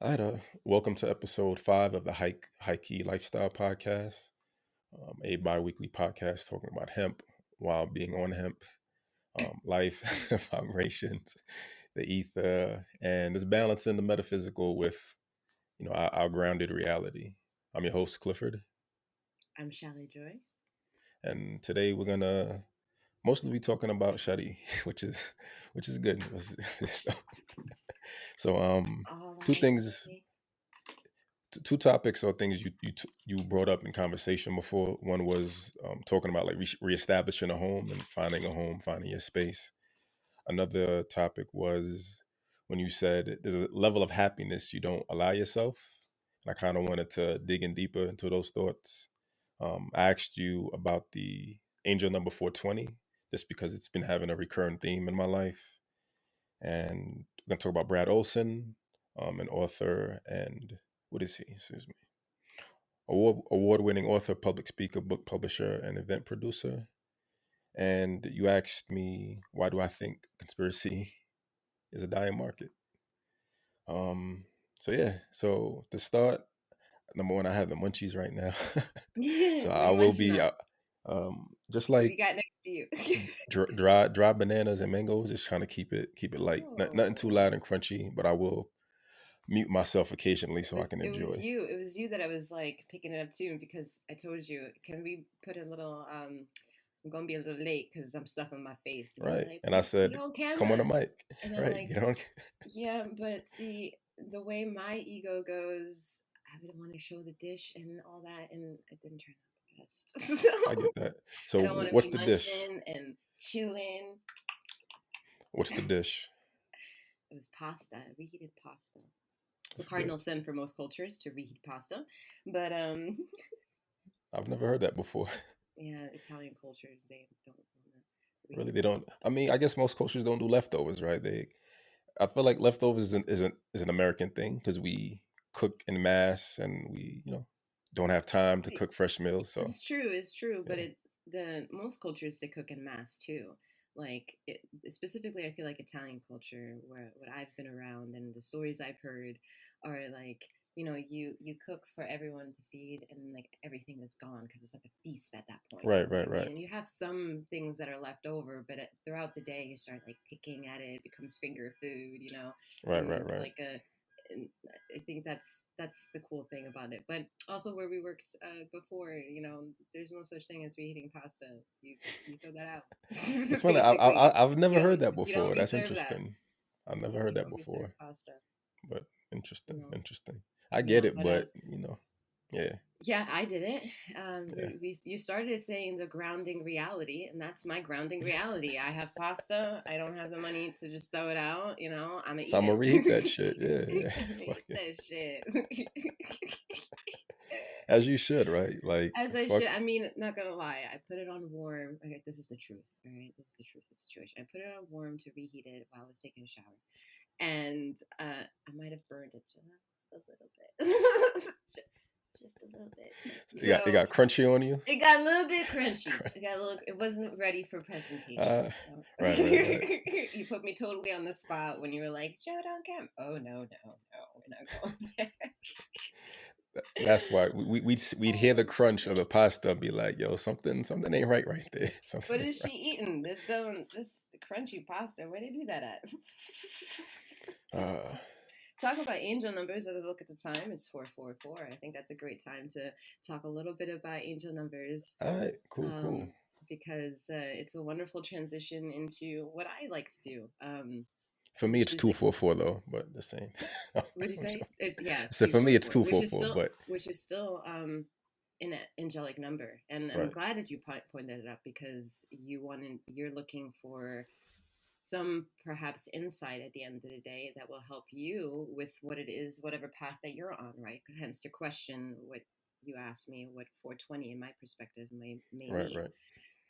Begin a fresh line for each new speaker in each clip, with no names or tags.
All right, welcome to episode 5 of the HIGHké Lifestyle podcast, a biweekly podcast talking about hemp while being on hemp, life, vibrations, the ether, and just balancing the metaphysical with, our grounded reality. I'm your host, Clifford,
I'm Shari-Joy.
and today we're gonna mostly be talking about Shari, which is good. So,
All
two
right.
things two topics or things you brought up in conversation before. One was talking about like reestablishing a home and finding a home, finding your space. Another topic was when you said there's a level of happiness you don't allow yourself. And I kind of wanted to dig in deeper into those thoughts. I asked you about the angel number 420, just because it's been having a recurring theme in my life. And we're going to talk about Brad Olson, an author, and what is he? Excuse me. Award-winning author, public speaker, book publisher, and event producer. And you asked me, why do I think conspiracy is a dying market? Um, so yeah. So to start, number one, I have the munchies right now, so
What are
I
you
will
munching
be
on?
just
What do
like
you got next to you?
dry bananas and mangoes, just trying to keep it light, nothing too
Oh,
loud and crunchy, but I will mute myself occasionally
it
so I
was
can
it was
enjoy.
you. It was you that I was like picking it up too because I told you, can we put a little I'm gonna be a little late because I'm stuffing my face. And you were
Right,
like,
and I
put
said,
it on
come on the
camera.
mic.
And I'm
Right,
like,
get on.
yeah, but see, the way my ego goes, I would want to show the dish and all that, and it didn't turn out the best. So
I get that.
I
So
don't want to
what's
be
the dish?
munching and chewing.
What's the dish?
It was pasta, reheated pasta. It's a
That's good.
cardinal sin for most cultures to reheat pasta, but it's
I've never
pasta.
heard that before.
Yeah, Italian cultures they don't want to
Really,
reheat
they don't.
pasta.
I mean, I guess most cultures don't do leftovers, right? I feel like leftovers is an American thing because we cook in mass and we, don't have time to
Right.
cook fresh meals. So
It's true, but
yeah,
the most cultures they cook in mass too. Like specifically, I feel like Italian culture, where what I've been around and the stories I've heard are like you cook for everyone to feed and like everything is gone because it's like a feast at that point. You
right,
know what
right,
I mean?
right,
And you have some things that are left over, but throughout the day you start like picking at it. It becomes finger food,
right,
and
right,
it's
right.
like a and I think that's the cool thing about it. But also where we worked before, there's no such thing as reheating pasta. You throw that out.
It's funny.
Basically,
I've never heard that
you don't
before. That's
reserve that.
interesting. I've never heard
You
that
don't reserve
before,
pasta.
but interesting,
You know,
interesting. I get it,
but
but yeah,
yeah, I did it.
yeah.
You started saying the grounding reality, and that's my grounding reality. I have pasta. I don't have the money to just throw it out. I'm gonna
So
eat
I'm gonna reheat that shit. Yeah,
it.
yeah.
I'm gonna
Fuck
eat
it.
that shit.
As you should, right? Like
As I
fuck.
should. I mean, not gonna lie. I put it on warm. Okay, this is the truth. All right, this is the truth of the situation. I put it on warm to reheat it while I was taking a shower, and I might have burned it just a little bit, just a little bit.
It
So
got crunchy on you.
it got a little bit crunchy. It got a little. It wasn't ready for presentation.
Uh,
So.
right, right, right.
You put me totally on the spot when you were like, "Show it on cam." Oh no, we're not going there.
That's why we'd hear the
Oh
crunch of
shit!
the pasta and be like, "Yo, something ain't right there. Something
What
ain't
is she eating? This crunchy pasta. Where did they do that at?
right."
Talk about angel numbers. As I look at the time, it's 444. I think that's a great time to talk a little bit about angel numbers,
All right, cool.
um, because it's a wonderful transition into what I like to do,
For me,
which
it's
is
244 though, but the same.
what do you say? It's, yeah,
So
two
for me,
four
it's
four, which is
244,
still
but
an angelic number, and I'm
right,
glad that you pointed it up because you're looking for some perhaps insight at the end of the day that will help you with what it is, whatever path that you're on, right? Hence the question, what you asked me, what 420 in my perspective may
right,
mean.
right.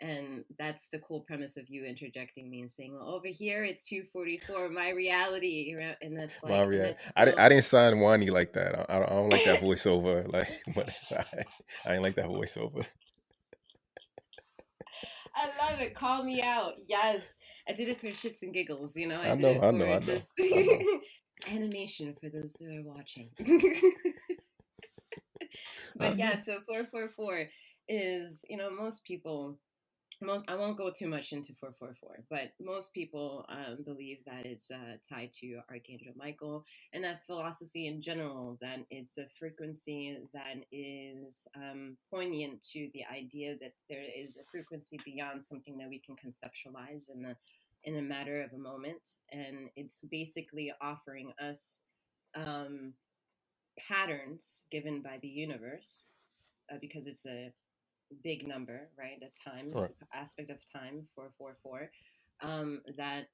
And that's the cool premise of you interjecting me and saying, well, over here it's 244, my reality. And that's
My
like, and
react.
that's
I
still.
didn't sign Wani like that. I don't like that voiceover. Like, but I ain't like that voiceover.
I love it. Call me out. Yes. I did it for shits and giggles, I
I
did
know,
it
I know,
for
I know,
just
I know.
animation for those who are watching.
I
But
know.
yeah, so 444 is, most people, I won't go too much into 444, but most people believe that it's tied to Archangel Michael, and that philosophy in general, that it's a frequency that is poignant to the idea that there is a frequency beyond something that we can conceptualize in a matter of a moment, and it's basically offering us um, patterns given by the universe, because it's a big number, right? A time,
Right.
aspect of time, 444, that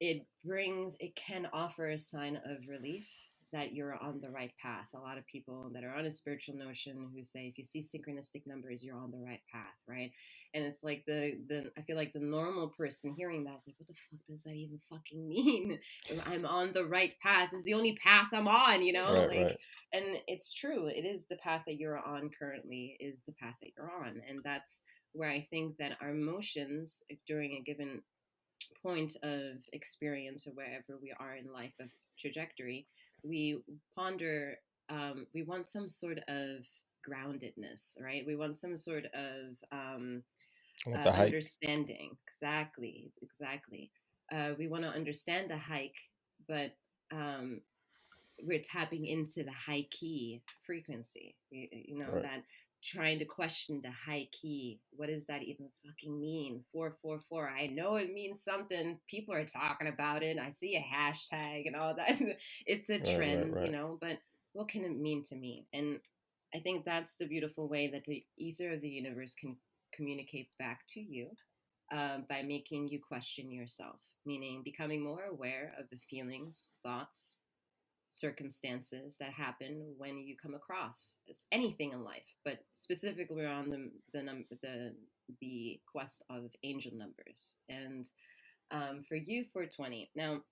it can offer a sign of relief that you're on the right path. A lot of people that are on a spiritual notion who say if you see synchronistic numbers, you're on the right path, right? And it's like the I feel like the normal person hearing that is like, what the fuck does that even fucking mean? I'm on the right path. It's the only path I'm on,
Right.
like.
Right.
And it's true. It is the path that you're on currently is the path that you're on, and that's where I think that our emotions during a given point of experience or wherever we are in life of trajectory, we ponder, we want some sort of groundedness, right? We want some sort of
I want the hike.
understanding. Exactly, exactly. We want to understand the hike, but um, we're tapping into the high key frequency,
Right.
that trying to question the high key. What does that even fucking mean? 444. I know it means something. People are talking about it. I see a hashtag and all that. It's a
Right. Right.
trend,
Right.
but what can it mean to me? And I think that's the beautiful way that the ether of the universe can communicate back to you, by making you question yourself, meaning becoming more aware of the feelings, thoughts, circumstances that happen when you come across anything in life, but specifically around the quest of angel numbers. And for you, 420. Now,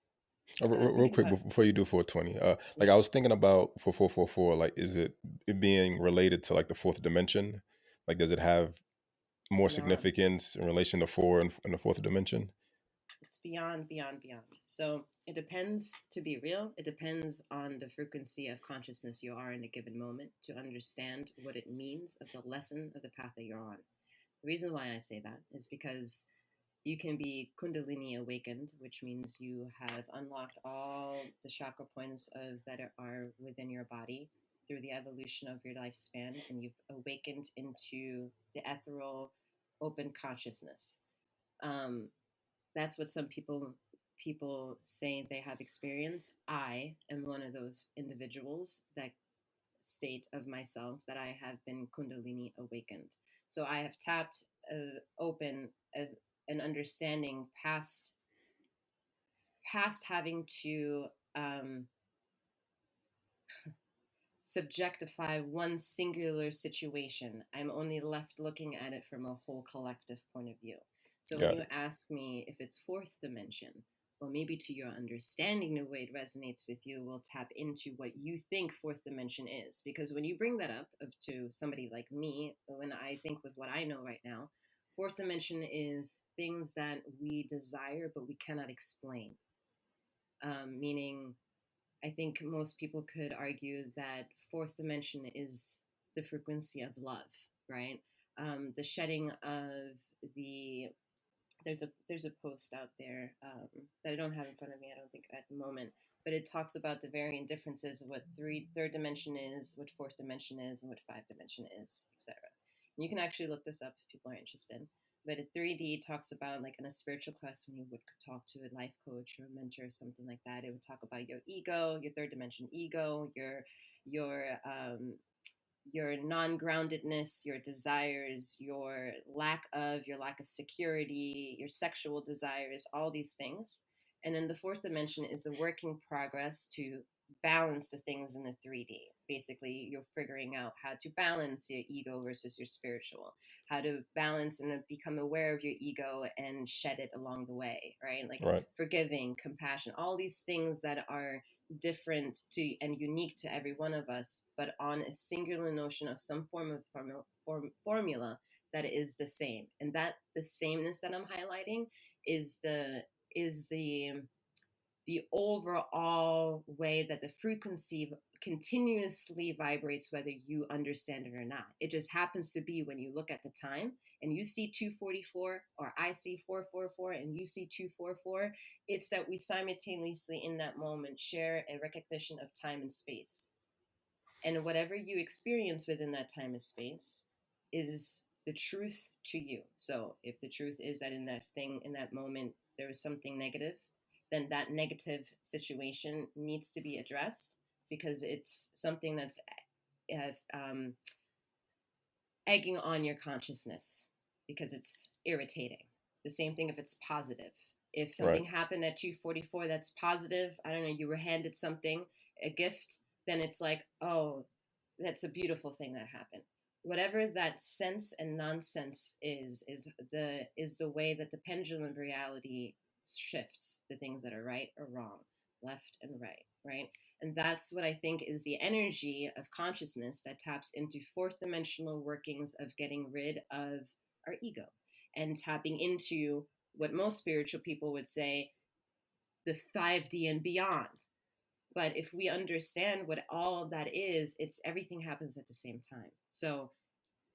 I was
Real
thinking
quick
about.
before you do 420, like
Yeah,
I was thinking about for 444, like is it being related to like the fourth dimension? Like does it have more
no,
significance in relation to four and the fourth dimension?
it's beyond, beyond, beyond. So it depends. To be real, it depends on the frequency of consciousness you are in a given moment to understand what it means of the lesson of the path that you're on. The reason why I say that is because you can be Kundalini awakened, which means you have unlocked all the chakra points of that are within your body through the evolution of your lifespan, and you've awakened into the ethereal, open consciousness. Um, that's what some people say they have experienced. I am one of those individuals that state of myself that I have been Kundalini awakened. So I have tapped open an understanding past having to um, subjectify one singular situation. I'm only left looking at it from a whole collective point of view. So when
Got
you
it.
ask me if it's fourth dimension, well, maybe to your understanding, the way it resonates with you will tap into what you think fourth dimension is. Because when you bring that up to somebody like me, when I think with what I know right now, fourth dimension is things that we desire but we cannot explain. Meaning, I think most people could argue that fourth dimension is the frequency of love, right? The shedding of the there's a post out there that I don't have in front of me. I don't think at the moment, but it talks about the varying differences of what third dimension is, what fourth dimension is, and what five dimension is, etc. And you can actually look this up if people are interested. But a 3D talks about, like, in a spiritual quest, when you would talk to a life coach or a mentor or something like that, it would talk about your ego, your third dimension ego, your your non-groundedness, your desires, your lack of security, your sexual desires, all these things. And then the fourth dimension is the working progress to balance the things in the 3D. Basically, you're figuring out how to balance your ego versus your spiritual, how to balance and become aware of your ego and shed it along the way, right? Like
Right.
forgiving, compassion, all these things that are different to and unique to every one of us, but on a singular notion of some form of formula that is the same. And that the sameness that I'm highlighting is the the overall way that the frequency continuously vibrates, whether you understand it or not. It just happens to be when you look at the time and you see 2:44, or I see 4:44 and you see 2:44, it's that we simultaneously in that moment share a recognition of time and space. And whatever you experience within that time and space is the truth to you. So if the truth is that in that thing, in that moment, there was something negative, then that negative situation needs to be addressed, because it's something that's um, egging on your consciousness, because it's irritating. The same thing if it's positive. If something happened at 2:44 that's positive, I don't know, you were handed something, a gift, then it's like, oh, that's a beautiful thing that happened. Whatever that sense and nonsense is the way that the pendulum of reality shifts the things that are right or wrong, left and right, right? And that's what I think is the energy of consciousness that taps into fourth dimensional workings of getting rid of our ego and tapping into what most spiritual people would say, the 5D and beyond. But if we understand what all of that is, it's everything happens at the same time. So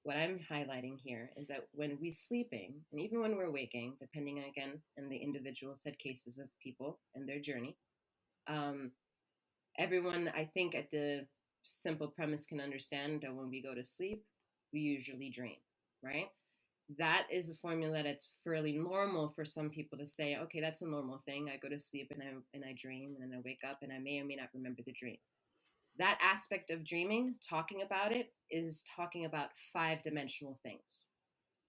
what I'm highlighting here is that when we're sleeping, and even when we're waking, depending again on the individual set cases of people and their journey, everyone, I think, at the simple premise can understand that when we go to sleep, we usually dream, right? That is a formula that's fairly normal for some people to say, okay, that's a normal thing. I go to sleep and I dream, and then I wake up and I may or may not remember the dream. That aspect of dreaming, talking about it, is talking about 5-dimensional things.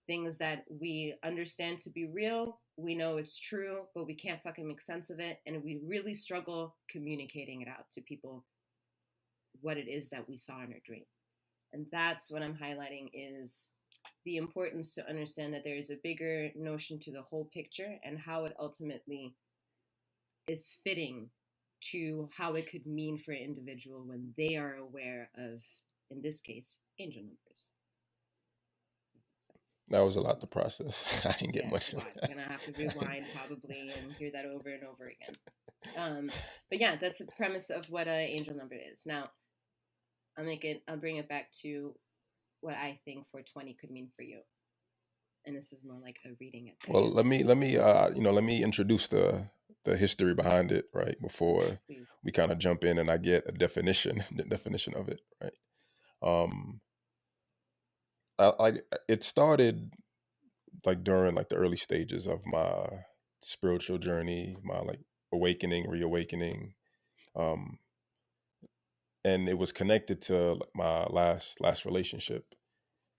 Things that we understand to be real, we know it's true, but we can't fucking make sense of it. And we really struggle communicating it out to people, what it is that we saw in our dream. And that's what I'm highlighting, is the importance to understand that there is a bigger notion to the whole picture and how it ultimately is fitting to how it could mean for an individual when they are aware of, in this case, angel numbers.
That was a lot to process. I didn't get much of that.
I'm going to have to rewind probably and hear that over and over again. But yeah, that's the premise of what an angel number is. Now, I'll bring it back to what I think 420 could mean for you. And this is more like a reading it.
Well, let me introduce the history behind it, right, before
Please.
we kind of jump in and I get the definition of it, right? It started like during like the early stages of my spiritual journey, my like awakening, reawakening, and it was connected to my last relationship,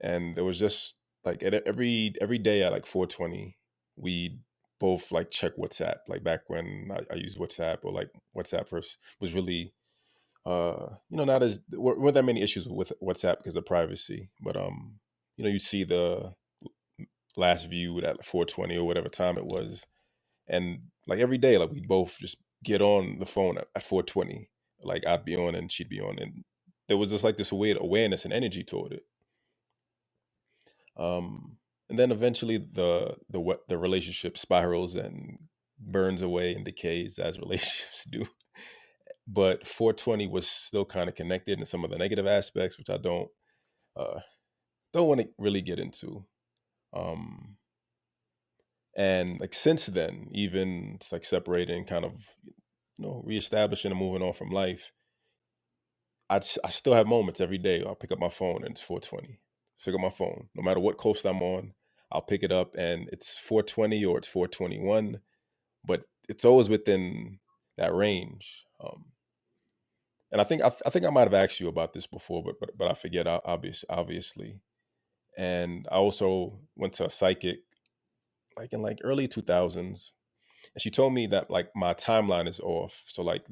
and there was just like every day at like 4:20, we both like check WhatsApp. Like back when I used WhatsApp, or like WhatsApp first was really not as weren't that many issues with WhatsApp because of privacy, but you see the last viewed at 4:20 or whatever time it was, and like every day, like we both just get on the phone at 4:20. Like I'd be on and she'd be on, and there was just like this weird awareness and energy toward it. And then eventually the relationship spirals and burns away and decays as relationships do. But 420 was still kind of connected in some of the negative aspects, which I don't want to really get into. And like since then, even it's like separating, kind of reestablishing and moving on from life, I still have moments every day. I'll pick up my phone and it's 420. Pick up my phone, no matter what coast I'm on, I'll pick it up and it's 420 or it's 421, but it's always within that range. And I think I might have asked you about this before, but I forget, obviously. And I also went to a psychic like in like early 2000s, and she told me that like my timeline is off. So like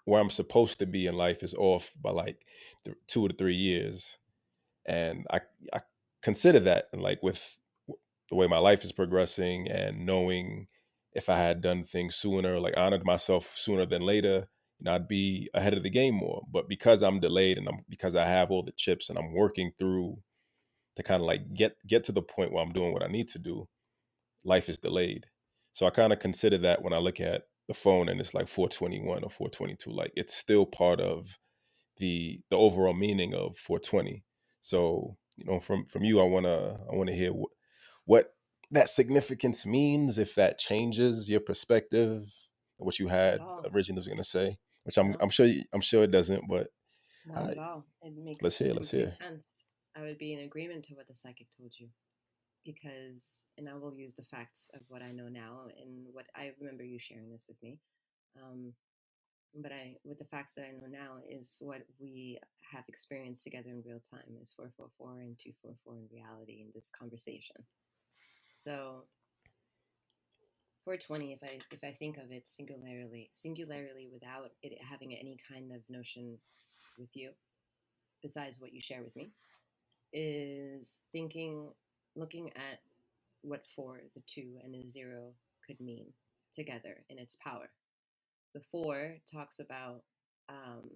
where I'm supposed to be in life is off by like 2 to 3 years. And I consider that, and like with the way my life is progressing and knowing if I had done things sooner, like honored myself sooner than later, I'd be ahead of the game more. But because I'm delayed and because I have all the chips and I'm working through to kind of like get to the point where I'm doing what I need to do, life is delayed. So I kind of consider that when I look at the phone and it's like 421 or 422. Like it's still part of the overall meaning of 420. So from you, I wanna hear what that significance means, if that changes your perspective, what you
Not at
had
all.
originally was gonna say, which
No,
I'm sure it doesn't, but
not
I,
at all. It
let's
makes
hear, let's
complete
hear.
sense. I would be in agreement to what the psychic told you because, and I will use the facts of what I know now and what I remember you sharing this with me. Um, but with the facts that I know now is what we have experienced together in real time is 444 and 244 in reality in this conversation. So 420, if I think of it singularly without it having any kind of notion with you besides what you share with me, is looking at what four, the two, and the zero could mean together in its power. The four talks about um,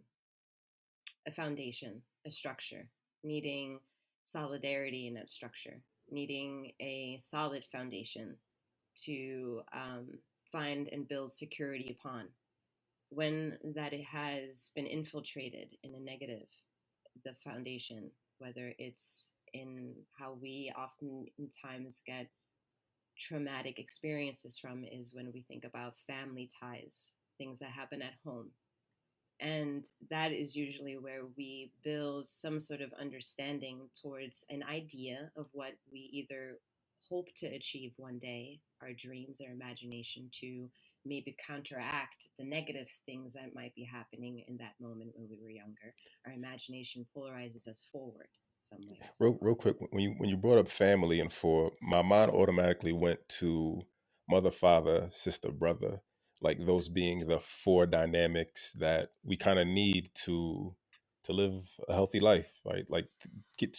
a foundation, a structure, needing solidarity in that structure, needing a solid foundation to find and build security upon. When that it has been infiltrated in a negative, the foundation, whether it's in how we oftentimes get traumatic experiences from, is when we think about family ties, things that happen at home. And that is usually where we build some sort of understanding towards an idea of what we either hope to achieve one day, our dreams, our imagination, to maybe counteract the negative things that might be happening in that moment when we were younger. Our imagination polarizes us forward some way, somehow.
Real quick, when you brought up family and four, my mind automatically went to mother, father, sister, brother, like those being the four dynamics that we kind of need to live a healthy life, right? Like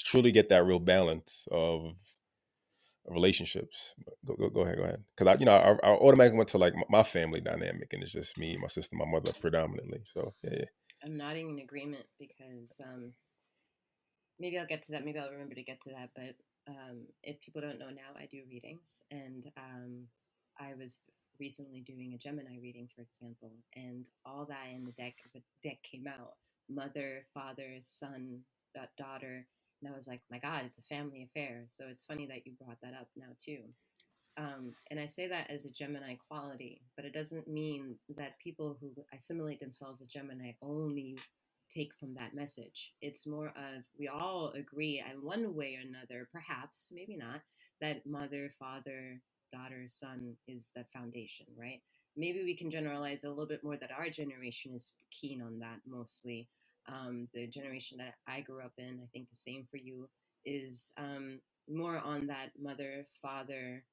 truly get that real balance of relationships. Go ahead, go ahead. Because I automatically went to like my family dynamic, and it's just me, my sister, my mother predominantly. So yeah.
I'm nodding in agreement because maybe I'll get to that. Maybe I'll remember to get to that. But if people don't know now, I do readings, and I was recently doing a Gemini reading, for example, and all that in the deck came out: mother, father, son, daughter, and I was like, my God, it's a family affair. So it's funny that you brought that up now too. And I say that as a Gemini quality, but it doesn't mean that people who assimilate themselves as Gemini only take from that message. It's more of we all agree in one way or another, perhaps, maybe not, that mother, father, daughter, son is the foundation, right? Maybe we can generalize a little bit more that our generation is keen on that mostly. The generation that I grew up in, I think the same for you, is more on that mother, father,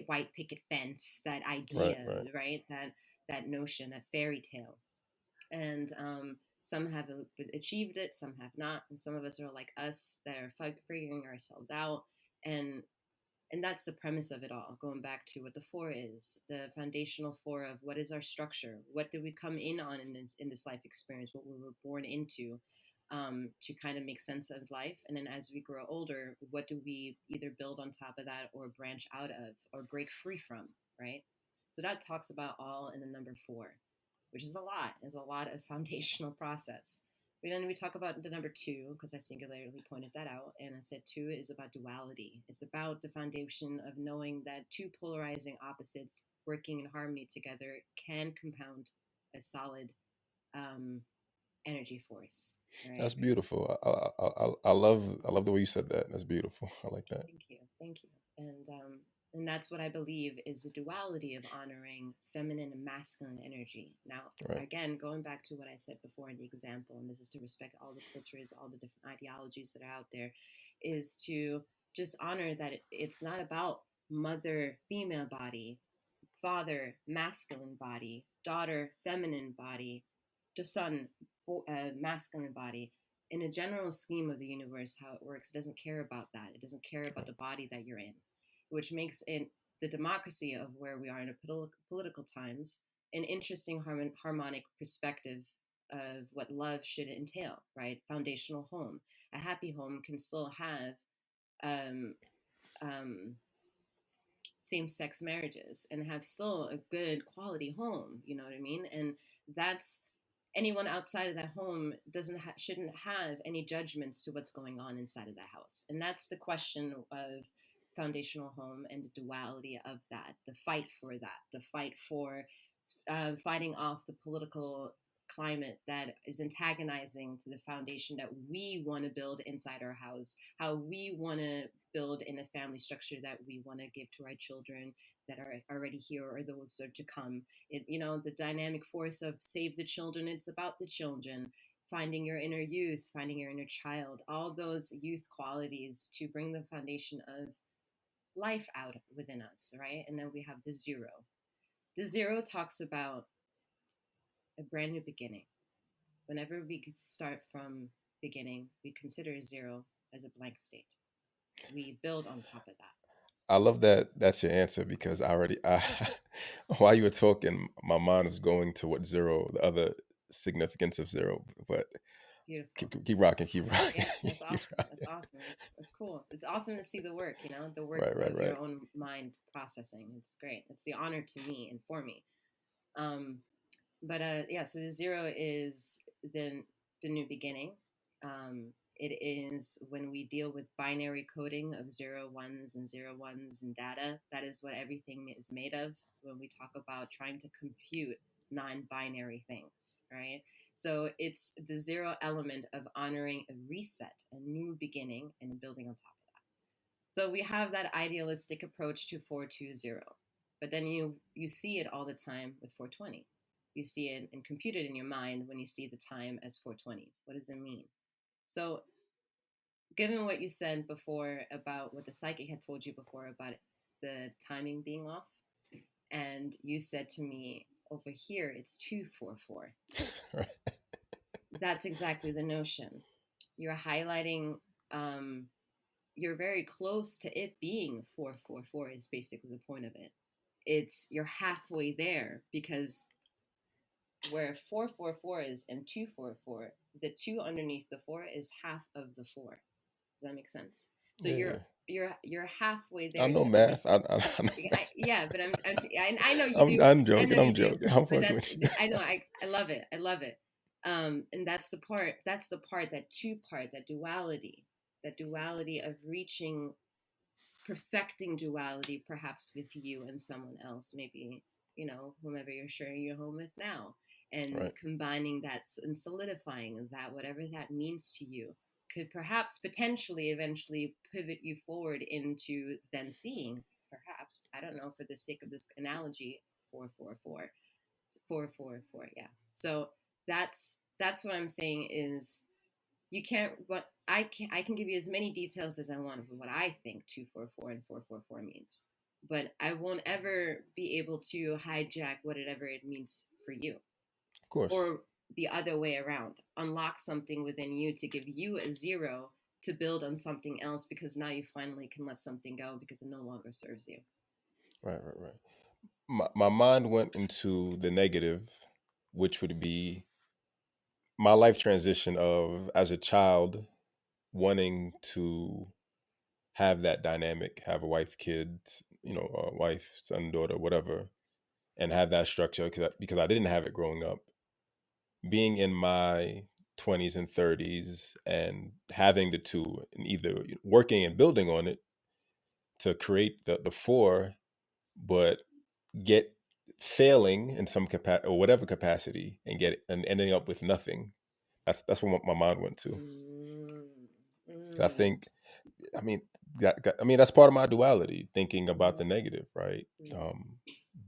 white picket fence, that
Right,
idea,
right.
right? That notion, a fairy tale. And some have achieved it, some have not, and some of us are like us that are figuring ourselves out. And that's the premise of it all. Going back to what the four is, the foundational four of what is our structure, what did we come in on in this life experience, what we were born into, to kind of make sense of life. And then as we grow older, what do we either build on top of that or branch out of or break free from, right? So that talks about all in the number four, which is a lot. Is a lot of foundational process. But then we talk about the number two, because I singularly pointed that out. And I said two is about duality. It's about the foundation of knowing that two polarizing opposites working in harmony together can compound a solid um, energy force,
That's
right?
beautiful. I love the way you said that. That's beautiful. I like that.
Thank you. Thank you. And that's what I believe is the duality of honoring feminine and masculine energy. Now,
Right.
again, going back to what I said before in the example, and this is to respect all the cultures, all the different ideologies that are out there, is to just honor that it's not about mother, female body, father, masculine body, daughter, feminine body, the son, masculine body. In a general scheme of the universe, how it works, it doesn't care about that. It doesn't care about the body that you're in, which makes it the democracy of where we are in a political times an interesting harmonic perspective of what love should entail, right? Foundational home. A happy home can still have um, um, same-sex marriages and have still a good quality home, you know what I mean? And that's anyone outside of that home shouldn't have any judgments to what's going on inside of that house. And that's the question of foundational home and the duality of that, the fight for that, the fight for fighting off the political climate that is antagonizing to the foundation that we want to build inside our house, how we want to build in a family structure that we want to give to our children that are already here or those that are to come. It, you know, the dynamic force of save the children, it's about the children, finding your inner youth, finding your inner child, all those youth qualities to bring the foundation of life out within us, right? And then we have the zero. The zero talks about a brand new beginning. Whenever we start from beginning, we consider zero as a blank state. We build on top of that.
I love that that's your answer because while you were talking, my mind was going to what zero, the other significance of zero. But
Beautiful.
keep rocking, keep rocking.
Yeah, that's
Keep
awesome.
rocking.
That's awesome. That's cool. It's awesome to see the work, you know, the work
Right, right,
of
right.
your own mind processing. It's great. It's the honor to me and for me. Um, but yeah, so the zero is the new beginning. It is when we deal with binary coding of zero ones and data. That is what everything is made of when we talk about trying to compute non-binary things, right? So it's the zero element of honoring a reset, a new beginning, and building on top of that. So we have that idealistic approach to 420, but then you see it all the time with 420. You see it and compute it in your mind when you see the time as 420. What does it mean? So given what you said before about what the psychic had told you before about the timing being off, and you said to me, over here it's 244.
Right.
That's exactly the notion. You're highlighting, you're very close to it being 444 is basically the point of it. It's you're halfway there because where 444 is and 244, the 2 underneath the 4 is half of the 4. Does that make sense? So
Yeah, yeah.
you're halfway
I
there
know
to
math.
understand.
I know math.
Yeah, but I know you do.
I'm
I know
joking.
you
I'm
do.
joking. I'm
But
fucking with you.
I know I love it. I love it. And that's the part. That's the part. That two part. That duality. That duality of reaching, perfecting duality, perhaps with you and someone else. Maybe whomever you're sharing your home with now, and
Right.
combining that and solidifying that, whatever that means to you, could perhaps potentially eventually pivot you forward into then seeing, perhaps, I don't know, for the sake of this analogy, 444, 444, yeah. So that's what I'm saying is, you can't, what I can give you as many details as I want of what I think 244 and 444 means, but I won't ever be able to hijack whatever it means for you,
Of course.
or the other way around, unlock something within you to give you a zero to build on something else, because now you finally can let something go because it no longer serves you.
Right, right, right. My mind went into the negative, which would be my life transition of as a child wanting to have that dynamic, have a wife, kids, a wife, son, daughter, whatever, and have that structure because I didn't have it growing up. Being in my 20s and 30s and having the two and either working and building on it to create the four, but get failing in some capacity or whatever capacity and get and ending up with nothing. That's what my mind went to.
Mm,
I
mm,
think, I mean, that's part of my duality, thinking about the
mm,
negative, right?
mm,
Um,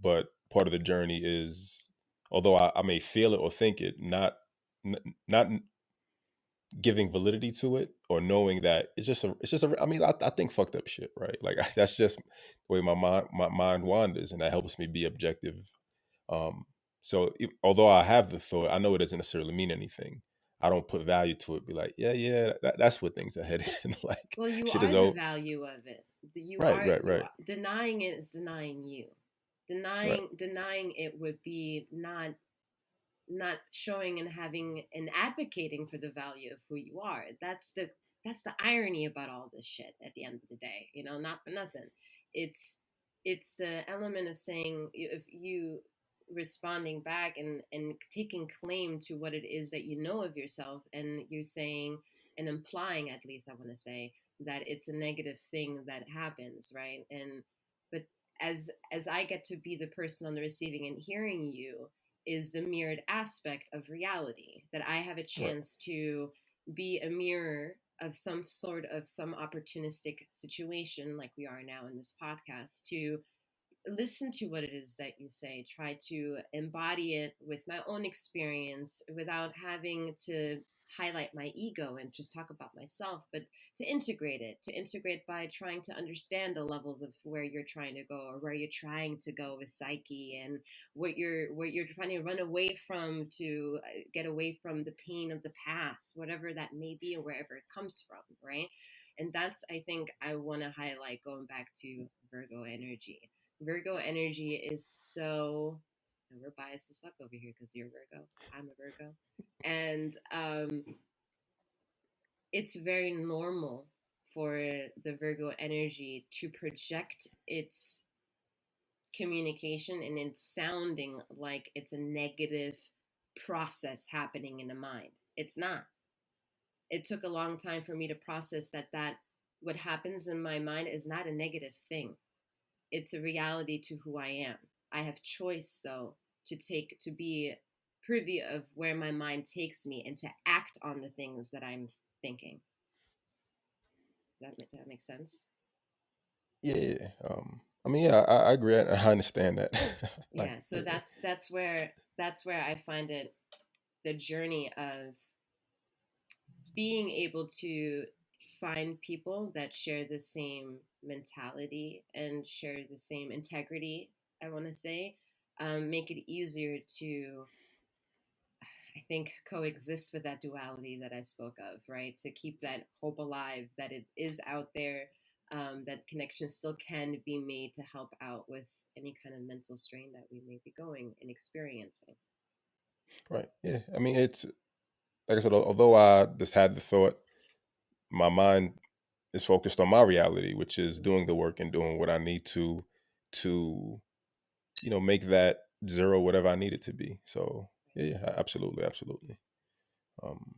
but part of the journey is, although I may feel it or think it, not giving validity to it or knowing that it's just a. I mean, I think fucked up shit, right? Like that's just the way my mind wanders, and that helps me be objective. So although I have the thought, I know it doesn't necessarily mean anything. I don't put value to it. Be like, yeah, that's what things are headed. Like
well, you
shit is
are the
over.
value of it.
Right, right, right,
Denying it is denying you.
right,
Denying it would be not showing and having and advocating for the value of who you are. That's the irony about all this shit at the end of the day. Not for nothing. It's it's the element of saying, if you responding back and taking claim to what it is that you know of yourself, and you're saying and implying, at least I want to say, that it's a negative thing that happens, right? And but as I get to be the person on the receiving and hearing you, is the mirrored aspect of reality, that I have a
Right.
chance to be a mirror of some sort of some opportunistic situation, like we are now in this podcast, to listen to what it is that you say, try to embody it with my own experience without having to highlight my ego and just talk about myself, but to integrate by trying to understand the levels of where you're trying to go, or where you're trying to go with psyche, and what you're trying to run away from, to get away from the pain of the past, whatever that may be, or wherever it comes from, right? And that's, I think, I want to highlight, going back to Virgo energy. Virgo energy is so, and we're biased as fuck over here because you're Virgo, I'm a Virgo, and it's very normal for the Virgo energy to project its communication, and it's sounding like it's a negative process happening in the mind. It's not. It took a long time for me to process that what happens in my mind is not a negative thing. It's a reality to who I am. I have choice, though, to be privy of where my mind takes me, and to act on the things that I'm thinking. Does that make sense?
Yeah. I mean, yeah, I agree. I understand that. Like,
Yeah. So
yeah.
that's where I find it, the journey of being able to find people that share the same mentality and share the same integrity, I want to say, make it easier to, I think, coexist with that duality that I spoke of, right? To keep that hope alive, that it is out there, that connection still can be made to help out with any kind of mental strain that we may be going and experiencing.
Right. Yeah. I mean, it's like I said, although I just had the thought, my mind is focused on my reality, which is
Mm-hmm.
doing the work and doing what I need to make that zero whatever I need it to be. So yeah, absolutely, absolutely. Um,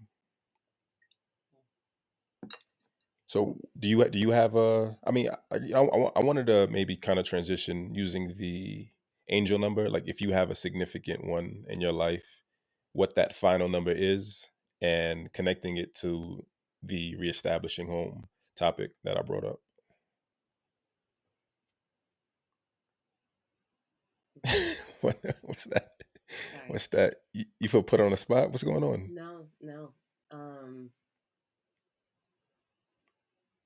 so do you have a? I mean, I wanted to maybe kind of transition using the angel number. Like, if you have a significant one in your life, what that final number is, and connecting it to the reestablishing home topic that I brought up. What's that?
Sorry.
What's that? You feel put on the spot? What's going on?
No, no.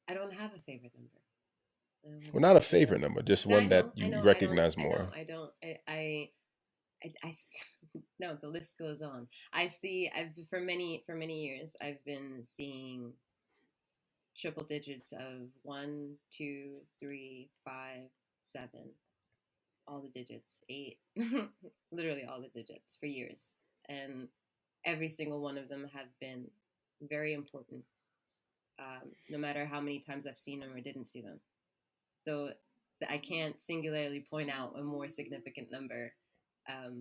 I don't have a favorite number. I don't have
Well,
a
not a
favorite
favorite
number.
number, just
No, I
one that
know, I
you
know, I don't,
recognize
I know,
more.
I don't, no, the list goes on. I see, for many years, I've been seeing triple digits of 1, 2, 3, 5, 7, all the digits, 8, literally all the digits for years. And every single one of them have been very important, no matter how many times I've seen them or didn't see them. So I can't singularly point out a more significant number.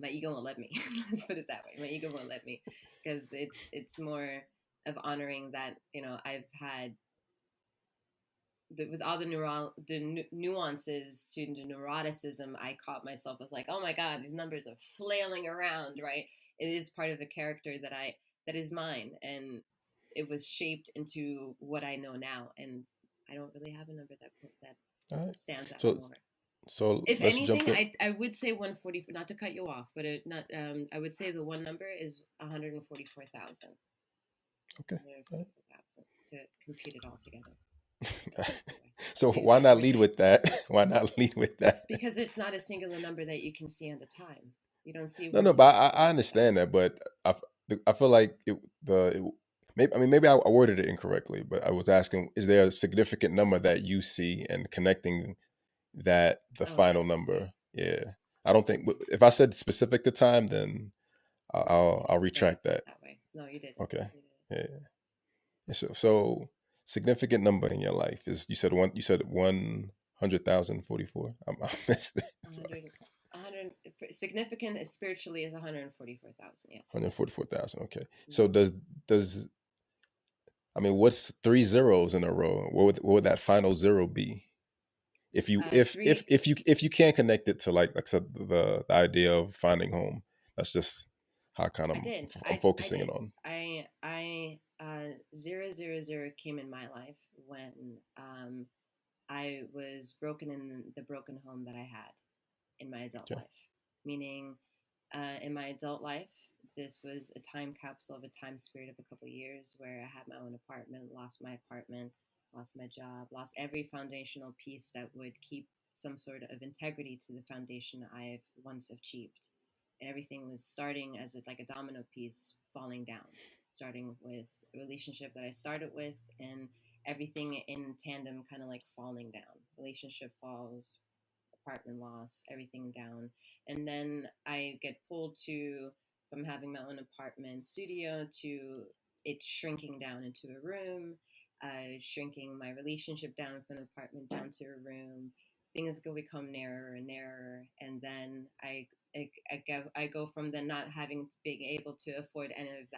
My ego won't let me. Let's put it that way. My ego won't let me, because it's more of honoring that, I've had with all the nuances to the neuroticism. I caught myself with, like, oh my god, these numbers are flailing around. Right, it is part of a character that is mine, and it was shaped into what I know now. And I don't really have a number that
All right.
stands out
So
more.
so
If
let's jump
anything,
in.
I would say 140. Not to cut you off, but not. I would say the one number is 144,000.
Okay. All right.
144,000 to compute it all together.
So
Is
why
that what
not
we're
lead
saying?
with that? Why not lead with that?
Because it's not a singular number that you can see at the time. You don't see
No, no, but I
144.
understand that, but I feel like maybe, I mean, maybe I worded it incorrectly, but I was asking, is there a significant number that you see, and connecting that the
Oh,
final
that way.
number? Yeah, I don't think if I said specific to time, then I'll
Right,
retract that.
that way. No, you didn't.
Okay,
You didn't.
yeah. So significant number in your life is, you said 100. 100,000, 44. I missed it. Sorry.
100, 100 significant spiritually is 144,000. Yes.
144,000. Okay. So
Mhm.
does I mean, what's three zeros in a row? What would that final zero be? If you
Three.
if you can't connect it to like I said the idea of finding home, that's just how kind of
I did.
I'm
I
focusing it
did.
on.
000 came in my life when I was broken in the broken home that I had in my adult
Okay.
life. Meaning, in my adult life, this was a time capsule of a time period of a couple of years where I had my own apartment, lost my job, lost every foundational piece that would keep some sort of integrity to the foundation I've once achieved. And everything was starting as like a domino piece falling down, starting with a relationship that I started with, and everything in tandem kind of like falling down. Relationship falls, apartment loss, everything down. And then I get pulled to from having my own apartment studio to it shrinking down into a room, shrinking my relationship down from an apartment down to a room. Things go become narrower and narrower, and then I go from then not having being able to afford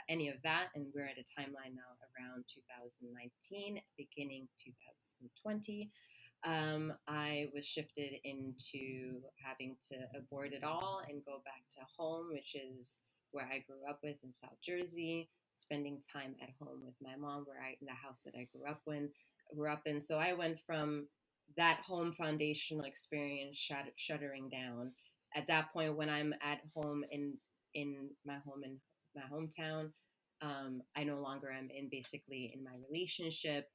any of that, and we're at a timeline now around 2019, beginning 2020. I was shifted into having to abort it all and go back to home, which is where I grew up with in South Jersey, spending time at home with my mom, in the house that I grew up in. So I went from that home foundational experience shuttering down. At that point, when I'm at home in my hometown, I no longer am in basically in my relationship,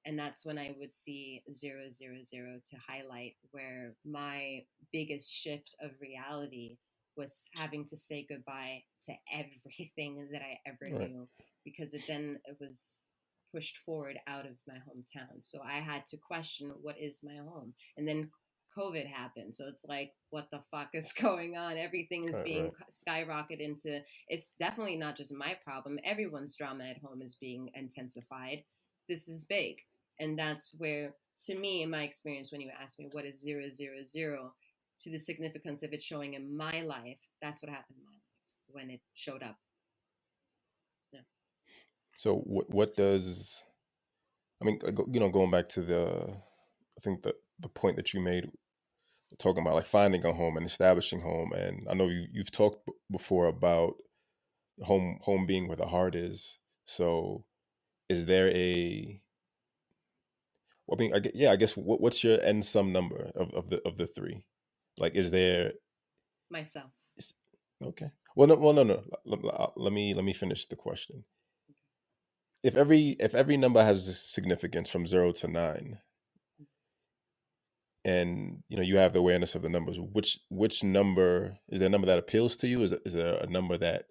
and that's when I would see 000 to highlight where my biggest shift of reality was having to say goodbye to everything that I ever
Right.
knew, because it was pushed forward out of my hometown. So I had to question what is my home. And then COVID happened. So it's like, what the fuck is going on? Everything is
Right.
being
Right.
skyrocketed into, it's definitely not just my problem. Everyone's drama at home is being intensified. This is big. And that's where, to me, in my experience, when you ask me what is 000, to the significance of it showing in my life, that's what happened in my life when it showed up. Yeah.
So what does I mean, going back to I think the point that you made, talking about like finding a home and establishing home, and I know you've talked before about home being where the heart is. So, is there a I mean, yeah, I guess what's your end sum number of the three? Like, is there?
Myself.
Is, okay. Well, no. Let me finish the question. If every number has a significance from 0 to 9, and you have the awareness of the numbers, which number is there a number that appeals to you? Is there a number that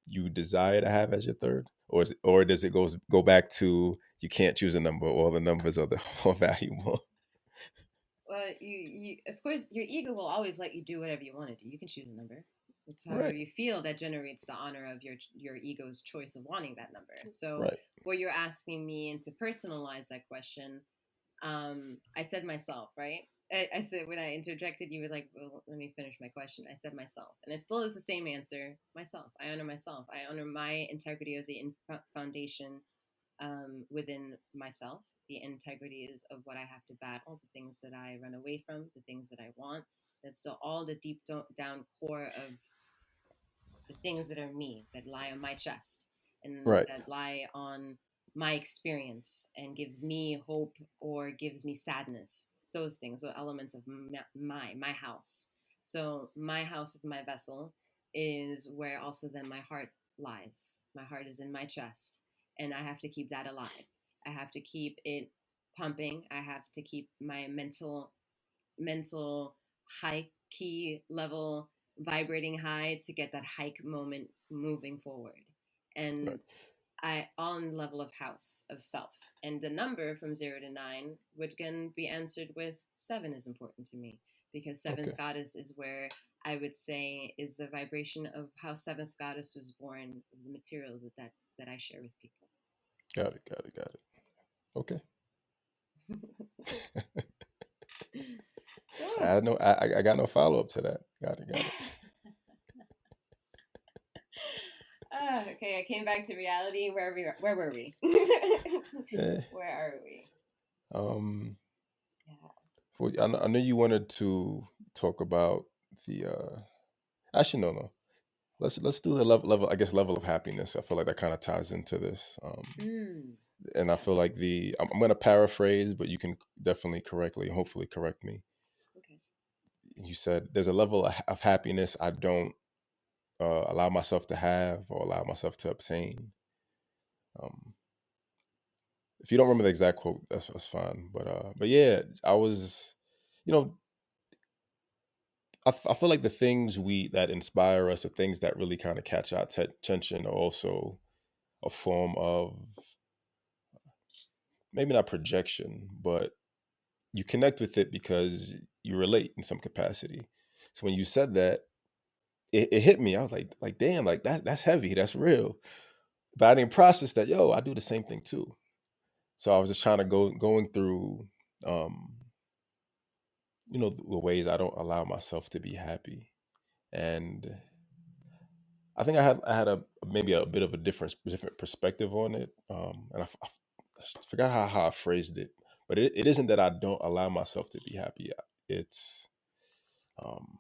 you desire to have as your third, or does it go back to you can't choose a number, all the numbers are the more valuable?
Well, of course, your ego will always let you do whatever you want to do. You can choose a number. It's however
Right.
you feel that generates the honor of your ego's choice of wanting that number. So,
Right.
what you're asking me, and to personalize that question, I said myself, right? I said when I interjected, you were like, "Well, let me finish my question." I said myself, and it still is the same answer. Myself. I honor myself. I honor my integrity of the foundation within myself. The integrities of what I have to battle, the things that I run away from, the things that I want. That's still all the deep down core of the things that are me, that lie on my chest, and
Right.
that lie on my experience and gives me hope or gives me sadness. Those things are elements of my house. So my house of my vessel is where also then my heart lies. My heart is in my chest, and I have to keep that alive. I have to keep it pumping. I have to keep my mental high key level vibrating high to get that hike moment moving forward.
Right.
And I on level of house of self. And the number from 0 to 9 would again be answered with 7 is important to me, because seventh
Okay.
goddess is where I would say is the vibration of how seventh goddess was born, the material that I share with people.
Got it. Got it. Got it. Okay. I had no, I got no follow up to that. Got it, got it.
Okay, I came back to reality. Where were we?
Yeah.
Where are we?
Um,
Yeah.
well, I know you wanted to talk about the. Actually, no. Let's do the level. I guess level of happiness. I feel like that kind of ties into this. And I feel like
Happiness.
I'm going to paraphrase, but you can definitely hopefully correct me.
Okay.
You said there's a level of happiness I don't allow myself to have or allow myself to obtain. Um, if you don't remember the exact quote, that's fine. But yeah, I was, you know, I feel like the things we that inspire us, the things that really kind of catch our attention, are also a form of maybe not projection, but you connect with it because you relate in some capacity. So when you said that, it hit me. I was like, damn, like that's heavy, that's real. But I didn't process that. Yo, I do the same thing too. So I was just trying to going through, um, the ways I don't allow myself to be happy, and I think I had a maybe a bit of a different perspective on it, and I forgot how I phrased it, but it isn't that I don't allow myself to be happy. It's um,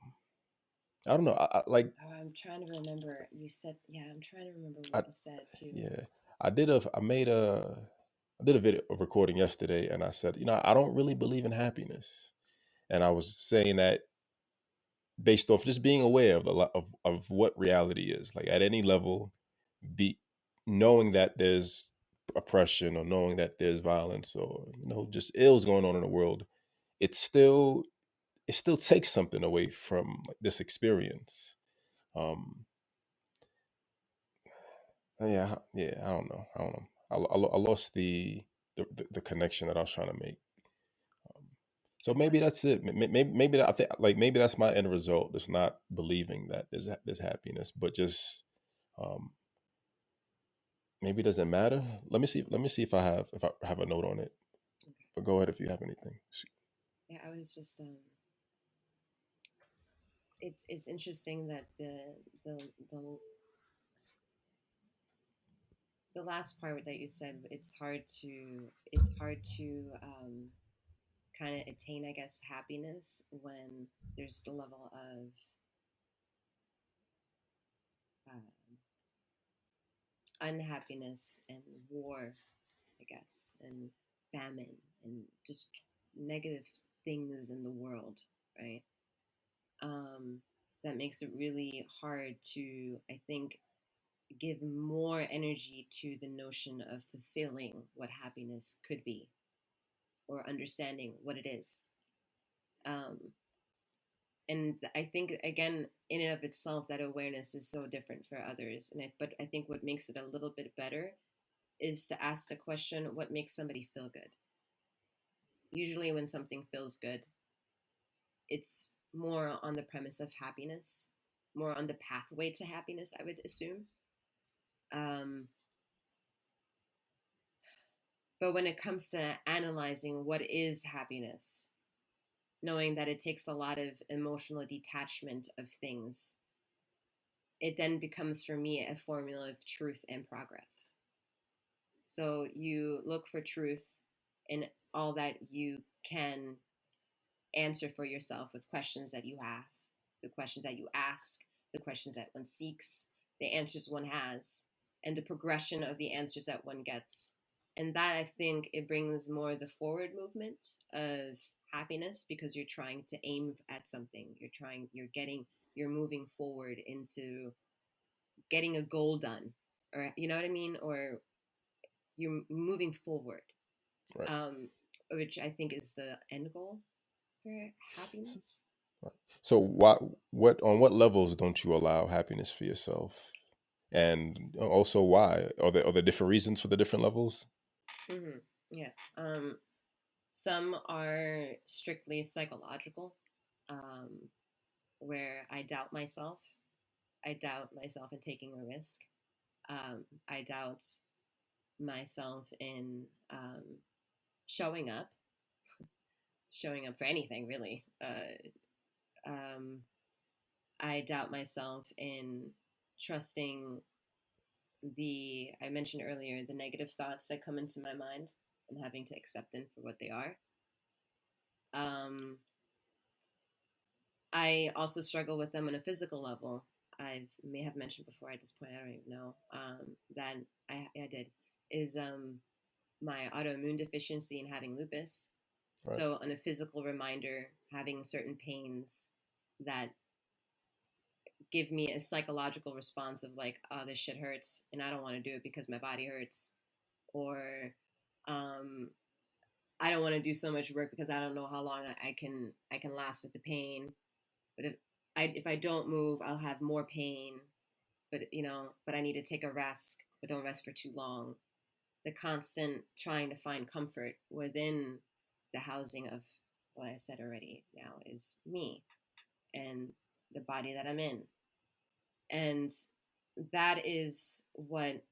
I don't know. Like
Oh, I'm trying to remember. You said, yeah, I'm trying to remember
I
what you said too.
yeah I did a video a recording yesterday, and I said, I don't really believe in happiness, and I was saying that based off just being aware of of what reality is, like at any level, be knowing that there's oppression or knowing that there's violence or just ills going on in the world, it still it still takes something away from like this experience. um yeah, I don't know. I lost the connection that I was trying to make. um, so maybe that's it. Maybe I think like maybe that's my end result. It's not believing that there's happiness, but just um maybe it doesn't matter. Let me see if I have a note on it.
Okay.
But go ahead if you have anything.
Yeah, I was just it's interesting that the the the last part that you said, it's hard to kind of attain, I guess, happiness when there's the level of uh, unhappiness and war, I guess, and famine and just negative things in the world, right? Um, that makes it really hard to, I think, give more energy to the notion of fulfilling what happiness could be or understanding what it is. Um, and I think, again, in and of itself, that awareness is so different for others. But I think what makes it a little bit better is to ask the question, what makes somebody feel good? Usually, when something feels good, it's more on the premise of happiness, more on the pathway to happiness, I would assume. Um, but when it comes to analyzing what is happiness, knowing that it takes a lot of emotional detachment of things, it then becomes for me a formula of truth and progress. So you look for truth in all that you can answer for yourself with questions that you have, the questions that you ask, the questions that one seeks, the answers one has, and the progression of the answers that one gets. And that, I think, it brings more the forward movement of happiness because you're trying to aim at something. You're moving forward into getting a goal done, or you know what I mean, or you're moving forward,
Right.
um, which I think is the end goal for
So,
happiness.
right. So what on what levels don't you allow happiness for yourself? And also why? Are there different reasons for the different levels?
Yeah. Some are strictly psychological, um, where I doubt myself. I doubt myself in taking a risk. I doubt myself in showing up. showing up for anything really. I doubt myself in trusting I mentioned earlier, the negative thoughts that come into my mind and having to accept them for what they are. Um, I also struggle with them on a physical level. I may have mentioned before at this point, I don't even know, that I did, is my autoimmune deficiency and having lupus.
Right.
So, on a physical reminder, having certain pains that give me a psychological response of like, oh, this shit hurts, and I don't want to do it because my body hurts, or um, I don't want to do so much work because I don't know how long I can last with the pain. But if I don't move, I'll have more pain. But I need to take a rest, but don't rest for too long. The constant trying to find comfort within the housing of what I said already now is me and the body that I'm in. And that is what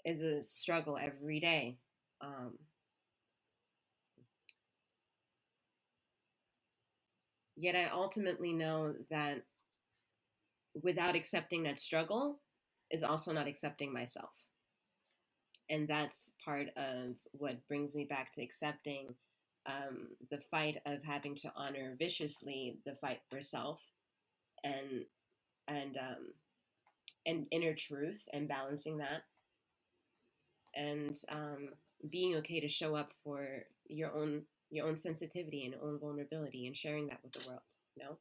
is a struggle every day. Um, Yet I ultimately know that without accepting that struggle is also not accepting myself. And that's part of what brings me back to accepting the fight of having to honor viciously the fight for self and and and inner truth and balancing that and being okay to show up for your own sensitivity and own vulnerability and sharing that with the world. You know.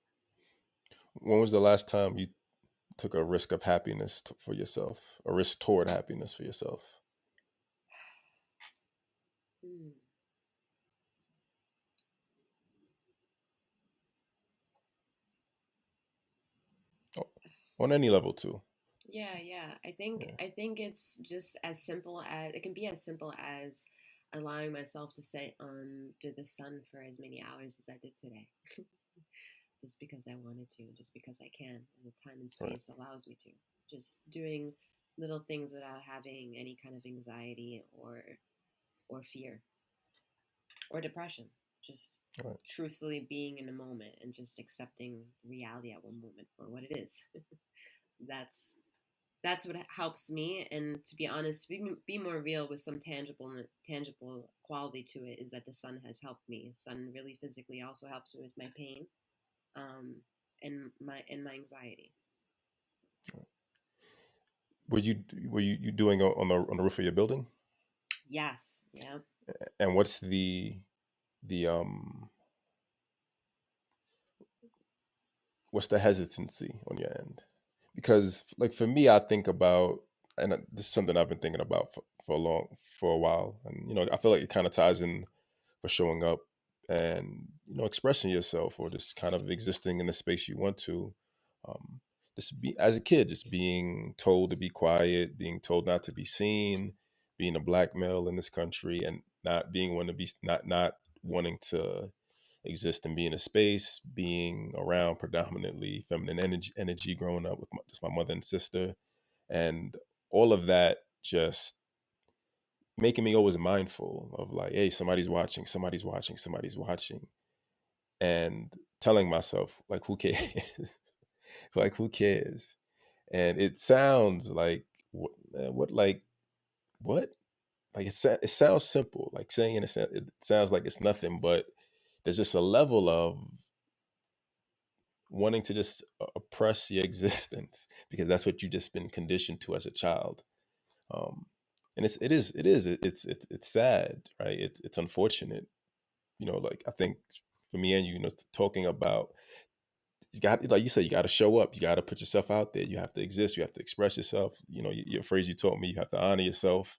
When was the last time you took a risk of happiness for yourself, a risk toward happiness for yourself?
Hmm.
Oh, on any level too.
Yeah. I think
Yeah.
I think it's just as simple as it can be as simple as allowing myself to sit under the sun for as many hours as I did today. Just because I wanted to, just because I can, and the time and
Right.
space allows me to. Just doing little things without having any kind of anxiety or fear or depression. Just
Right.
truthfully being in a moment and just accepting reality at one moment for what it is. that's that's what helps me. And to be honest, be more real with some tangible quality to it is that the sun has helped me. The sun really physically also helps me with my pain, um, and my anxiety.
Were you doing on the roof of your building?
Yes, yeah.
And what's the what's the hesitancy on your end? Because like for me, I think about, and this is something I've been thinking about for a while, and I feel like it kind of ties in for showing up and expressing yourself, or just kind of existing in the space you want to. Um, just be as a kid, just being told to be quiet, being told not to be seen, being a black male in this country, and not being one to be not wanting to exist and be in a space, being around predominantly feminine energy growing up with just my mother and sister, and all of that just making me always mindful of like, hey, somebody's watching, somebody's watching, somebody's watching, and telling myself like, who cares? Like, who cares? And it sounds like what like what like it sounds simple, like saying it sounds like it's nothing, but there's just a level of wanting to just oppress your existence because that's what you've just been conditioned to as a child. um and it's sad, right? It's unfortunate, like I think for me and talking about, you got, like you said, you got to show up, you got to put yourself out there, you have to exist, you have to express yourself. Your phrase you taught me, you have to honor yourself,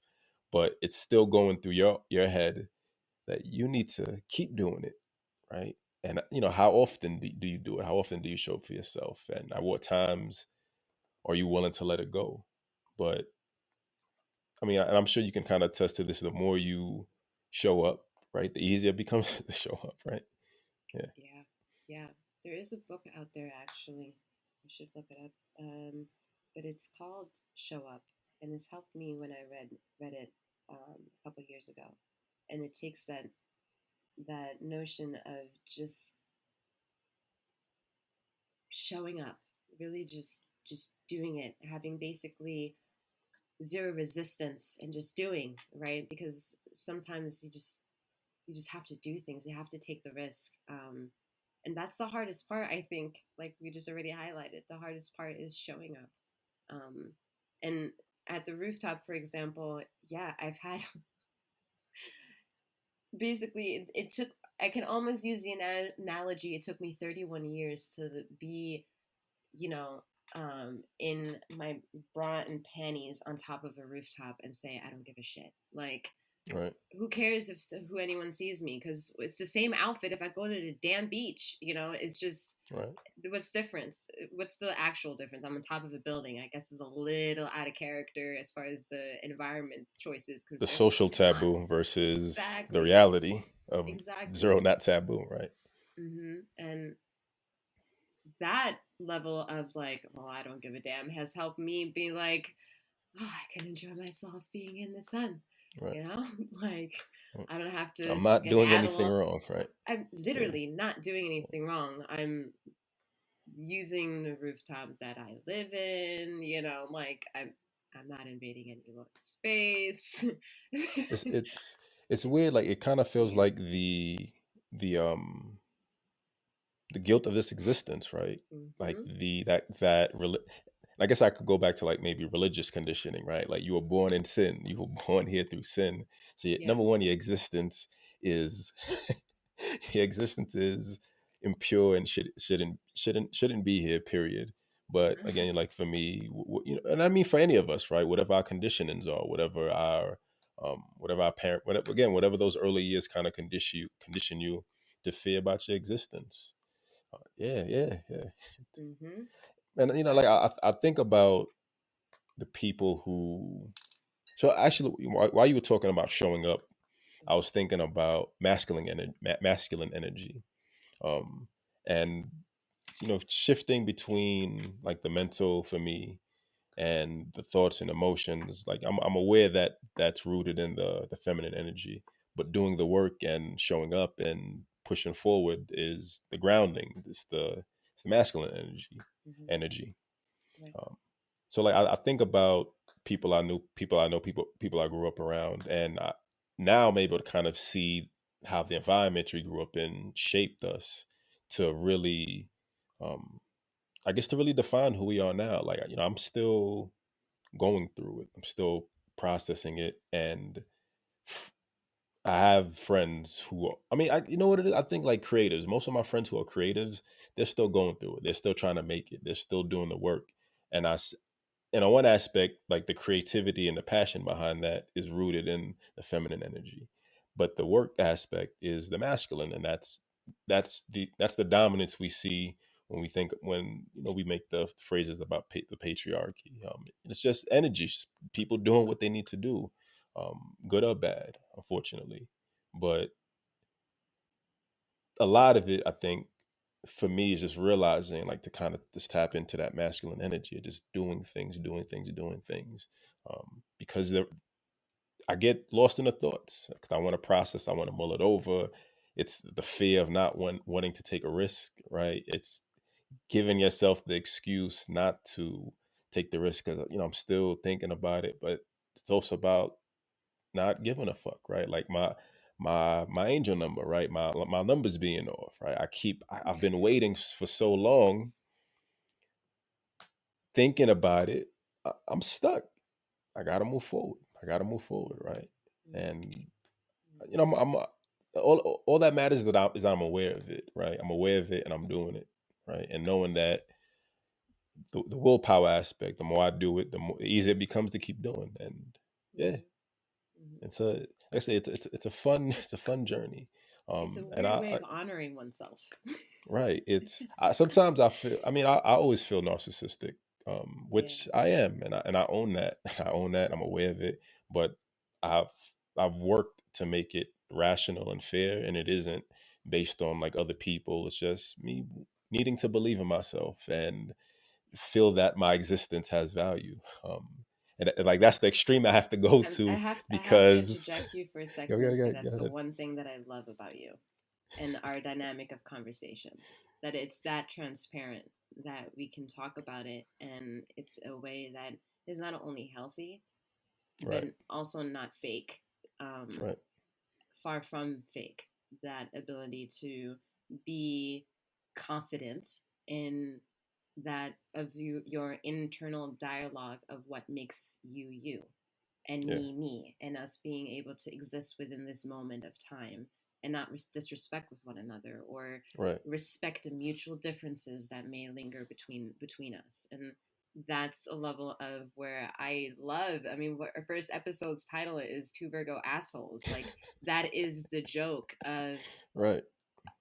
but it's still going through your head that you need to keep doing it, right? And how often do you do it? How often do you show up for yourself, and at what times are you willing to let it go? But I mean, and I'm sure you can kind of attest to this, the more you show up, right, the easier it becomes to show up, right? Yeah.
Yeah, yeah. There is a book out there actually. I should look it up. But it's called Show Up, and it's helped me when I read it a couple years ago. And it takes that. that notion of just showing up, really just doing it, having basically zero resistance and just doing, right? Because sometimes you just have to do things, you have to take the risk, and that's the hardest part, I think. Like we just already highlighted, the hardest part is showing up. And at the rooftop, for example, yeah, I've had basically it took, I can almost use the analogy, it took me 31 years to be, you know, in my bra and panties on top of a rooftop and say, I don't give a shit. Like,
Right.
who cares if who anyone sees me? Because it's the same outfit if I go to the damn beach. You know, it's just
Right.
what's difference? What's the actual difference? I'm on top of a building. I guess is a little out of character as far as the environment choice is
The
concerned.
social
It's not
taboo versus the
exactly,
reality of zero,
exactly.
not taboo. Right.
And that level of like, well, I don't give a damn, has helped me be like, oh, I can enjoy myself being in the sun,
Right.
you know? Like, I don't have to
I'm not doing anything
skedaddle.
wrong. Right.
I'm
Yeah.
literally not doing anything wrong. I'm using the rooftop that I live in, you know, like I'm not invading anyone's space.
It's it's weird. Like it kind of feels
Yeah.
like the the guilt of this existence, right? Like
Mhm.
the that I guess I could go back to like maybe religious conditioning, right? Like you were born in sin, you were born here through sin. So
Yeah.
number one, your existence is your existence is impure and shouldn't be here. Period. But again, like for me, you know, and I mean for any of us, right? Whatever our conditionings are, whatever our parent, whatever, again, whatever those early years kind of condition you to fear about your existence. Yeah, yeah, yeah.
Mhm.
And you know, like
Exactly.
I think about the people who. So actually, while you were talking about showing up, I was thinking about masculine energy, um, and you know, shifting between like the mental for me and the thoughts and emotions. Like I'm aware that that's rooted in the feminine energy, but doing the work and showing up and pushing forward is the grounding. It's the masculine
Mhm.
energy.
Right.
Um, so like I think about people I grew up around, and now I'm able to kind of see how the environment we grew up in shaped us to really, um, I guess, to really define who we are now. Like you know, I'm still going through it. I'm still processing it, and I have friends who, I mean, you know what it is? I think like creatives, most of my friends who are creatives, they're still going through it. They're still trying to make it. They're still doing the work. And and on one aspect, like the creativity and the passion behind that is rooted in the feminine energy, but the work aspect is the masculine, and that's the dominance we see when you know we make the phrases about the patriarchy. It's just energy, people doing what they need to do, good or bad, unfortunately, but a lot of it, I think, for me is just realizing like to kind of just tap into that masculine energy of just doing things, because I get lost in the thoughts because I want to process, I want to mull it over. It's the fear of not wanting to take a risk, right? It's giving yourself the excuse not to take the risk because you know I'm still thinking about it, but it's also about not giving a fuck, right? Like my angel number, right? My numbers being off, right? I've been waiting for so long, thinking about it. I'm stuck. I gotta move forward. I gotta move forward, right? And you know, all that matters is that I'm aware of it, right? I'm aware of it and I'm doing it, right? And knowing that the willpower aspect, the more I do it, the more easier it becomes to keep doing. And yeah,
Mhm.
it's a like I say, it's a fun it's a fun journey.
It's a
And
weird way of honoring oneself.
right, sometimes I feel. I mean, I always feel narcissistic,
Yeah.
which I am, and I own that. I own that. I'm aware of it, but I've I've worked to make it rational and fair, and it isn't based on like other people. It's just me needing to believe in myself and feel that my existence has value. and like that's the extreme I have to go
I
to
have to
because
interject you for a
go
second
go
and say
go go
that's the
ahead.
one thing that I love about you and our dynamic of conversation. That it's that transparent, that we can talk about it, and it's a way that is not only healthy but
Right,
also not fake. Um,
right,
Far from fake. That ability to be confident in that of your internal dialogue of what makes you you and
yeah,
me, and us being able to exist within this moment of time and not disrespect with one another or
right,
respect the mutual differences that may linger between us. And that's a level of where I love. I mean, what our first episode's title is Two Virgo Assholes. Like, that is the joke
right,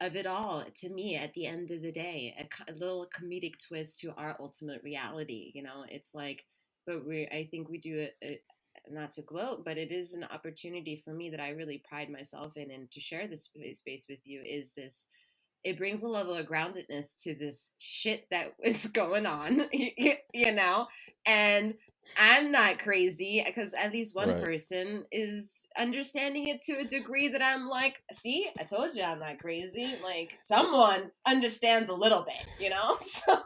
of it all to me at the end of the day. A little comedic twist to our ultimate reality. It's like, but I think we do it, not to gloat, but it is an opportunity for me that I really pride myself in, and to share this space with you is this. It brings a level of groundedness to this shit that is going on, and I'm not crazy because at least one
right.
person is understanding it to a degree that I'm like, see, I told you I'm not crazy. Like, someone understands a little bit. So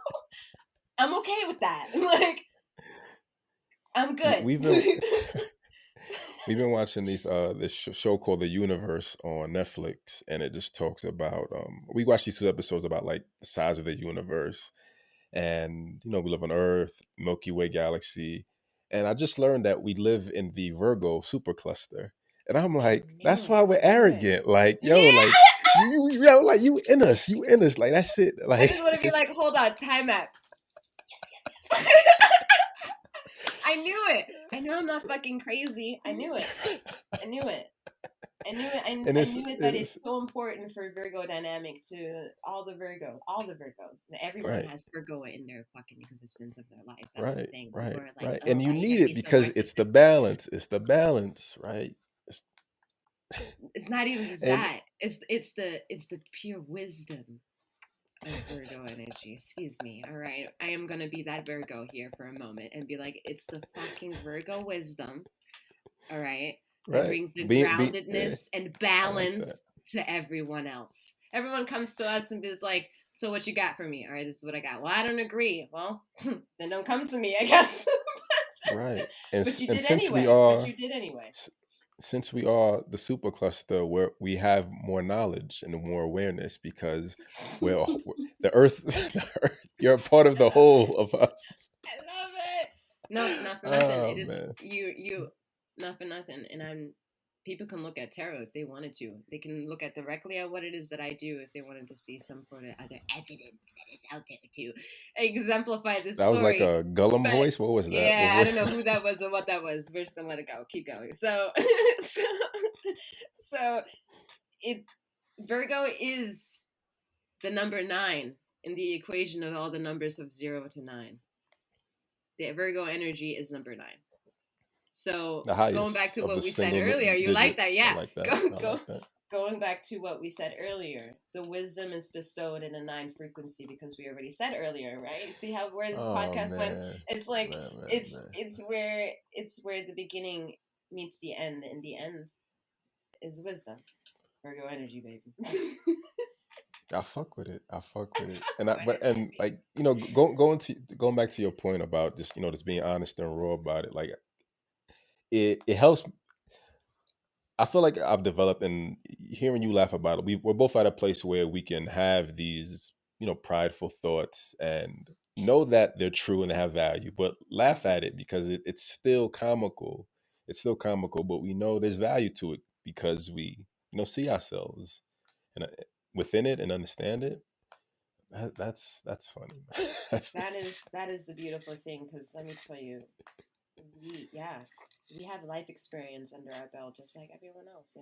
I'm okay with that. Like, I'm good.
We've been we've been watching this show called The Universe on Netflix, and it just talks about we watched these 2 episodes about like the size of the universe, and we live on Earth, Milky Way galaxy, and I just learned that we live in the Virgo supercluster, and I'm
I
like,
knew
that's
it.
why we're
I knew it.
arrogant, like yo,
Yeah.
like yo, like you in us, like that's it,
I
like
just want to be like, hold on, time out. I knew it. I know I'm not fucking crazy. I knew it. I knew it. I knew it.
and
I knew it. That is so important for Virgo dynamic to all the Virgos. Everyone
right.
has Virgo in their fucking existence of their life. That's the
Right,
thing. People
right,
are like,
right.
oh,
And you
why you
need
gotta
it
be so
because it's the
narcissistic?
balance. It's the balance, right? It's,
It's not even just
and
that. It's the pure wisdom of Virgo energy. Excuse me. All right. I am gonna be that Virgo here for a moment and be like, it's the fucking Virgo wisdom. All right. That
right,
brings the
yeah,
groundedness and
I like that.
balance to everyone else. Everyone comes to us and is like, so what you got for me? All right, this is what I got. Well, I don't agree. Well, then don't come to me, I guess.
Right, and
But you
and
did anyway. But you did anyway.
since we are the supercluster, where we have more knowledge and more awareness because the Earth, the Earth. You're a part of
I
the
love it.
whole of us.
I love it. No, not for nothing.
Oh
It is
man,
you not for nothing. And people can look at tarot if they wanted to. They can look at directly at what it is that I do if they wanted to see some sort of other evidence that is out there to exemplify this
that was like
story.
a Gollum
But
voice. What was that? What
yeah, I don't
was?
know who that was or what that was. We're just gonna let it go. Keep going. So so, so it Virgo is the number 9 in the equation of all the numbers of 0 to 9. The Virgo energy is number 9. So
The
going back
highest
to
of
what
the
we said
single
earlier, you like that,
digits. I
yeah?
like that.
Go
I
go.
like that.
Going back to what we said earlier, the wisdom is bestowed in a 9 frequency because we already said earlier, right? See how where this
Oh
podcast went?
man,
It's like
man, man,
it's
man.
it's where the beginning meets the end, and the end is wisdom. Virgo energy, baby.
I fuck with it. I fuck with it. And I
Fuck with
but
it,
and
baby.
like going back to your point about just just being honest and raw about it. Like it helps. I feel like I've developed, and hearing you laugh about it, we're both at a place where we can have these prideful thoughts and know that they're true and they have value, but laugh at it because it's still comical. It's still comical, but we know there's value to it because we see ourselves and within it and understand it. That's funny.
That is the beautiful thing, because let me tell you, we have life experience under our belt just like everyone else,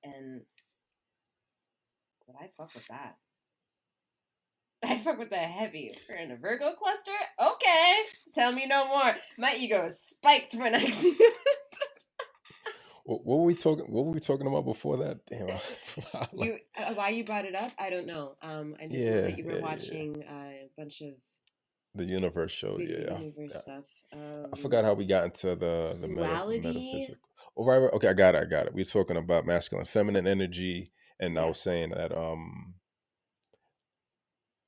and but I fuck with that. I fuck with that heavy. We're in a Virgo cluster. Okay, tell me no more. My ego is spiked when I see it.
What were we talking? What were we talking about before that? Damn, like,
Why you brought it up? I don't know. I just know
yeah,
that you were
yeah, yeah.
watching a bunch of
the universe showed.
Bigger
Yeah,
universe stuff.
I forgot how we got into the
Duality.
metaphysical. Oh, right. Okay, I got it. I got it. We were talking about masculine, feminine energy, and I
Yeah.
was saying that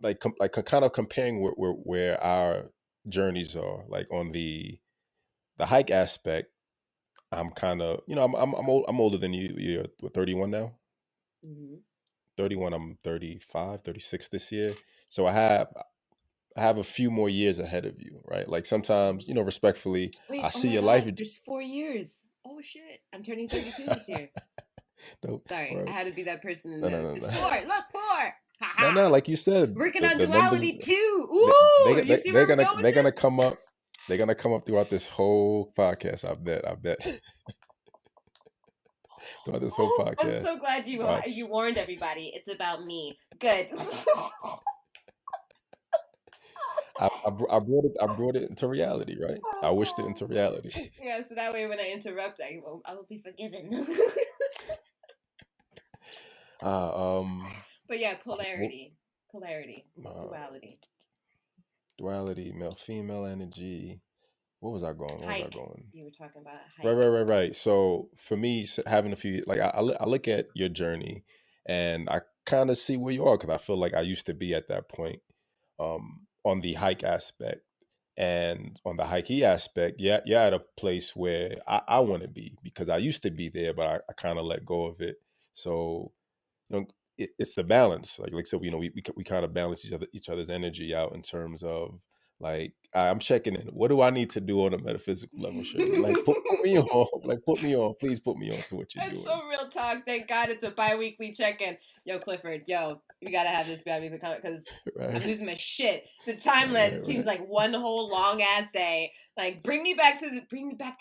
like kind of comparing where our journeys are, like on the hike aspect. I'm kind of, I'm older than you. You're what, 31 now.
Hmm.
31. I'm 35, 36 this year. So I have a few more years ahead of you, right? Like sometimes, respectfully,
Wait,
I
oh
see
my
your life.
God, there's 4 years. Oh shit. I'm turning 32 this year.
Nope.
Sorry, I
Right.
had to be that person in
No, no,
the.
no,
It's
no.
four. Look, four.
No,
Haha.
no. Like you said,
Working on
the numbers
duality too.
they,
Ooh,
they,
you
they
see
they're
where we're
gonna
going with
they're gonna
this?
come up. They're gonna come up throughout this whole podcast. I bet. I bet throughout this whole
Oh, I'm
podcast.
so glad you
Watch.
warned everybody. It's about me. Good.
I brought it into reality, right? I wished it into reality.
Yeah, so that way when I interrupt, I will be forgiven. But yeah,
What,
polarity,
uh,
duality,
duality, male female energy. What was I going? What was I
hike.
going?
You were talking about
Right, right,
hike.
right, right. So for me, having a few, like I look at your journey, and I kind of see where you are because I feel like I used to be at that point, on the hike aspect, and on the hikey aspect, yeah, you're at a place where I want to be because I used to be there, but I kind of let go of it. So it's the balance. Like so, we kind of balance each other's energy out in terms of like I'm checking in. What do I need to do on a metaphysical level, Shari? Like put me on. Like put me on. Please put me on to what you're
That's
doing.
so real talk. Thank God it's a biweekly check-in. Yo, Clifford, yo, we gotta have this biweekly comment because I'm
Right,
losing my shit. The
right, right,
timeline seems
right.
like one whole long ass day. Like bring me back to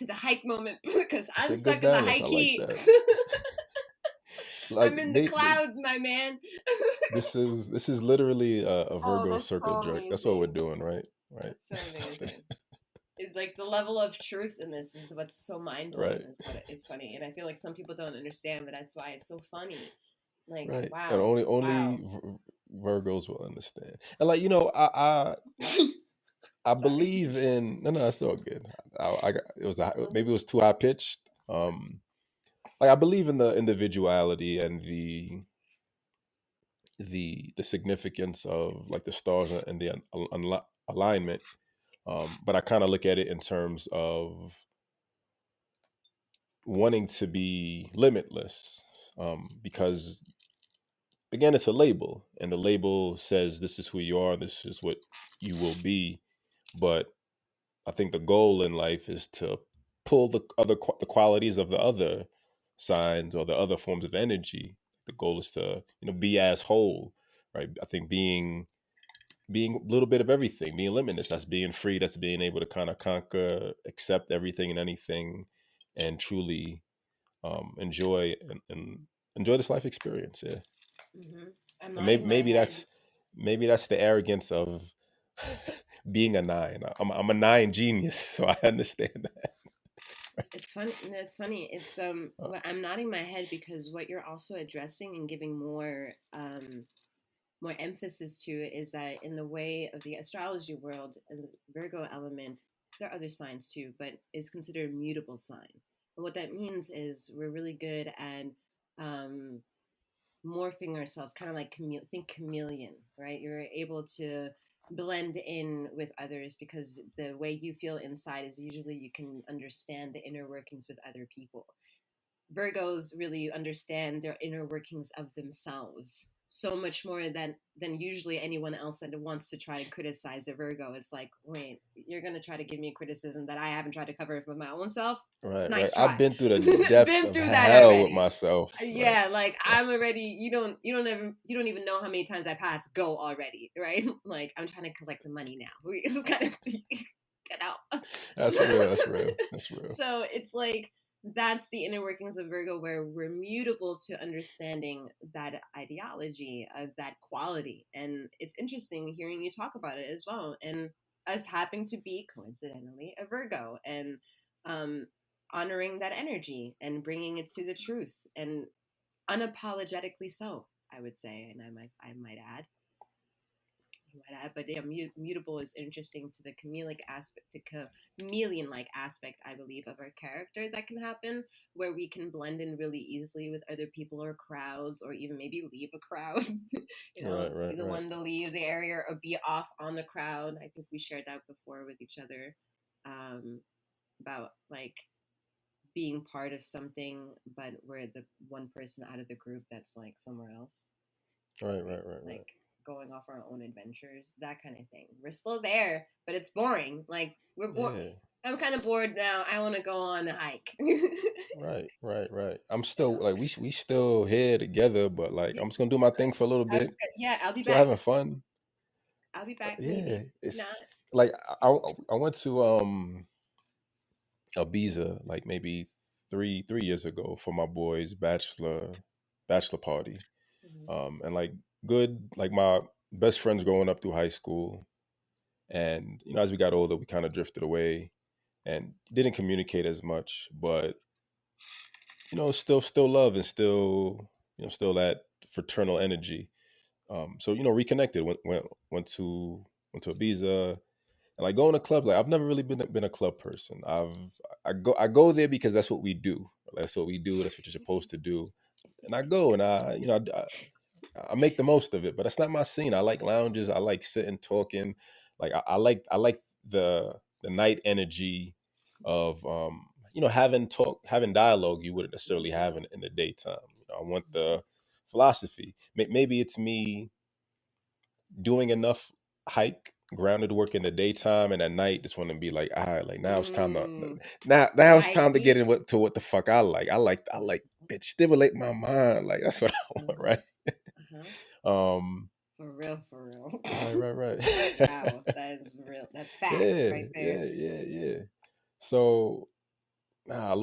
the hike moment because
It's
I'm
a good
stuck in the
balance. I like
hikey.
that.
I'm
Like
in the clouds, my man.
this is literally a
Oh,
Virgo
that's
circle
so
jerk. That's what we're
amazing.
doing, right? Right.
That's so amazing. It's like the level of truth in this is what's so mind blowing.
Right.
That's what it's funny, and I feel like some people don't understand, but that's why it's so funny. Like,
Right. And
wow,
only
wow.
Virgos will understand. And like I
Sorry.
believe in no, it's all good. I got it was maybe it was too high pitched. Like I believe in the individuality and the significance of like the stars and the alignment. But I kind of look at it in terms of wanting to be limitless. Because again, it's a label, and the label says this is who you are, this is what you will be. But I think the goal in life is to pull the qualities of the other signs or the other forms of energy. The goal is to be as whole, right? I think being a little bit of everything, being limitless. That's being free. That's being able to kind of conquer, accept everything and anything, and truly enjoy and enjoy this life experience. Yeah,
Hmm. I'm
and
nodding my head.
maybe that's the arrogance of being a nine. I'm a nine genius, so I understand that.
It's funny. It's funny. It's I'm nodding my head because what you're also addressing and giving more emphasis to is that in the way of the astrology world, the Virgo element, there are other signs too, but is considered a mutable sign. And what that means is we're really good at um, morphing ourselves, kind of like think chameleon, right? You're able to blend in with others because the way you feel inside is usually you can understand the inner workings with other people. Virgos really understand their inner workings of themselves so much more than usually anyone else that wants to try and criticize a Virgo. It's like, wait, you're gonna try to give me criticism that I haven't tried to cover with my own self?
Right, right.
Nice
I've
try.
been through the depths
Been
of
through that
hell with
already.
myself. Right,
Yeah, like I'm already. You don't even know how many times I passed go already, right? Like I'm trying to collect the money now. It's kind of get out.
that's real. That's real. That's real.
So it's like that's the inner workings of Virgo, where we're mutable to understanding that ideology of that quality. And it's interesting hearing you talk about it as well. And us happening to be coincidentally a Virgo and um, honoring that energy and bringing it to the truth and unapologetically so, I would say, and I might add. But yeah, mutable is interesting to the chameleon-like aspect, I believe, of our character that can happen, where we can blend in really easily with other people or crowds, or even maybe leave a crowd.
Right,
Be
right,
the
right.
one to leave the area or be off on the crowd. I think we shared that before with each other, um, about like being part of something, but we're the one person out of the group that's like somewhere else,
Right,
right?
right, right,
Like
right.
going off our own adventures, that kind of thing. We're still there, but it's boring. Like we're bored.
Yeah.
I'm kind of bored now. I want to go on a hike.
Right, right, right. I'm
You
still
know?
like we still here together, but like
Yeah.
I'm just gonna do my thing for a little
I
bit.
was good. Yeah, I'll be
Still
back.
having fun.
I'll be back.
Yeah,
Maybe
it's
not.
like I went to Ibiza like maybe three years ago for my boy's bachelor party.
Mm-hmm.
And like good like my best friends growing up through high school, and as we got older we kind of drifted away and didn't communicate as much, but still love and still that fraternal energy. So reconnected, went to Ibiza, and like going to clubs. Like I've never really been a club person. I go there because that's what we do. That's what we do. That's what you're supposed to do. And I go and I make the most of it. But that's not my scene. I like lounges. I like sitting talking. Like I like the night energy of having dialogue you wouldn't necessarily
Mm-hmm.
have in the daytime. I want the philosophy. Maybe it's me doing enough hike grounded work in the daytime, and at night just want to be like, all right, like now it's time to
Mm.
now it's time to get
Hikey.
in to what the fuck I like bitch, stimulate my mind, like that's what I want,
Uh-huh.
right?
Uh-huh.
um
For real, for real.
right, right, right.
Wow, that is real. That's facts
Yeah,
right there.
yeah, yeah, yeah. So I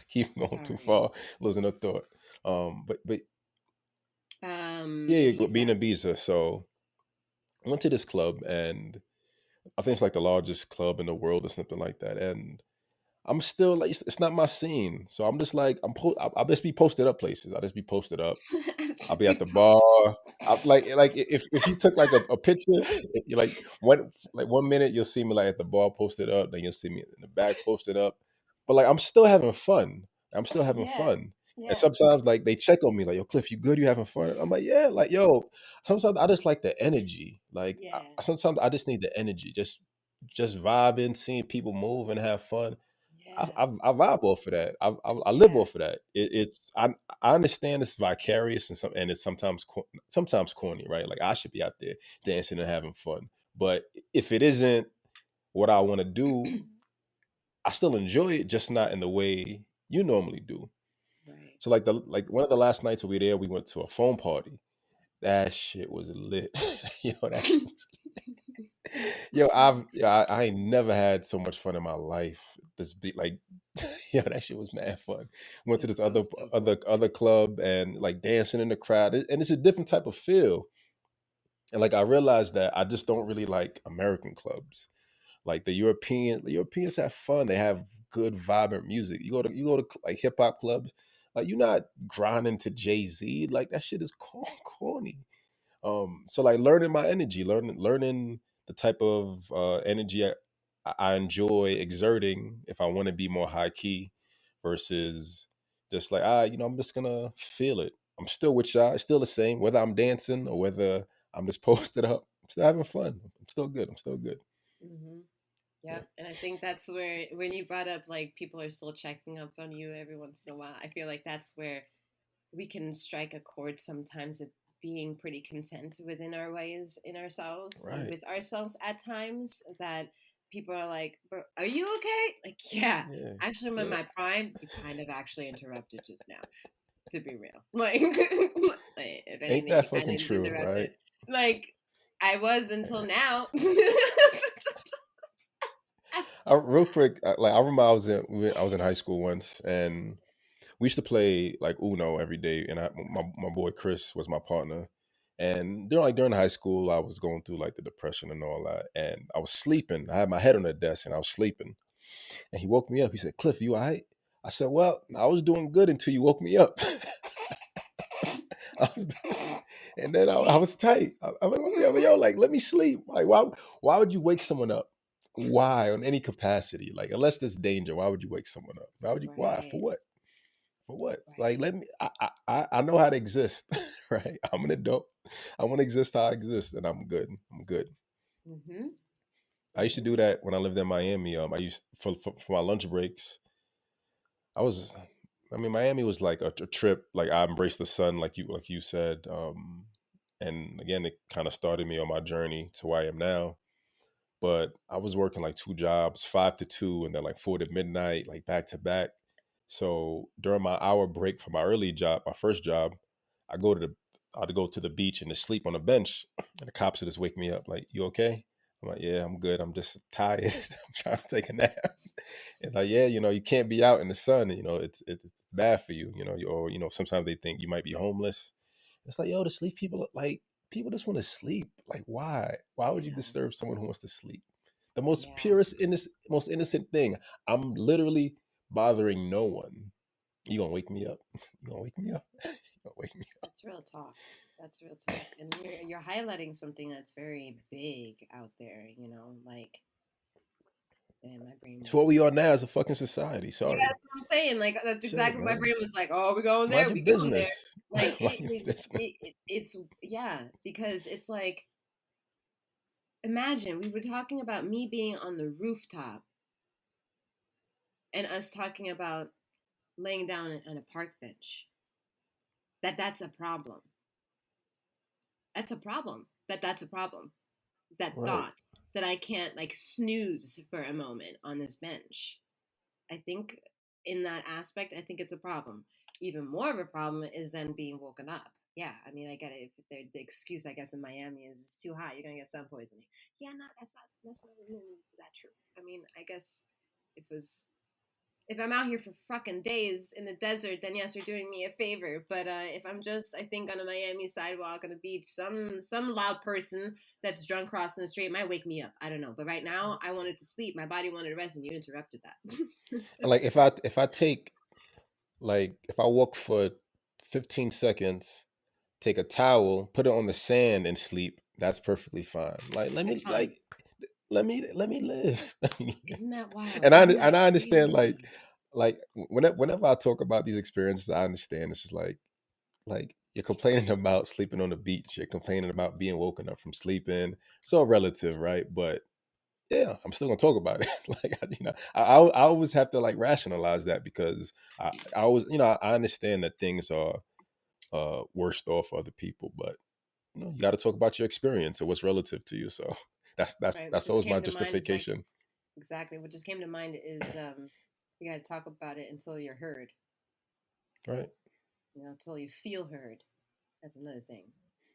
keep going too
Sorry.
far, losing a thought. But yeah, being
Ibiza.
a Ibiza. So I went to this club, and I think it's like the largest club in the world or something like that. And I'm still like, it's not my scene. So I'm just like, I'll just be posted up places. I'll just be posted up. I'll be at
Big
the
post.
bar. Like if you took like a picture, you like 1 minute you'll see me like at the bar posted up, then you'll see me in the back posted up. But like I'm still having fun. I'm still having
Yeah.
fun. And
Yeah.
sometimes like they check on me like, yo, Cliff, you good? You having fun? I'm like, yeah, like yo. Sometimes I just like the energy. Like
Yeah.
sometimes I just need the energy. Just vibing, seeing people move and have fun.
Yeah.
I vibe off of that. I live
Yeah.
off of that. I understand it's vicarious and it's sometimes corny, right? Like I should be out there dancing and having fun, but if it isn't what I want to do, I still enjoy it, just not in the way you normally do.
Right.
So like one of the last nights we were there, we went to a phone party. That shit was lit. Yo, that shit was I ain't never had so much fun in my life. This be like, that shit was mad fun. Went to
That
this other
sounds so
other
cool.
other club and like dancing in the crowd, and it's a different type of feel. And like I realized that I just don't really like American clubs. Like the Europeans have fun. They have good vibrant music. You go to like hip hop clubs. Like you're not grinding to Jay-Z. Like that shit is corny. So like learning my energy, learning the type of energy I enjoy exerting if I want to be more high key versus just like I'm just gonna feel it. I'm still with y'all. It's still the same whether I'm dancing or whether I'm just posted up. I'm still having fun. I'm still good. I'm still good.
Mm-hmm.
Yeah.
Yep. And I think that's where, when you brought up like people are still checking up on you every once in a while, I feel like that's where we can strike a chord sometimes of being pretty content within our ways, in ourselves,
Right.
with ourselves at times, that people are like, "Bro, are you okay?" Like, yeah.
Yeah.
Actually, I'm in
Yeah.
my prime. You kind of actually interrupted just now, to be real. Like, like, if
Ain't
anything,
that
you kind
fucking
of
true,
interrupted.
right?
Like, I was until now.
Real quick, like I remember I was in high school once, and we used to play like Uno every day, and my boy Chris was my partner. And during high school, I was going through like the depression and all that, and I was sleeping. I had my head on the desk, and I was sleeping. And he woke me up. He said, "Cliff, you all right?" I said, "Well, I was doing good until you woke me up." I was- And then I was tight. I'm like, yo, like, let me sleep. Like, why would you wake someone up? Why, on any capacity? Like, unless there's danger, why would you wake someone up? Why? For
Right.
what? For what? Like,
Right.
let me. I know how to exist, right? I'm an adult. I want to exist how I exist, and I'm good. I'm good.
Mm-hmm.
I used to
Mm-hmm.
do that when I lived in Miami. I used for my lunch breaks. I was, I mean, Miami was like a trip. Like I embraced the sun, like you said. And again, it kind of started me on my journey to where I am now. But I was working like two jobs, 5 to 2, and then like 4 to midnight, like back to back. So during my hour break from my early job, my first job, I go to the I'd go to the beach and to sleep on a bench, and the cops would just wake me up, like, "You okay?" I'm like, "Yeah, I'm good. I'm just tired. I'm trying to take a nap." And like, "Yeah, you can't be out in the sun. It's bad for you. Or sometimes they think you might be homeless. It's like, yo, to sleep people like people just want to sleep. Like, why? Why would you
Yeah.
disturb someone who wants to sleep? The most
Yeah.
purest, most innocent thing. I'm literally bothering no one. You gonna wake me up? You gonna wake me up? You gonna wake me up?
That's real talk. That's real talk. And you're highlighting something that's very big out there, like, man, my brain
It's
was
what we
just,
are now as a fucking society.
yeah,
Sorry.
that's what I'm saying. Like, that's
Shit,
exactly what my
man.
brain was like, oh, we going
Mind
there,
your
we going there.
business.
Like,
Mind your business.
it's, yeah, because it's like, imagine we were talking about me being on the rooftop and us talking about laying down on a park bench. That's a problem. That's a problem. That's a problem. That
Right.
thought that I can't like snooze for a moment on this bench. I think in that aspect, I think it's a problem. Even more of a problem is then being woken up. Yeah, I mean, I get it. If the excuse, I guess, in Miami is it's too hot, you're gonna get sun poisoning. Yeah, no, that's not necessarily that true. I mean, I guess if it was if I'm out here for fucking days in the desert, then yes, you're doing me a favor. But if I'm just, I think, on a Miami sidewalk on the beach, some loud person that's drunk crossing the street might wake me up. I don't know. But right now, I wanted to sleep. My body wanted to rest, and you interrupted that.
And like if I walk for 15 seconds, take a towel, put it on the sand and sleep, that's perfectly fine. Like
That's fine.
let me live.
Isn't that wild?
and I
Isn't
and
that
I understand
crazy?
like whenever I talk about these experiences, I understand it's just like you're complaining about sleeping on the beach, you're complaining about being woken up from sleeping. It's all relative, right? But yeah, I'm still gonna talk about it. Like I always have to like rationalize that because I always I understand that things are worse off for other people, but you got to talk about your experience and what's relative to you. So that's that's
Right. What
that's
just
always my
came to mind is like
justification,
exactly what just came to mind is you got to talk about it until you're heard.
right?
Until you feel heard. That's another thing.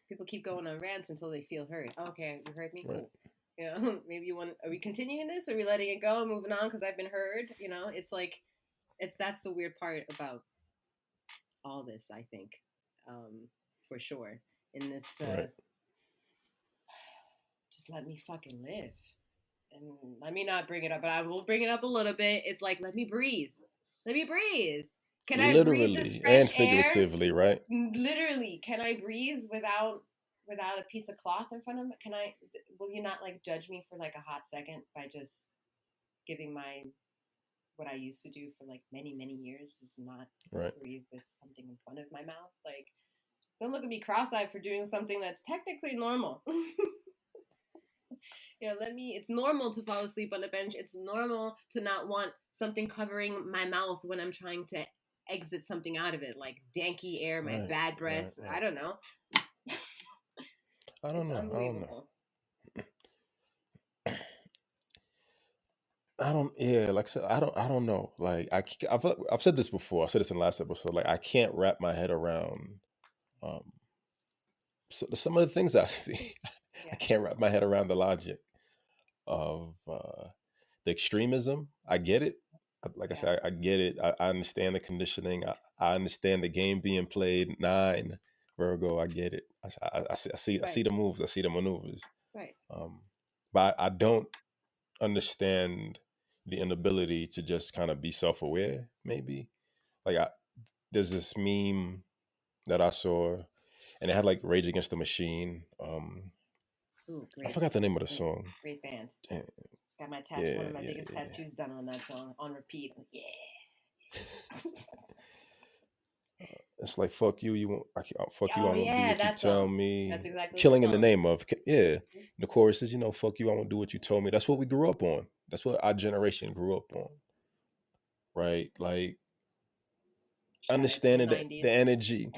People keep going on rants until they feel heard. Okay, you heard me.
Right.
Cool. Maybe you want. Are we continuing this? Are we letting it go and moving on because I've been heard? It's like that's the weird part about all this. I think, for sure. In this,
Right.
just let me fucking live, and let me not bring it up, but I will bring it up a little bit. It's like let me breathe. Let me breathe. Can I breathe this
Literally
fresh
and
air?
figuratively, right?
Literally, can I breathe without a piece of cloth in front of me? Can I? Will you not like judge me for like a hot second by just giving my what I used to do for like many years is not
Right.
breathe with something in front of my mouth? Like, don't look at me cross-eyed for doing something that's technically normal. Let me. It's normal to fall asleep on a bench. It's normal to not want something covering my mouth when I'm trying to exit something out of it, like danky air, my
Right.
bad breath.
Right.
I
Right.
don't know.
I don't
It's
know. I don't know.
unbelievable.
I don't. Yeah, like I said, I don't know. Like I've said this before. I said this in the last episode. Like I can't wrap my head around um some of the things I see. I
Yeah.
can't wrap my head around the logic of the extremism. I get it. Like I
Yeah.
said, I get it. I understand the conditioning. I understand the game being played. Nine, Virgo. I get it. I see
Right.
the moves. I see the maneuvers.
Right.
Um, but I don't understand the inability to just kind of be self-aware. Maybe like there's this meme that I saw. and it had like Rage Against the Machine.
Ooh,
I
great,
forgot the name of the song.
great band.
Damn.
Got my tattoo. One
Yeah,
of my
yeah,
biggest
yeah.
tattoos done on that song on repeat. Yeah.
It's like fuck you, you won't. Fuck you, I
Oh
won't do
yeah,
what you
that
tell
song.
me.
That's exactly the
Killing in the
song.
name of, yeah. The chorus is, fuck you, I won't do what you told me. That's what we grew up on. That's what our generation grew up on, right? Like
Shout out to the
understanding the
'90s.
energy.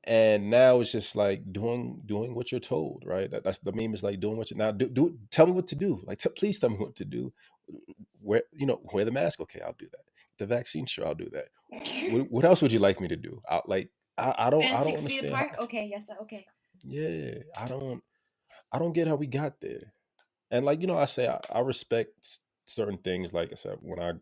And now it's just like doing what you're told, right? That's the meme, is like doing what you now do. Tell me what to do. Like, please tell me what to do. Wear the mask. Okay, I'll do that. The vaccine, sure, I'll do that. What else would you like me to do?
Stand
I don't
6 feet
understand how.
apart. Okay, yes, okay.
Yeah, I don't get how we got there. And like, I say I respect certain things. Like I said, when I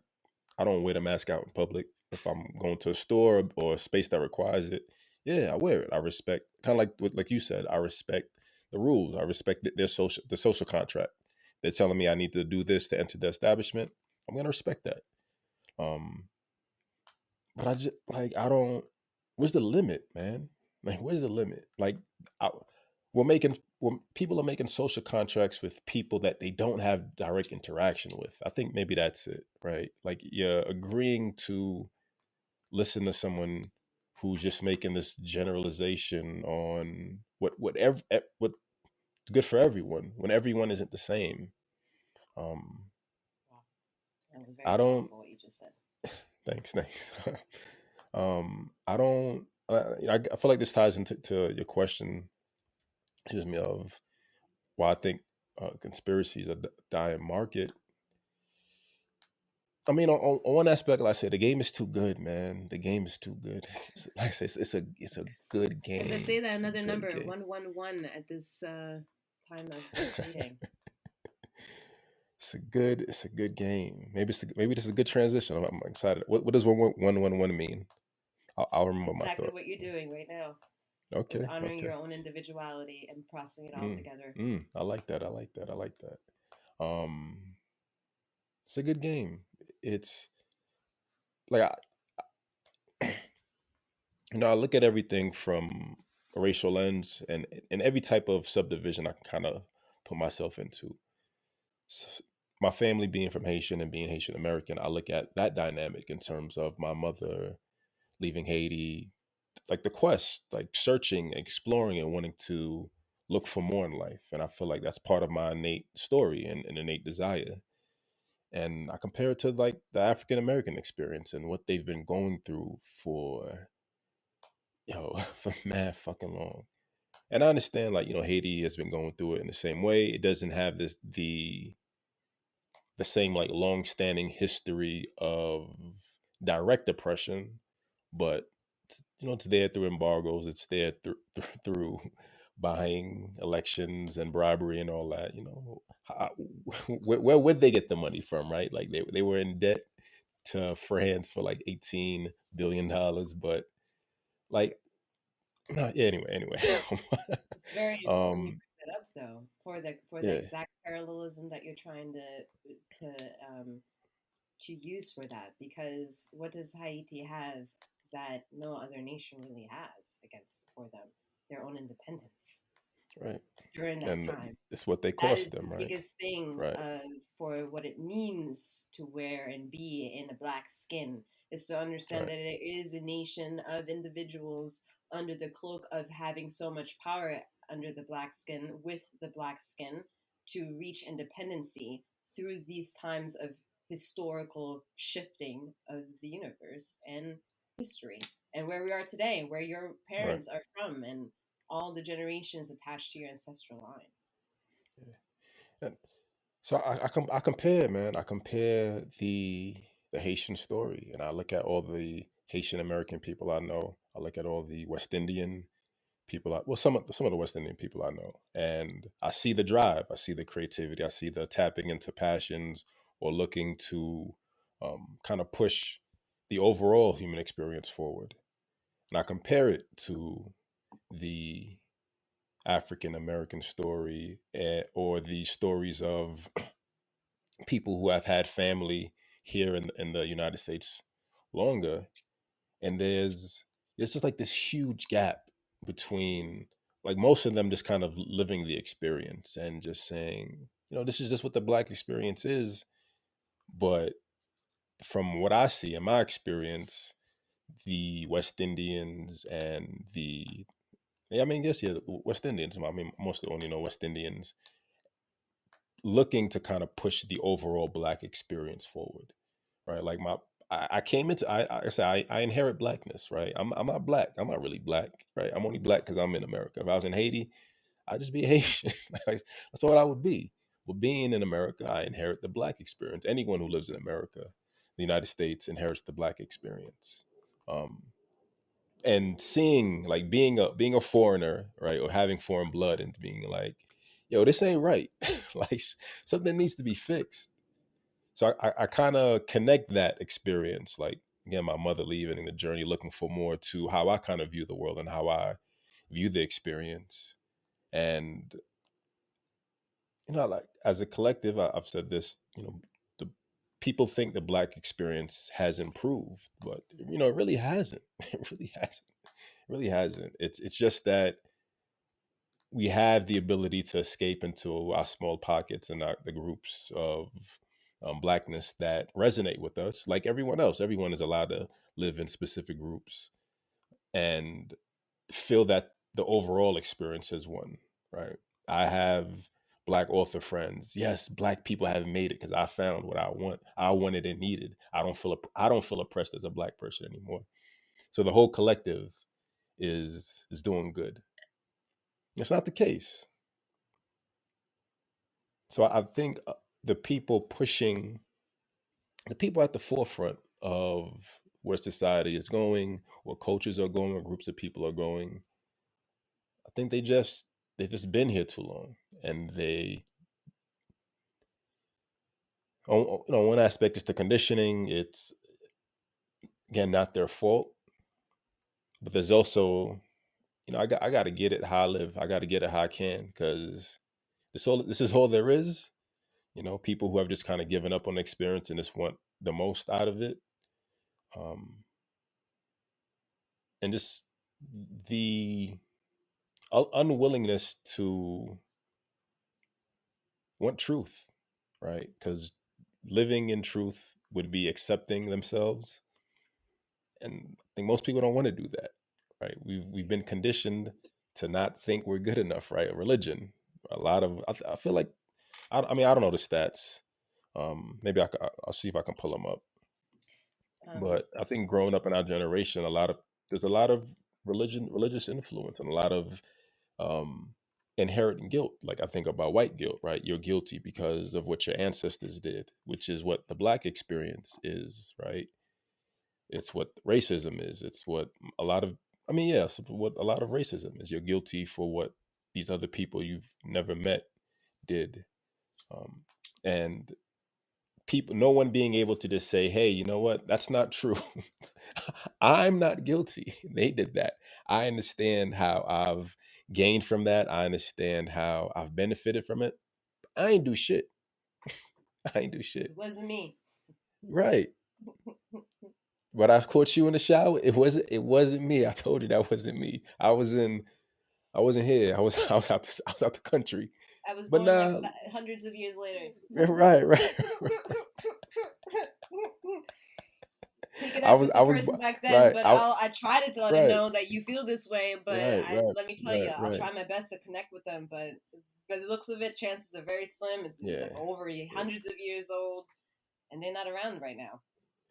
don't wear the mask out in public. If I'm going to a store or a space that requires it, yeah, I wear it. I respect, kind of like you said, I respect the rules. I respect the social contract. They're telling me I need to do this to enter the establishment. I'm gonna respect that. Um, but I just like I don't. Where's the limit, man? Like, where's the limit? Like, I, people are making social contracts with people that they don't have direct interaction with. I think maybe that's it, right? Like, you're agreeing to listen to someone who's just making this generalization on what's good for everyone when everyone isn't the same. Um,
Wow, that was
I
very
don't.
powerful what you just said.
Thanks. I don't. I feel like this ties into to your question. Excuse me, of why I think conspiracies are dying market. I mean, on one aspect, like I said, the game is too good, man. The game is too good. Like I said, it's a good
As I say
game.
that,
It's a
another
good
number,
game.
111 at this time of this reading.
It's a good game. Maybe this is a good transition. I'm excited. What does 111 mean? I'll remember my
Exactly
thought.
what you're doing right now is
Okay,
honoring
okay.
your own individuality and processing it all together.
I like that. I like that. I like that. It's a good game. It's like I look at everything from a racial lens, and every type of subdivision I can kind of put myself into. S- My family being from Haitian and being Haitian American, I look at that dynamic in terms of my mother leaving Haiti, like the quest, like searching, exploring, and wanting to look for more in life. And I feel like that's part of my innate story and innate desire. And I compare it to like the African American experience and what they've been going through for for mad fucking long. And I understand, like, Haiti has been going through it in the same way. It doesn't have the same like long standing history of direct oppression, but it's there through embargoes. It's there through buying elections and bribery and all that. How, where would they get the money from, right? Like they were in debt to France for like $18 billion, but like no, yeah, anyway.
It's very important you
um
bring that up, though, for the
yeah,
exact parallelism that you're trying to to use for that. Because what does Haiti have that no other nation really has against for them? Their own independence
right.
during that
And
time.
it's what they
That
cost
is the
them, right?
biggest thing
Right,
for what it means to wear and be in a black skin, is to understand
right,
that there is a nation of individuals under the cloak of having so much power under the black skin, with the black skin, to reach independency through these times of historical shifting of the universe and history, and where we are today, where your
right.
parents are from, and all the generations attached to your ancestral line.
Yeah. And so I compare, man. I compare the Haitian story, and I look at all the Haitian American people I know. I look at all the West Indian people. Some of the West Indian people I know, and I see the drive. I see the creativity. I see the tapping into passions or looking to kind of push the overall human experience forward. And I compare it to the African American story, or the stories of people who have had family here in the United States longer, and there's just like this huge gap. between, like, most of them just kind of living the experience and just saying, this is just what the Black experience is. But from what I see in my experience, the West Indians and West Indians. I mean, mostly only know West Indians looking to kind of push the overall Black experience forward, right? Like I came into, I say I inherit Blackness, right? I'm not Black. I'm not really Black, right? I'm only Black because I'm in America. If I was in Haiti, I'd just be Haitian. Like, that's what I would be. But being in America, I inherit the Black experience. Anyone who lives in America, the United States, inherits the Black experience. And seeing, like, being a foreigner, right, or having foreign blood, and being like, yo, this ain't right. Like, something needs to be fixed. So I kind of connect that experience, like, again, my mother leaving, and the journey looking for more, to how I kind of view the world and how I view the experience. And like, as a collective, I've said this, the people think the Black experience has improved, but it really hasn't. It really hasn't. It really hasn't. It's just that we have the ability to escape into our small pockets and the groups of Blackness that resonate with us. Like everyone else, everyone is allowed to live in specific groups and feel that the overall experience is one, right? I have Black author friends. Yes, Black people have made it because I found what I wanted and needed. I don't feel oppressed as a Black person anymore. So the whole collective is doing good. It's not the case. So I think the people pushing, the people at the forefront of where society is going, where cultures are going, where groups of people are going, I think they've just been here too long, and one aspect is the conditioning. It's, again, not their fault, but there's also, I got to get it how I live. I got to get it how I can, because this is all there is. People who have just kind of given up on the experience and just want the most out of it. Um, and just the unwillingness to want truth, right? Because living in truth would be accepting themselves, and I think most people don't want to do that, right? We've been conditioned to not think we're good enough, right? Religion, a lot of, I feel like, I mean, I don't know the stats. Maybe I'll see if I can pull them up.
Um,
But I think growing up in our generation, there's a lot of religious influence, and a lot of um, inherent guilt. Like, I think about white guilt, right? You're guilty because of what your ancestors did, which is what the Black experience is, right? It's what racism is. It's what a lot of, I mean, yeah, it's what a lot of racism is. You're guilty for what these other people you've never met did. Um, and people, no one being able to just say, hey, you know what, that's not true. I'm not guilty. They did that. I understand how I've gained from that. I understand how I've benefited from it. I ain't do shit. I ain't do shit.
it wasn't me.
Right. But I caught you in the shower. It wasn't me. I told you that wasn't me. I wasn't here. I was out the country.
I was
But
born like
nah,
hundreds of years later.
right.
Take it
I
up
was
with
I
the
was
person back then,
right.
but
I
I try to let him
right.
know that you feel this way. But
Right, right,
let me tell you,
right,
I'll
right.
try my best to connect with them. But by the looks of it, chances are very slim. He's like
Yeah.
over
Yeah.
hundreds of years old, and they're not around right now.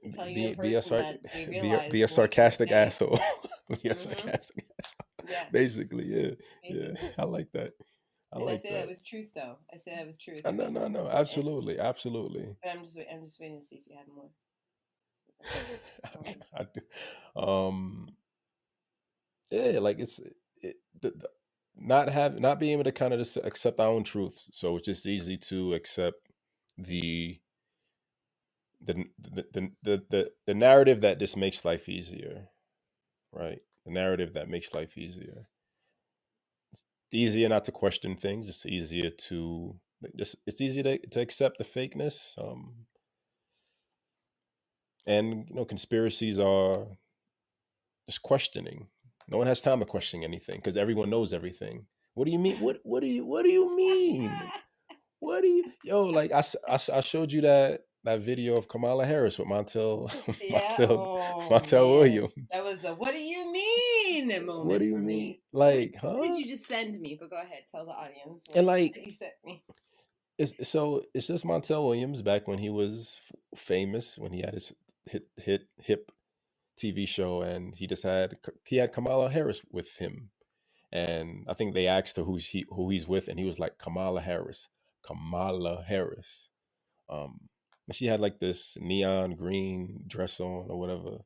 To tell you in
Be a
person that they
be
realize
a
what you're
sarcastic
saying.
asshole. Be a
Hmm.
sarcastic asshole.
Yeah,
Basically, yeah, yeah.
basically.
I like that. I
And I
like
say that
that.
with truth, though. I say that with truth.
No, no, no.
And,
Absolutely, absolutely.
but I'm just waiting to see if you have more. Um,
I do. Yeah, like not being able to kind of just accept our own truths. So it's just easy to accept the the narrative that just makes life easier, right? The narrative that makes life easier. Easier not to question things. It's easier to it's easier to accept the fakeness. And conspiracies are just questioning. No one has time to question anything because everyone knows everything. What do you mean? What do you mean? What do you like? I showed you that video of Kamala Harris with Montel
Yeah.
Montel
Oh
Montel
man,
Williams.
that was a "what do you mean"
What do
moment
you
for
mean?
me.
Like,
What did
huh?
you just send me? But go ahead, tell the audience what
And
it is
like,
that you sent me.
it's just Montel Williams back when he was famous, when he had his hip TV show, and he had Kamala Harris with him, and I think they asked her who he's with, and he was like Kamala Harris, Kamala Harris. Um, and she had like this neon green dress on or whatever,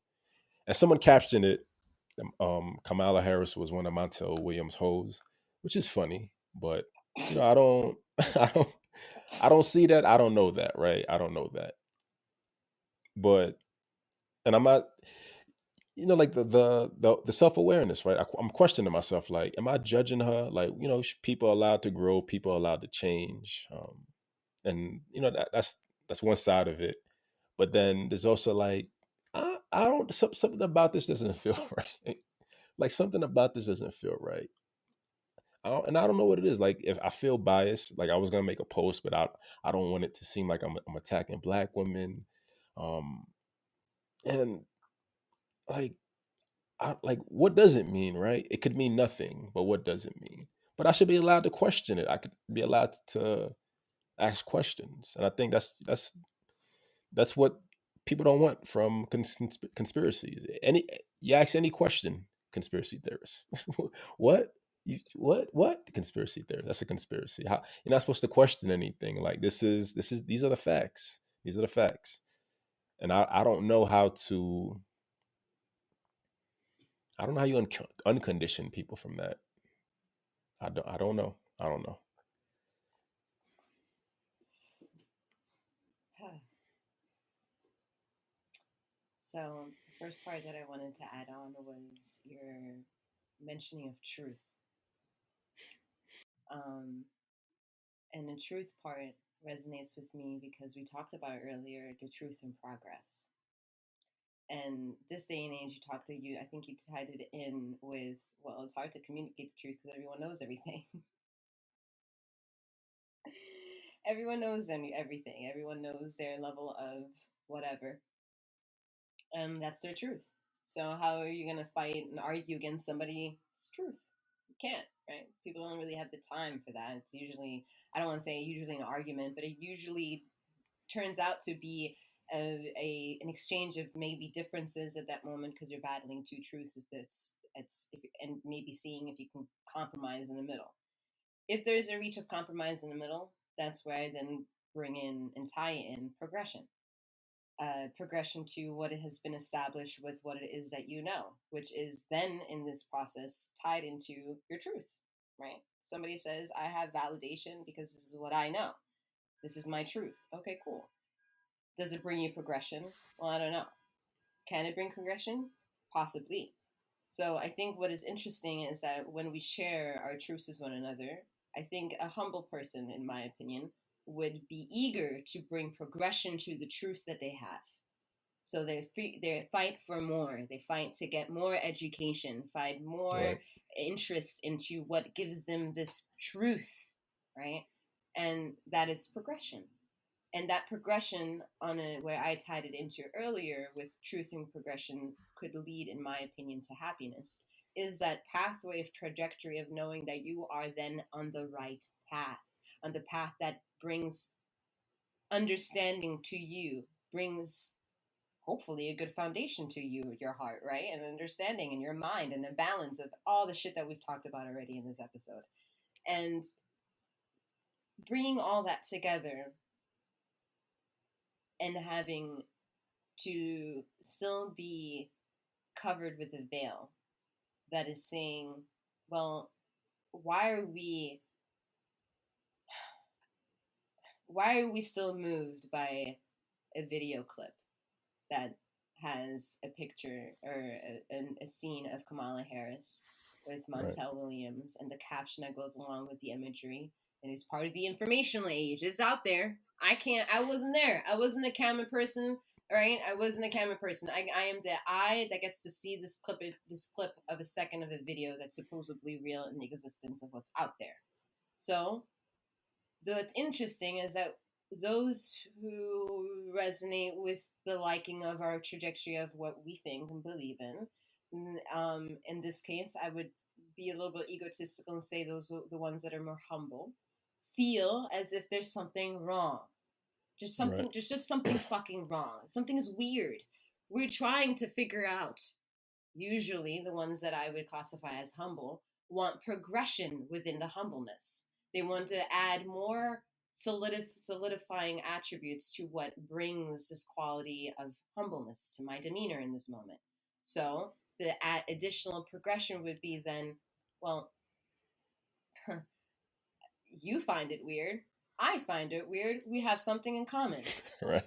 and someone captioned it. Kamala Harris was one of Montel Williams' hoes, which is funny, but I don't, I don't see that. I don't know that, right? I don't know that, but and I'm not, like the self awareness, right? I'm questioning myself, like, am I judging her? Like, people are allowed to grow, people are allowed to change, and that's one side of it. But then there's also like, I don't something about this doesn't feel right. Like something about this doesn't feel right. And I don't know what it is. Like if I feel biased, like I was gonna make a post, but I don't want it to seem like I'm attacking Black women, um, and like like what does it mean, right? It could mean nothing, but what does it mean? But I should be allowed to question it. I could be allowed to ask questions, and I think that's what people don't want from conspiracies. You ask any question, conspiracy theorists. What? What? Conspiracy theory? That's a conspiracy. How you're not supposed to question anything? Like these are the facts. These are the facts. And I don't know how to. I don't know how you uncondition people from that. I don't know. I don't know.
So the first part that I wanted to add on was your mentioning of truth. Um, and the truth part resonates with me because we talked about earlier the truth in progress. And this day and age, I think you tied it in with, well, it's hard to communicate the truth because everyone knows everything. Everyone knows everything. Everyone knows their level of whatever. And that's their truth. So how are you going to fight and argue against somebody's truth? You can't, right? People don't really have the time for that. It's usually, I don't want to say usually an argument, but it usually turns out to be an exchange of maybe differences at that moment because you're battling two truths. And maybe seeing if you can compromise in the middle. If there's a reach of compromise in the middle, that's where I then bring in and tie in progression. Progression to what it has been established with what it is that you know, which is then in this process tied into your truth, right? Somebody says, I have validation because this is what I know. This is my truth. Okay, cool. Does it bring you progression? Well, I don't know. Can it bring progression? Possibly. So I think what is interesting is that when we share our truths with one another, I think a humble person, in my opinion, would be eager to bring progression to the truth that they have. So they fight for more. They fight to get more education, find more
Right.
interest into what gives them this truth, right? And that is progression. And that progression where I tied it into earlier with truth and progression could lead, in my opinion, to happiness. Is that pathway of trajectory of knowing that you are then on the right path, on the path that brings understanding to you, brings hopefully a good foundation to you, your heart, right? And understanding in your mind and a balance of all the shit that we've talked about already in this episode. And bringing all that together and having to still be covered with a veil that is saying, well, why are we still moved by a video clip that has a picture or a scene of Kamala Harris with
Right.
Montel Williams and the caption that goes along with the imagery, and it's part of the informational age. It's out there. I wasn't there. I wasn't a camera person. right? I wasn't a camera person. I am the eye that gets to see this clip of a second of a video that's supposedly real in the existence of what's out there. So what's interesting is that those who resonate with the liking of our trajectory of what we think and believe in this case, I would be a little bit egotistical and say those are the ones that are more humble, feel as if there's something wrong. Just
Right.
something, just something fucking wrong. Something is weird. We're trying to figure out. Usually, the ones that I would classify as humble want progression within the humbleness. They want to add more solidifying attributes to what brings this quality of humbleness to my demeanor in this moment. So, the additional progression would be then, well, you find it weird. I find it weird. We have something in common.
Right.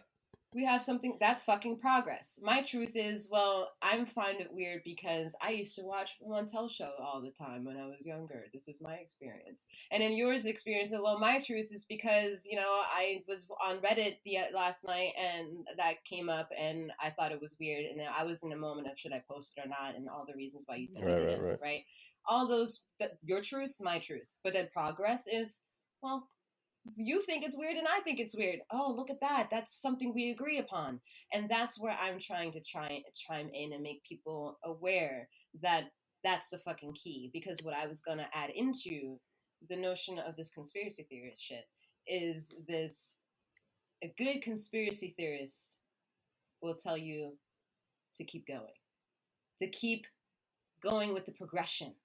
We have something that's fucking progress. My truth is, well, I find it weird because I used to watch one tell show all the time when I was younger. This is my experience. And in yours experience, well, my truth is because, I was on Reddit last night and that came up and I thought it was weird. And I was in a moment of should I post it or not and all the reasons why you sent me the answer, right? All those, your truth, my truth. But then progress is, well, you think it's weird and I think it's weird. Oh, look at that. That's something we agree upon. And that's where I'm trying to chime in and make people aware that that's the fucking key. Because what I was going to add into the notion of this conspiracy theorist shit is this: a good conspiracy theorist will tell you to keep going with the progression,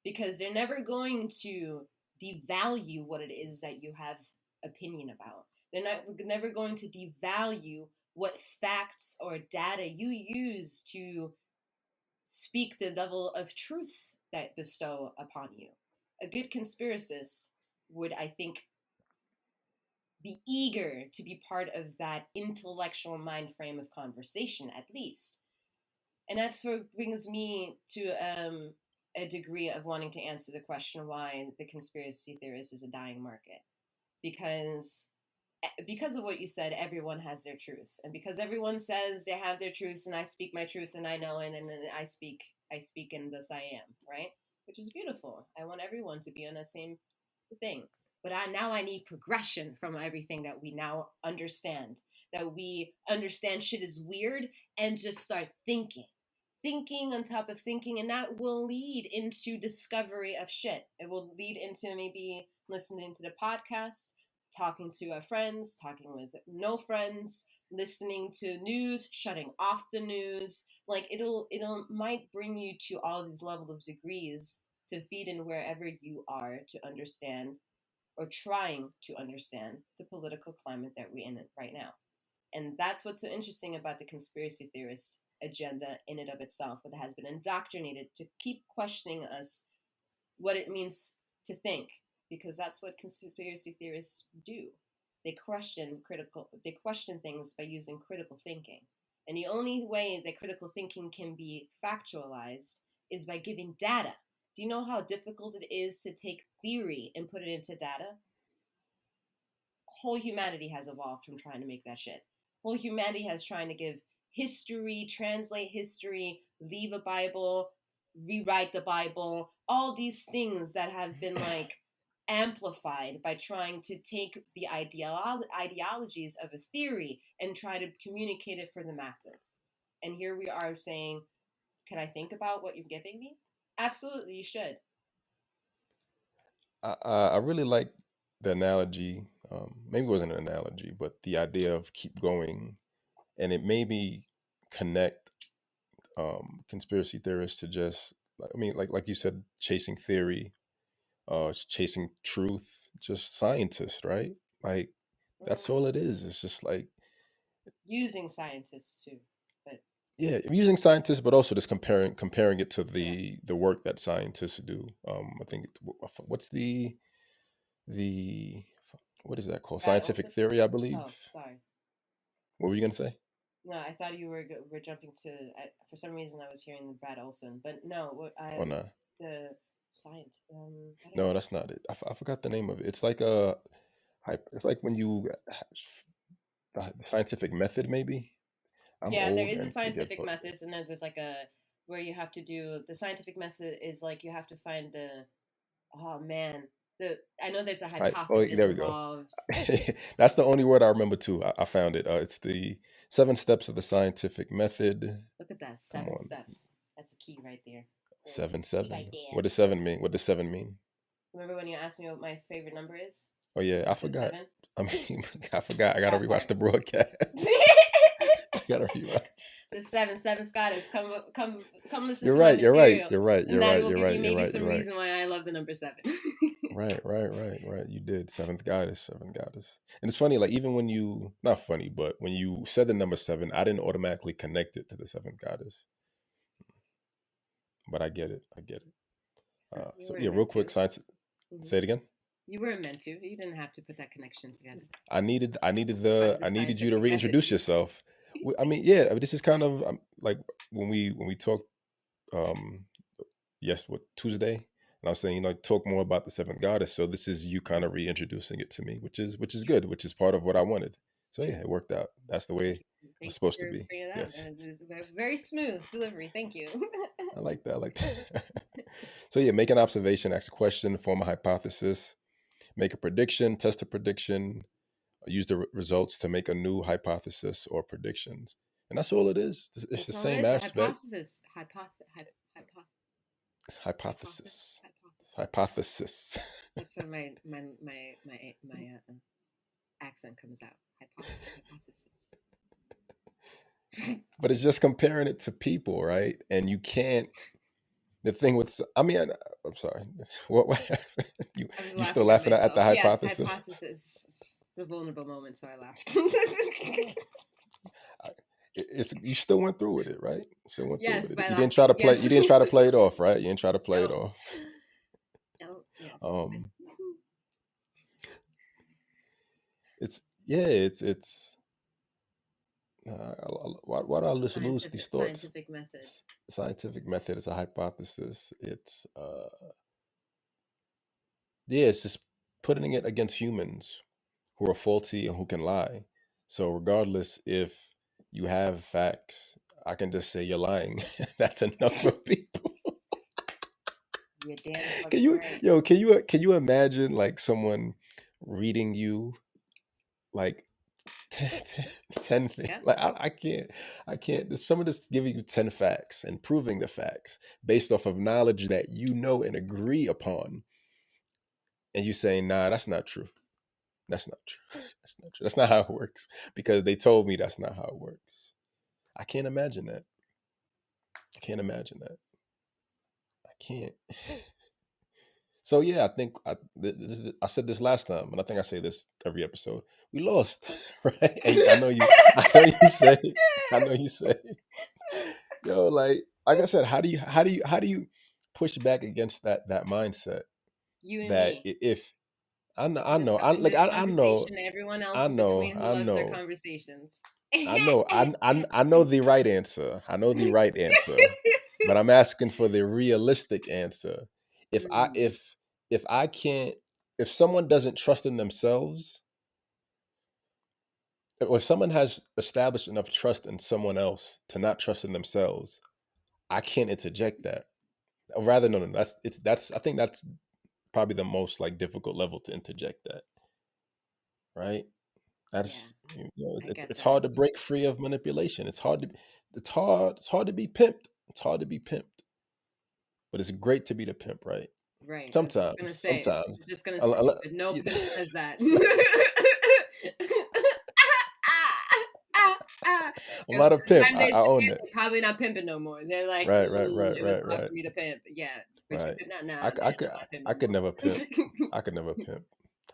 because they're never going to devalue what it is that you have opinion about. We're never going to devalue what facts or data you use to speak the level of truth that bestow upon you. A good conspiracist would, I think, be eager to be part of that intellectual mind frame of conversation, at least. And that sort of brings me to a degree of wanting to answer the question why the conspiracy theorist is a dying market. Because of what you said, everyone has their truths, and because everyone says they have their truths, and I speak my truth, and I know it, and then I speak, and thus I am, right? Which is beautiful. I want everyone to be on the same thing, but now I need progression from everything that we now understand. That we understand shit is weird, and just start thinking on top of thinking, and that will lead into discovery of shit. It will lead into maybe listening to the podcast, talking to our friends, talking with no friends, listening to news, shutting off the news. Like it'll might bring you to all these levels of degrees to feed in wherever you are to understand, or trying to understand, the political climate that we're in right now. And that's what's so interesting about the conspiracy theorist agenda in and of itself, that has been indoctrinated to keep questioning us what it means to think, because that's what conspiracy theorists do. They question things by using critical thinking. And the only way that critical thinking can be factualized is by giving data. Do you know how difficult it is to take theory and put it into data? Whole humanity has evolved from trying to make that shit. Whole humanity has trying to give history, translate history, leave a Bible, rewrite the Bible, all these things that have been like amplified by trying to take the ideologies of a theory and try to communicate it for the masses. And here we are saying, can I think about what you're giving me? Absolutely, you should.
I really like the analogy. Maybe it wasn't an analogy, but the idea of keep going, and it made me connect conspiracy theorists to just, I mean, like you said, chasing theory, chasing truth, just scientists, right? Like that's all it is. It's just like
Using scientists too, but
yeah, using scientists, but also just comparing it to
yeah.
the work that scientists do. I think what's the what is that called?
Brad
Scientific
Olson?
theory, I believe.
Oh, sorry.
What were you gonna say?
No, I thought you were jumping to. For some reason, I was hearing Brad Olson, but no.
Oh no,
The science. I don't
no,
know.
that's not it. I forgot the name of it. It's like it's like when you the scientific method, maybe. I'm
Yeah, there
old
is a
and forget.
scientific method, and then there's like a where you have to do the scientific method is like you have to find the oh man I know there's a
Oh,
hypothesis
there we go.
involved.
That's the only word I remember too. I found it. It's the 7 steps of the scientific method.
Look at that,
Come
7 steps. That's a key right there.
Seven,
Key right
seven.
there.
What does seven mean? What does seven mean?
Remember when you asked me what my favorite number is?
Oh yeah, I
I said
forgot.
7.
I mean, I forgot. I gotta
That
rewatch
part.
the broadcast. I gotta rewatch.
The seventh goddess. Come listen
You're
to my
right. You're right.
material,
You're right.
and
You're
that
right.
will
You're
give you
right. You're
maybe
right.
some
You're right.
reason why I love the number 7.
Right. You did. Seventh goddess, seven goddess. And it's funny, like even when you not funny, but when you said the number 7, I didn't automatically connect it to the seventh goddess. But I get it. I get it.
You
So
weren't
yeah, real
meant
quick,
to.
science.
Mhm.
Say it again.
You weren't meant to. You didn't have to put that connection together. Part of the
I needed you to
scientific method.
reintroduce yourself. I mean, yeah, I mean, this is kind of like when we talked yes, what Tuesday, and I was saying, talk more about the seventh goddess. So this is you kind of reintroducing it to me, which is good, which is part of what I wanted. So yeah, it worked out. That's the way
Thank
it
you.
was
Thank you
supposed to
for
be.
bringing it
Yeah,
out. Very smooth delivery. Thank you.
I like that. I like that. So yeah, make an observation, ask a question, form a hypothesis, make a prediction, test a prediction, use the results to make a new hypothesis or predictions. And that's all it is. It's the
That's all it
same
is. A
aspect.
hypothesis. Hypothesis.
Hypothesis.
Hypothesis.
Hypothesis.
That's where my accent comes out. Hypothesis.
But it's just comparing it to people, right? And you can't. The thing with, I mean, I'm sorry. What happened? You
I was
you still
laughing at
laughing at the
myself. Yes,
hypothesis?
hypothesis. It's a vulnerable moment, so I laughed.
It's you still went through with it, right? Still went through
Yes,
with it.
by
You didn't try to
laughing.
play.
Yes.
You didn't try to play it off, right? You didn't try to play it
No.
off.
No. Yes.
Um, it's yeah, it's. Why do I lose these thoughts?
Scientific method.
Scientific method is a hypothesis. It's yeah, it's just putting it against humans who are faulty and who can lie. So regardless if you have facts, I can just say you're lying. That's enough for people.
You're damn
Can
fucking
you
right.
yo, can you imagine like someone reading you like 10 things?
Yeah.
Like I can't there's someone just giving you 10 facts and proving the facts based off of knowledge that you know and agree upon, and you saying, nah, that's not true. That's not true. That's not true. That's not how it works. Because they told me that's not how it works. I can't imagine that. I can't imagine that. I can't. So yeah, I think I said this last time, and I think I say this every episode. We lost, right? And I know you. I know you say. I know you say. Yo, like I said, how do you push back against that mindset
You and
that
me
if I know
in
I know I
in
like
this
I know
conversation. Everyone else
I
in
know
between who
I
loves their
know
conversations.
I know the right answer. I know the right answer, but I'm asking for the realistic answer. If I
Mm,
if I can't, if someone doesn't trust in themselves, or someone has established enough trust in someone else to not trust in themselves, I can't interject that. Or rather, no, that's I think that's probably the most like difficult level to interject that, right?
yeah,
That's
I
it's
get
it's
that.
hard to break free of manipulation. It's hard to be pimped. It's hard to be pimped, but it's great to be the pimp, right?
Right. I was just
Sometimes,
gonna say.
sometimes.
Just gonna say.
I'll- I'll-
But no
yeah,
pimp says that.
it's not- I'm
Because
not a
by the
pimp.
time
I,
they
I
say
own
it,
it.
they're probably not pimping no more. They're like,
Right, right, right,
it was
right,
tough
right,
for me to pimp. Yeah, but you
right.
pimp now? Nah,
I, c- I
man,
could,
I'm not pimp
I
no
could never pimp.
more.
I could never pimp.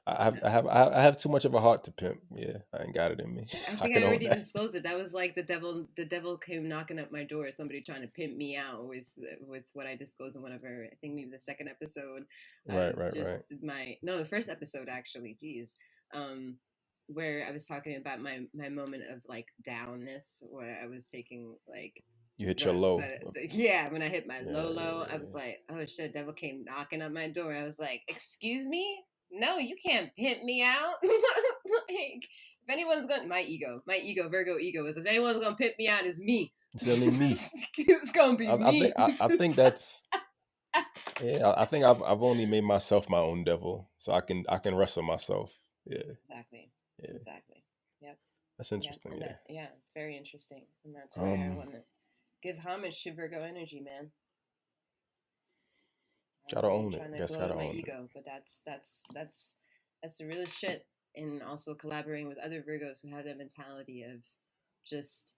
I have too much of a heart to pimp. Yeah, I ain't got it in me.
I
I
think
can
I
own
already
that.
disclosed it. That was like the devil. The devil came knocking at my door. Somebody trying to pimp me out with what I disclosed in whatever. I think maybe the second episode
Right,
of
right,
just
right.
my no, the first episode actually. Geez, um, where I was talking about my moment of like downness, where I was taking like
You hit your
drugs.
low.
Yeah, when I hit my
Yeah, yeah,
low, I was
yeah.
like, oh shit, devil came knocking at my door. I was like, excuse me. No, you can't pimp me out. Like, If anyone's going, my ego, Virgo ego is, if anyone's gonna pimp me out, is me.
It's only me.
It's gonna be me.
I think that's yeah. I think I've only made myself my own devil, so I can wrestle myself. Yeah,
Exactly.
yeah.
Exactly. Yep.
That's
Yep.
interesting.
And
Yeah.
that, yeah, it's very interesting, and that's where I
Um.
want to give homage to Virgo energy, man. I'm
Gotta
really
own it.
trying to
Guess
gloat
gotta
on my
own it.
ego, but that's the real shit. And also collaborating with other Virgos who have that mentality of just,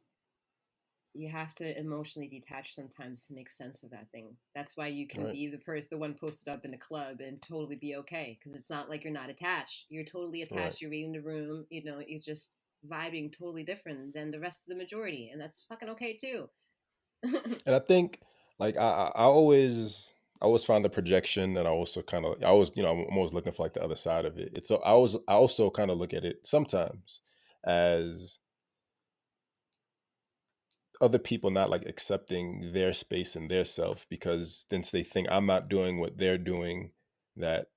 you have to emotionally detach sometimes to make sense of that thing. That's why you can
Right.
be the one posted up in a club and totally be okay, because it's not like you're not attached. You're totally
Right.
attached. You're reading the room. You know, you're just vibing totally different than the rest of the majority, and that's fucking okay too.
And I think like I always find the projection, and I also kind of I always I'm always looking for like the other side of it. It's I also kind of look at it sometimes as other people not like accepting their space and their self, because then they think I'm not doing what they're doing, that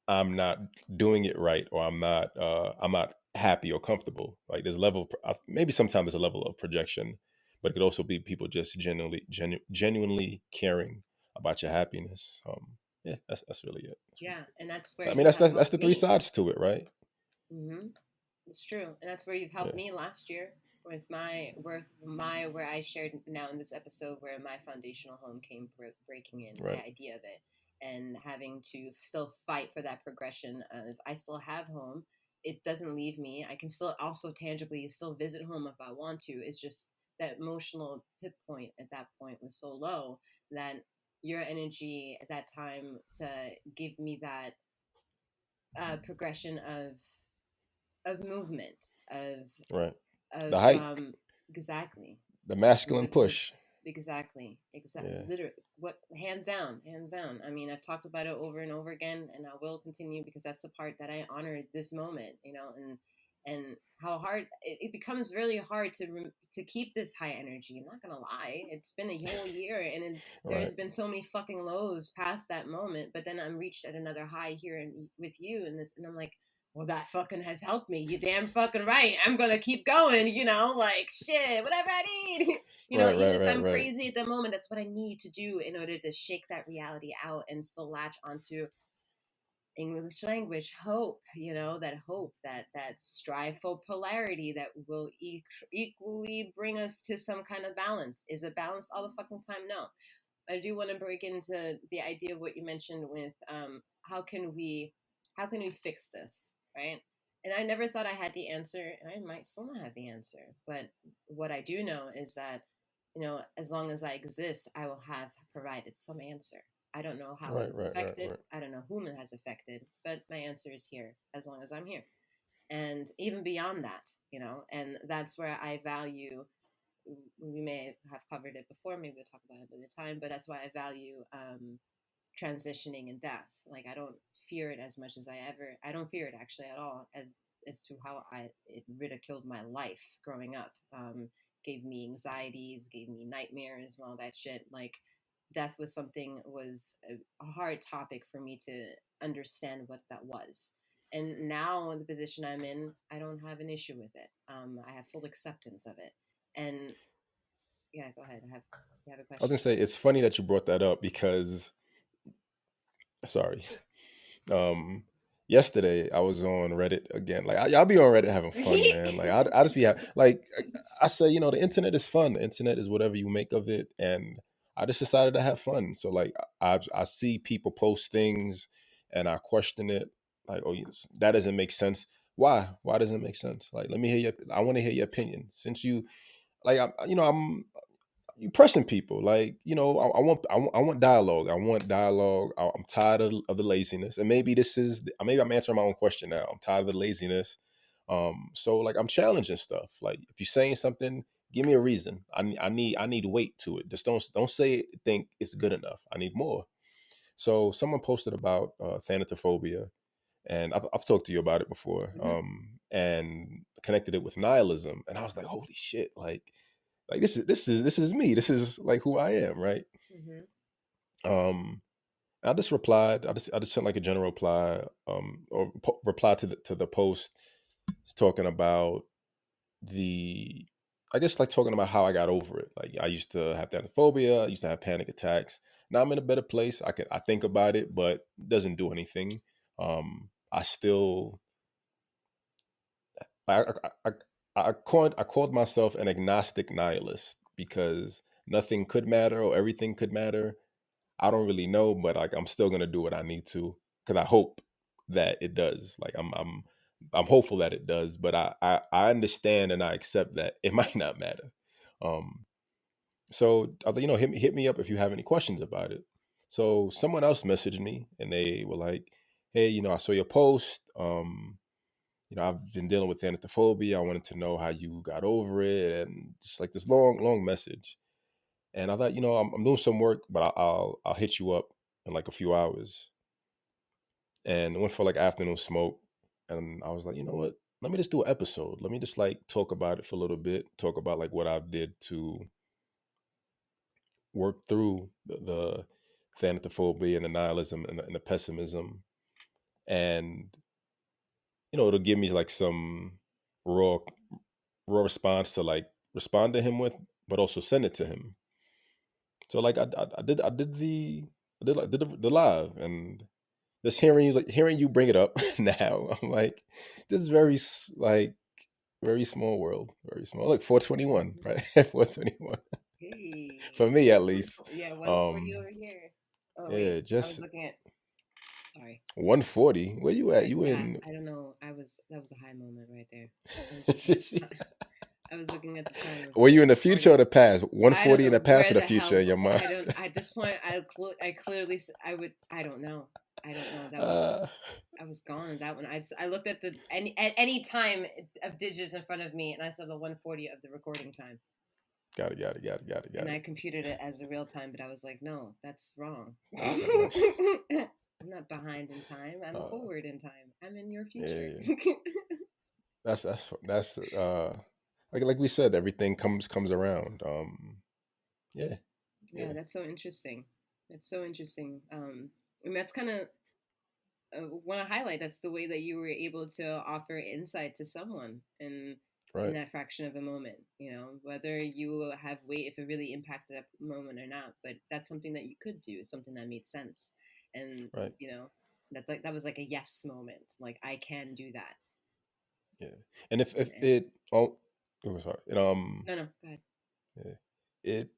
I'm not doing it right, or I'm not happy or comfortable. Like there's a level maybe sometimes there's a level of projection, but it could also be people just genuinely caring about your happiness. Yeah, that's really it. That's really
Yeah, and that's where
it. I mean,
you have
that's
helped
the three
me.
sides to it, right?
Mm-hmm. It's true, and that's where you've helped
Yeah,
me last year with where I shared now in this episode where my foundational home came breaking in, my
right,
idea of it, and having to still fight for that progression of, I still have home. It doesn't leave me. I can still also tangibly still visit home if I want to. It's just that emotional pit point at that point was so low that your energy at that time to give me that progression of movement of
right. The
of
hike,
exactly
the masculine
the
push.
exactly
Yeah,
literally, what, hands down. I mean, I've talked about it over and over again, and I will continue, because that's the part that I honor this moment, you know. And how hard it becomes really hard to keep this high energy. I'm not gonna lie, it's been a whole year, and
right,
there's been so many fucking lows past that moment, but then I'm reached at another high here and with you and this, and I'm like, well, that fucking has helped me. You damn fucking right. I'm gonna keep going, you know, like shit, whatever I need. You know,
right,
even
right,
if
right,
I'm
right,
crazy at the moment, that's what I need to do in order to shake that reality out and still latch onto English language hope, you know, that hope, that strive for polarity that will equally bring us to some kind of balance. Is it balanced all the fucking time? No. I do want to break into the idea of what you mentioned with how can we fix this, right? And I never thought I had the answer, and I might still not have the answer. But what I do know is that, you know, as long as I exist, I will have provided some answer. I don't know how it
right,
has
right, right,
affected.
right.
I don't know whom it has affected, but my answer is here as long as I'm here. And even beyond that, you know, and that's where I value, we may have covered it before, maybe we'll talk about it another time, but that's why I value transitioning and death. Like, I don't fear it as much as I don't fear it actually at all, as to how it ridiculed my life growing up. Gave me anxieties, gave me nightmares and all that shit. Like, death was a hard topic for me to understand what that was. And now in the position I'm in, I don't have an issue with it. I have full acceptance of it. And yeah, go ahead. You have a
I was gonna
question?
say it's funny that you brought that up because sorry. Um, yesterday I was on Reddit again. Like y'all be on Reddit having fun, man. Like I just be like I say, the internet is fun. The internet is whatever you make of it, and I just decided to have fun. So like I see people post things, and I question it. Like, oh, yes, that doesn't make sense. Why? Why doesn't it make sense? Like, let me hear your. I want to hear your opinion. Since you like, I'm you pressing people. Like, I want dialogue. I want dialogue. I'm tired of the laziness, and maybe maybe I'm answering my own question now. I'm tired of the laziness. So like I'm challenging stuff. Like if you're saying something, give me a reason. I need weight to it. Just don't say think it's good enough. I need more. So someone posted about thanatophobia, and I've talked to you about it before,
Mm-hmm.
and connected it with nihilism, and I was like, holy shit, like this is me. This is like who I am, right?
Mm-hmm.
Um, I just replied. I just sent like a general reply, or reply to the post, It's talking about I guess like talking about how I got over it. Like I used to have phobia, I used to have panic attacks. Now I'm in a better place. I think about it, but it doesn't do anything. I still I I called myself an agnostic nihilist because nothing could matter or everything could matter. I don't really know, but like I'm still gonna do what I need to because I hope that it does. Like I'm hopeful that it does, but I understand and I accept that it might not matter. Um, so hit me up if you have any questions about it. So someone else messaged me and they were like, "Hey, I saw your post. I've been dealing with thanatophobia. I wanted to know how you got over it, and just like this long message." And I thought, I'm doing some work, but I'll hit you up in like a few hours. And I went for like afternoon smoke, and I was like, you know what? Let me just do an episode. Let me just like talk about it for a little bit. Talk about like what I did to work through the thanatophobia and the nihilism and the pessimism, and it'll give me like some raw raw response to like respond to him with, but also send it to him. So like I did the live, and just hearing you bring it up now, I'm like, this is like very small world, very small. Like 421, right? 421 for
Hey,
me at least.
yeah, 140
Um,
over here. Oh wait,
yeah,
I was
just
looking at. Sorry.
140. Where you at? You
Yeah,
in?
I don't know. That was a high moment right there. I was looking at the time. I was looking at the time of
Were you in the future or
140.
the past?
I don't
140 in
know
the past
where
or the
the
future in
hell.
your mind?
I don't. At this point, I clearly. I would. I don't know. I don't know.
uh,
I was gone. That one. I looked at at any time of digits in front of me, and I saw the 140 of the recording time,
got
and
it.
I computed it as the real time. But I was like, no, that's wrong.
That's not right.
I'm not behind in time. I'm
Uh,
forward in time. I'm in your future.
yeah, that's like we said, everything comes around. Yeah,
Yeah,
yeah,
that's so interesting. That's so interesting. And that's kind of want to highlight. That's the way that you were able to offer insight to someone in
right,
that fraction of a moment. You know, whether you have weight, if it really impacted that moment or not. But that's something that you could do, something that made sense, and
right,
you know, that was like a yes moment. Like I can do that
yeah. And if
and answer.
it oh sorry,
No, no, go ahead.
yeah, it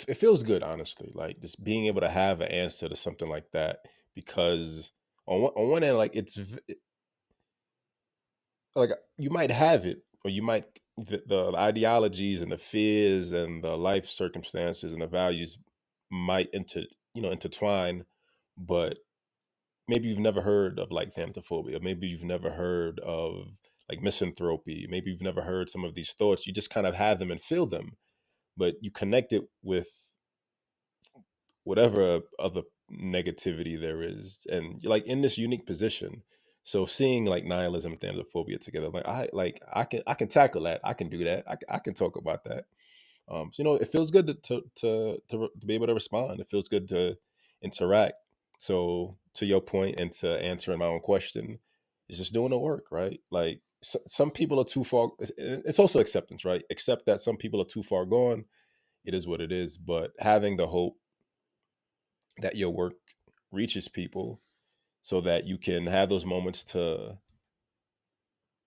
it feels good, honestly, like just being able to have an answer to something like that, because on one end, like like you might have it, or you might the ideologies and the fears and the life circumstances and the values might intertwine, but maybe you've never heard of like thanatophobia, maybe you've never heard of like misanthropy, maybe you've never heard some of these thoughts. You just kind of have them and feel them, but you connect it with whatever other negativity there is, and you're like in this unique position. So seeing like nihilism and thanatophobia together, I can tackle that, I can do that, I can talk about that. So it feels good to be able to respond. It feels good to interact. So to your point and to answering my own question, it's just doing the work, right? Like some people are too far. It's also acceptance, right? Accept that some people are too far gone. It is what it is. But having the hope that your work reaches people, so that you can have those moments to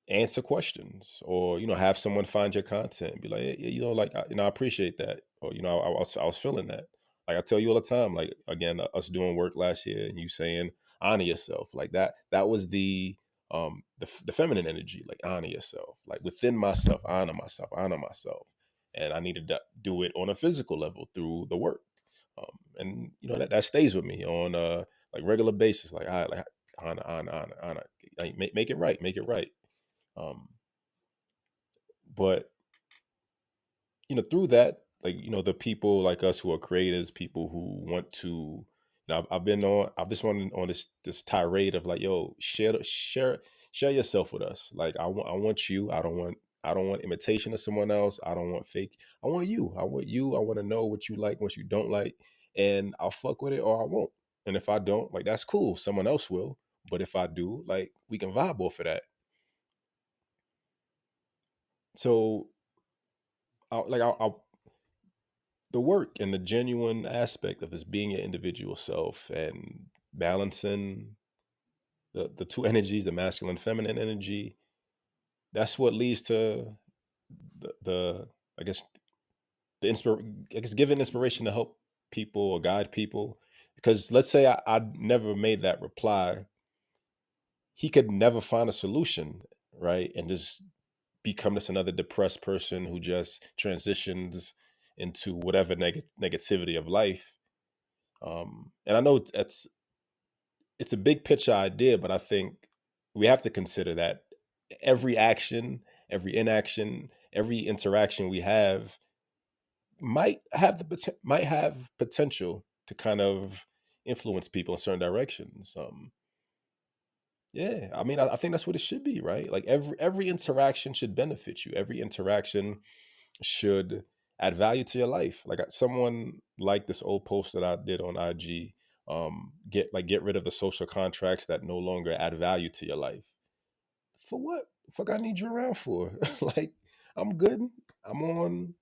answer questions, or have someone find your content and be like, hey, like I appreciate that, or I was feeling that. Like I tell you all the time, like again, us doing work last year and you saying honor yourself, like that was the feminine energy, like honor yourself, like within myself, honor myself. And I needed to do it on a physical level through the work. And that stays with me on like regular basis, like I like honor, like make it right, make it right. um, but through that, like the people like us who are creators, people who want to, I've just been on this tirade of like, yo, share yourself with us. Like I want you. I don't want imitation of someone else. I don't want fake. I want you. I want to know what you like, what you don't like, and I'll fuck with it or I won't. And if I don't, like, that's cool. Someone else will. But if I do, like, we can vibe off of that. So, I'll the work and the genuine aspect of this being your individual self and balancing the two energies, the masculine, feminine energy. That's what leads to the I guess I guess giving inspiration to help people or guide people. Because let's say I never made that reply, he could never find a solution, right? And just become just another depressed person who just transitions into whatever negativity of life. And I know it's a big picture idea, but I think we have to consider that every action, every inaction, every interaction we have might have potential to kind of influence people in certain directions. Yeah, I mean, I think that's what it should be, right? Like every interaction should benefit you. Every interaction should add value to your life. Like someone like this old post that I did on IG, get rid of the social contracts that no longer add value to your life. For what? Fuck, I need you around for? Like, I'm good. I'm on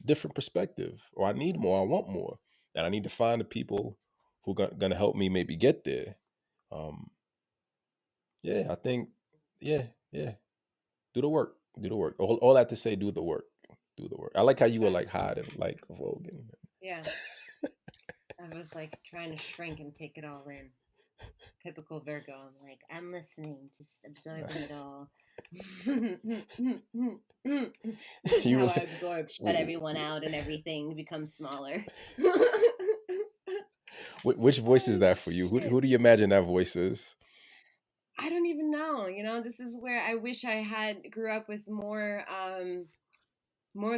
different perspective, or I need more. I want more, and I need to find the people who gonna help me maybe get there. Um, yeah, I think, yeah, yeah. Do the work. Do the work. All that to say, do the work. Do the work. I like how you were like
Exactly.
hiding, like Vogan.
Yeah. I was like trying to shrink and take it all in. Typical Virgo. I'm like, I'm listening, just absorbing it all. This is how
You,
I absorb, shut everyone out, and everything becomes smaller.
which voice is
Oh
that for you? Who
shit.
do you imagine that voice is?
I don't even know. This is where I wish I had grew up with more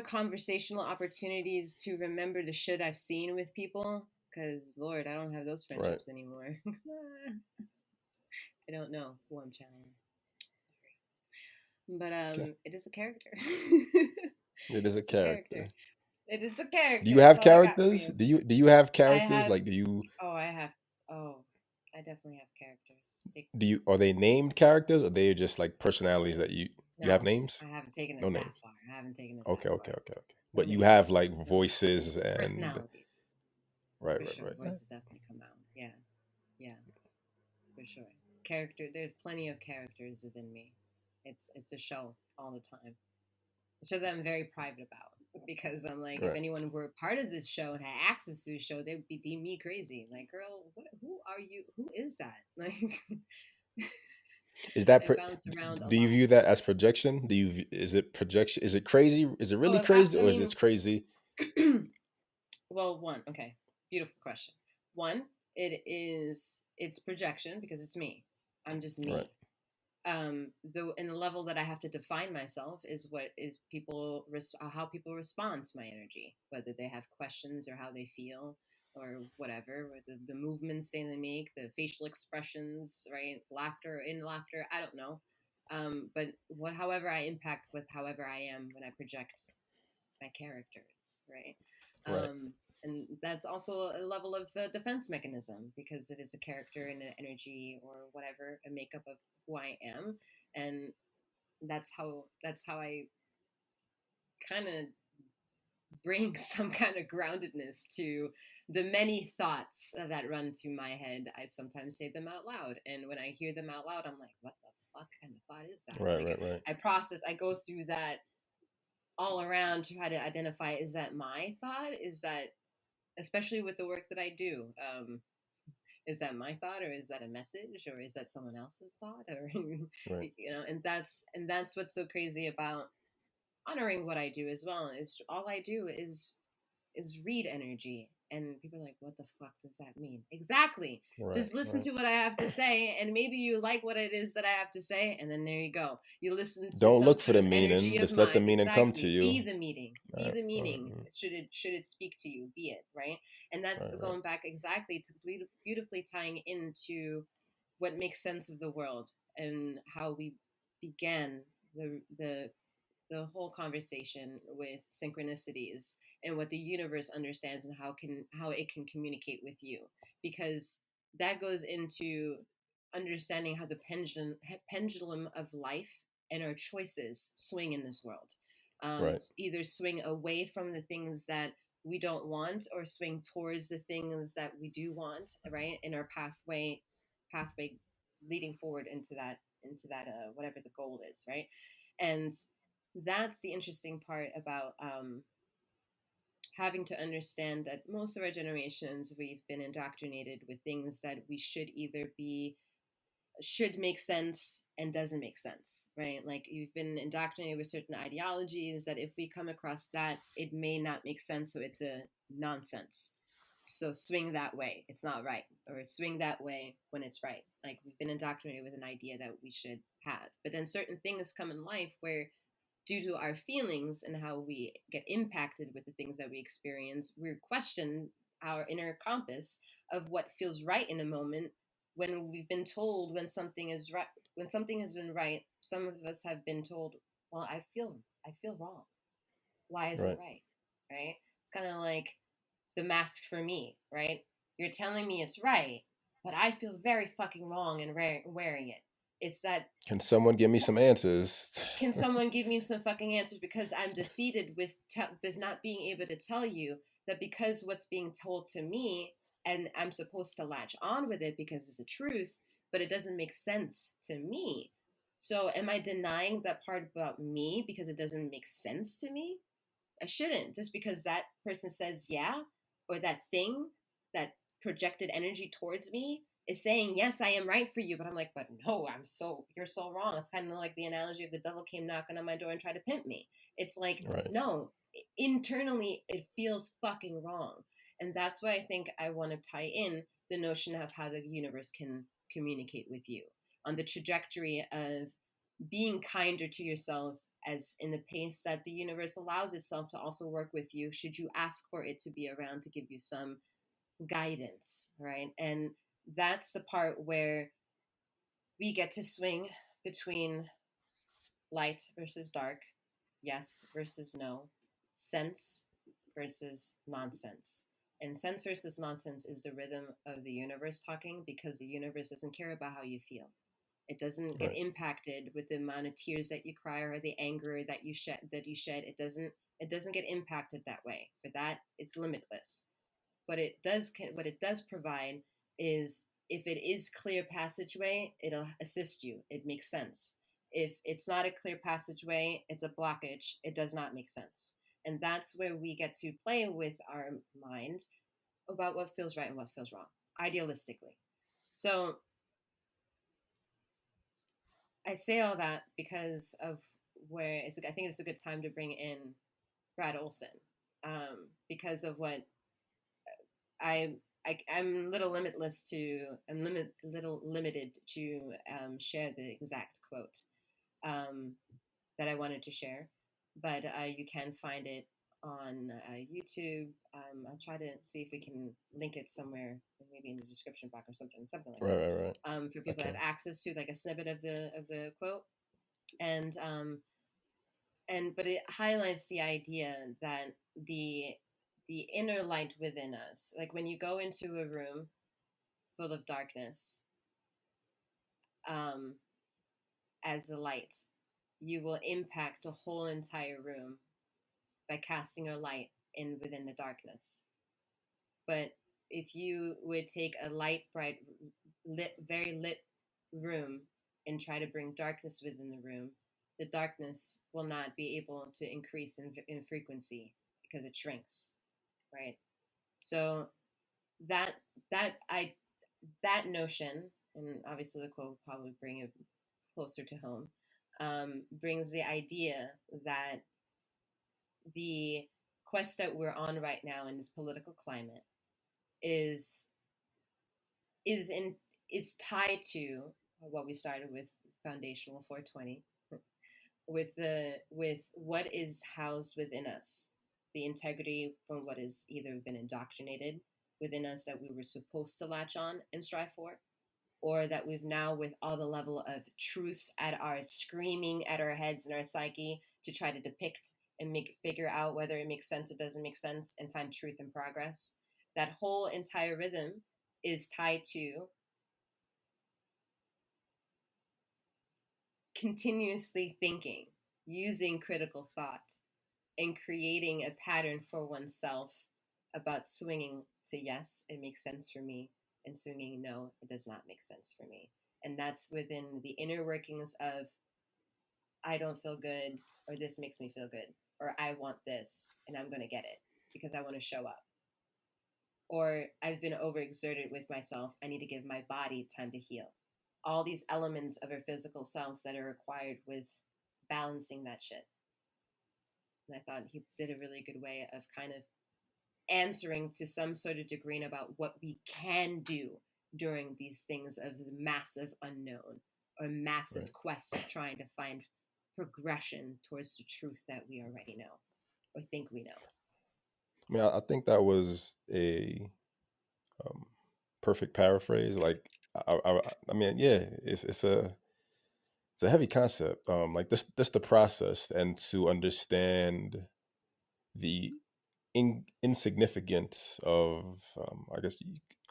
conversational opportunities to remember the shit I've seen with people. Because Lord, I don't have those
Right.
friendships anymore. I don't know who I'm channeling. Sorry, but
Okay.
it is a character.
It is a
It's a character.
character.
It is a
Do
character.
you
That's
have
all I got for
characters?
you.
Do you have
I
characters?
have.
Like,
Oh, I have. Oh, I definitely have characters.
do you are they named characters, or they just like personalities that you have
No,
names?
I haven't taken it
No
that
name.
far. I haven't taken it that
Okay,
far.
okay, okay, okay.
No
But you
names.
have like
No names.
voices and
Personalities.
right,
For
right,
sure.
right. Yeah.
Voices definitely come out. Yeah. Yeah. For sure. Character. There's plenty of characters within me. It's a show all the time. A show that I'm very private about because I'm like, if
Right.
anyone were part of this show and had access to the show, they would be deem me crazy. Like, girl, who are you? Who is that? Like,
Is that
I bounce around a
do you
lot.
view that as projection? Is it projection? Is it crazy? Is it really
Oh,
crazy,
I
or is
mean,
it crazy?
well, one, okay, beautiful question. One, it's projection because it's me. I'm just
Right.
me. Though in the level that I have to define myself is what is how people respond to my energy, whether they have questions or how they feel or whatever, or the movements they make, the facial expressions, right? Laughter, in laughter, I don't know. But however I impact with however I am when I project my characters, right?
Right.
And that's also a level of defense mechanism because it is a character and an energy or whatever, a makeup of who I am, and that's how I kind of bring some kind of groundedness to the many thoughts that run through my head. I sometimes say them out loud, and when I hear them out loud, I'm like, "What the fuck kind of thought is that?"
Right.
Like
Right. Right.
I go through that all around to try to identify: is that my thought? Is that, especially with the work that I do, is that my thought, or is that a message, or is that someone else's thought, or
Right.
and that's what's so crazy about honoring what I do as well. Is all I do is read energy. And people are like, what the fuck does that mean? Exactly.
Right.
Just listen
Right.
to what I have to say, and maybe you like what it is that I have to say, and then there you go. You listen to
Don't
some
look for
sort
the
of energy
meaning.
of
Just let the
mine.
meaning come to
Exactly.
you.
Be the meeting. Be
Right.
the
Right.
meaning. Should it speak to you? Be it, right? And that's
Right. Right.
going back exactly to beautifully tying into what makes sense of the world and how we began the whole conversation with synchronicities and what the universe understands and how it can communicate with you, because that goes into understanding how the pendulum of life and our choices swing in this world.
Right.
Either swing away from the things that we don't want, or swing towards the things that we do want, right? In our pathway leading forward into that whatever the goal is, right? And that's the interesting part about having to understand that most of our generations, we've been indoctrinated with things that we should make sense and doesn't make sense, right? Like, you've been indoctrinated with certain ideologies that if we come across that, it may not make sense, so it's a nonsense. So swing that way, it's not right, or swing that way when it's right. Like, we've been indoctrinated with an idea that we should have. But then certain things come in life where, due to our feelings and how we get impacted with the things that we experience, we question our inner compass of what feels right in a moment, when we've been told when something is right, when something has been right. Some of us have been told, well, I feel wrong. Why is it
Right.
right? Right? It's kind of like the mask for me, right? You're telling me it's right, but I feel very fucking wrong in wearing it. It's that,
Can someone give me some answers?
can someone give me some fucking answers, because I'm defeated with not being able to tell you that, because what's being told to me, and I'm supposed to latch on with it because it's the truth, but it doesn't make sense to me. So am I denying that part about me because it doesn't make sense to me? I shouldn't, just because that person says yeah, or that thing, that projected energy towards me, is saying yes, I am right for you. But I'm like, but no, you're so wrong. It's kind of like the analogy of the devil came knocking on my door and tried to pimp me. It's like,
Right.
no, internally it feels fucking wrong. And that's why I think I want to tie in the notion of how the universe can communicate with you on the trajectory of being kinder to yourself, as in the pace that the universe allows itself to also work with you, should you ask for it to be around to give you some guidance, right? And that's the part where we get to swing between light versus dark, yes versus no, sense versus nonsense. And sense versus nonsense is the rhythm of the universe talking, because the universe doesn't care about how you feel. It doesn't get
Right.
impacted with the amount of tears that you cry or the anger that you shed. It doesn't get impacted that way. For that, it's limitless. What it does provide is, if it is clear passageway, it'll assist you. It makes sense. If it's not a clear passageway, it's a blockage. It does not make sense. And that's where we get to play with our mind about what feels right and what feels wrong, idealistically. So I say all that because of where I think it's a good time to bring in Brad Olson, because of what I, I'm little limitless to little limited to share the exact quote that I wanted to share, but you can find it on YouTube. I'll try to see if we can link it somewhere, maybe in the description box or something like
Right.
that,
Right. Right.
for people that
Okay.
have access to like a snippet of the quote. And but it highlights the idea that the the inner light within us, like when you go into a room full of darkness, um, as a light, you will impact the whole entire room by casting your light in within the darkness. But if you would take a light, bright, very lit room and try to bring darkness within the room, the darkness will not be able to increase in frequency because it shrinks, right? So that that I that notion, and obviously the quote will probably bring it closer to home, brings the idea that the quest that we're on right now in this political climate is is in is tied to what we started with, foundational 420, with what is housed within us, the integrity from what is either been indoctrinated within us that we were supposed to latch on and strive for, or that we've now, with all the level of truths at our screaming at our heads and our psyche to try to depict and figure out whether it makes sense, it doesn't make sense, and find truth in progress. That whole entire rhythm is tied to continuously thinking, using critical thought, and creating a pattern for oneself about swinging to yes, it makes sense for me, and swinging no, it does not make sense for me. And that's within the inner workings of I don't feel good, or this makes me feel good, or I want this and I'm going to get it because I want to show up. Or I've been overexerted with myself. I need to give my body time to heal. All these elements of our physical selves that are required with balancing that shit. And I thought he did a really good way of kind of answering to some sort of degree about what we can do during these things of the massive unknown or massive
Right.
quest of trying to find progression towards the truth that we already know or think we know.
I mean, I think that was a um, perfect paraphrase. Like, I mean, yeah, it's a heavy concept. Like this the process, and to understand the insignificance of, I guess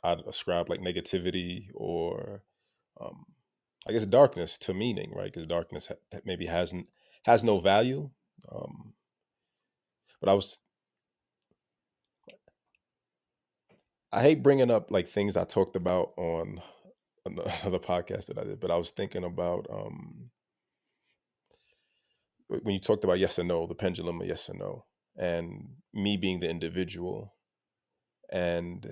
I'd ascribe like negativity or, um, I guess darkness to meaning, right? Because darkness maybe has no value. Um, but I hate bringing up like things I talked about on another podcast that I did, but I was thinking about, when you talked about yes and no, the pendulum of yes and no, and me being the individual, and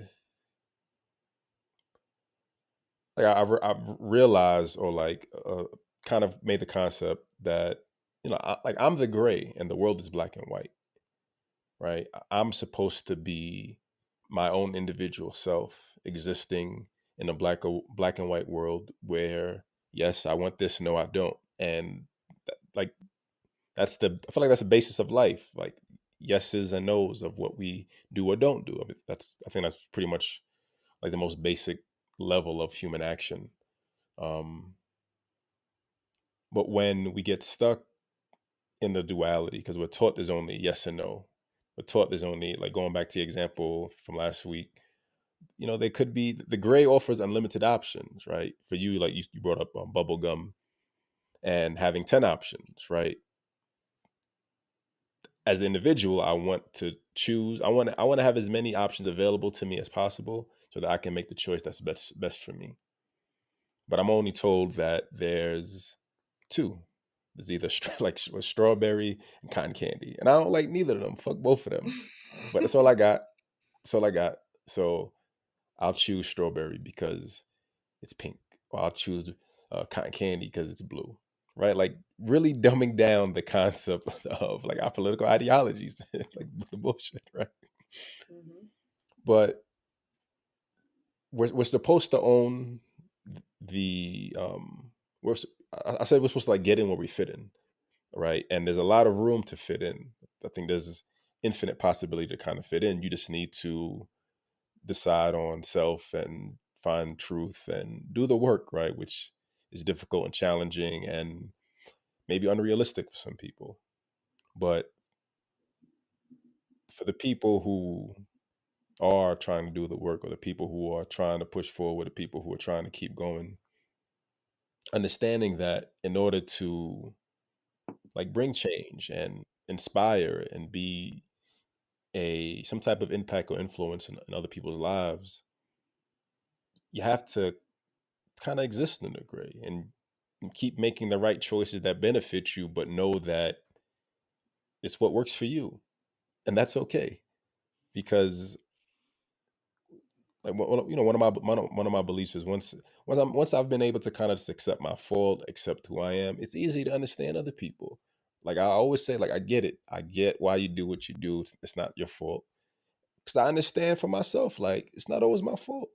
like I've realized, or like, kind of made the concept that, like I'm the gray and the world is black and white, right? I'm supposed to be my own individual self existing in a black and white world where yes I want this, no I don't, and like I feel like that's the basis of life, like yeses and nos of what we do or don't do. I think that's pretty much like the most basic level of human action. um but when we get stuck in the duality, because we're taught there's only yes and no, we're taught there's only, like going back to the example from last week, there could be the gray offers unlimited options, right? For you, like you brought up, bubble gum and having 10 options, right? As an individual, I want to choose. I want to have as many options available to me as possible so that I can make the choice that's best for me. But I'm only told that there's two. There's either like strawberry and cotton candy, and I don't like neither of them. Fuck both of them. But that's all I got. That's all I got. So I'll choose strawberry because it's pink, or I'll choose, cotton candy because it's blue. Right? Like really dumbing down the concept of like our political ideologies, like the bullshit, right?
Mm-hmm.
But we're supposed to own the, we're s- I said we're supposed to like get in where we fit in, right? And there's a lot of room to fit in. I think there's infinite possibility to kind of fit in. You just need to decide on self and find truth and do the work, right? Which is difficult and challenging and maybe unrealistic for some people. But for the people who are trying to do the work, or the people who are trying to push forward, the people who are trying to keep going, understanding that in order to like bring change and inspire and be a some type of impact or influence in other people's lives, you have to kind of exist in the gray and keep making the right choices that benefit you, but know that it's what works for you, and that's okay. Because like one of my beliefs is once I've been able to kind of just accept my fault, accept who I am, it's easy to understand other people. Like I always say, like I get it, I get why you do what you do. It's not your fault, because I understand for myself. Like it's not always my fault.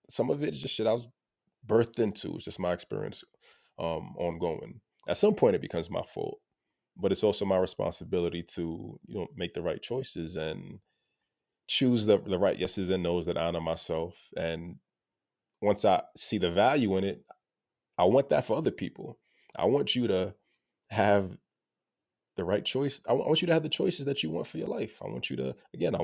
Some of it is just shit I was birthed into. It's just my experience, ongoing. At some point, it becomes my fault, but it's also my responsibility to make the right choices and choose the right yeses and nos that honor myself. And once I see the value in it, I want that for other people. I want you to have the right choice. I want you to have the choices that you want for your life. I want you to, again, I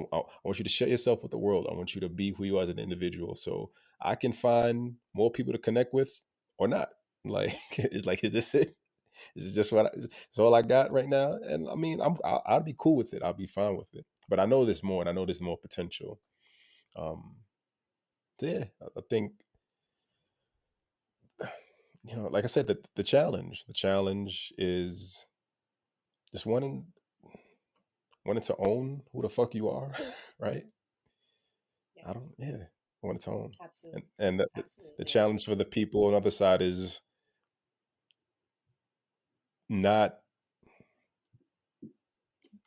want you to share yourself with the world. I want you to be who you are as an individual. So I can find more people to connect with or not. Like, it's like, is this it? It's just it's all I got right now. And I mean, I'll be cool with it. I'll be fine with it. But I know there's more, and I know there's more potential. Um, yeah, I think, like I said, the challenge is just wanting to own who the fuck you are, right? I
Yes,
don't, yeah, wanting to own,
absolutely,
and the
absolutely.
challenge for the people on the other side is not,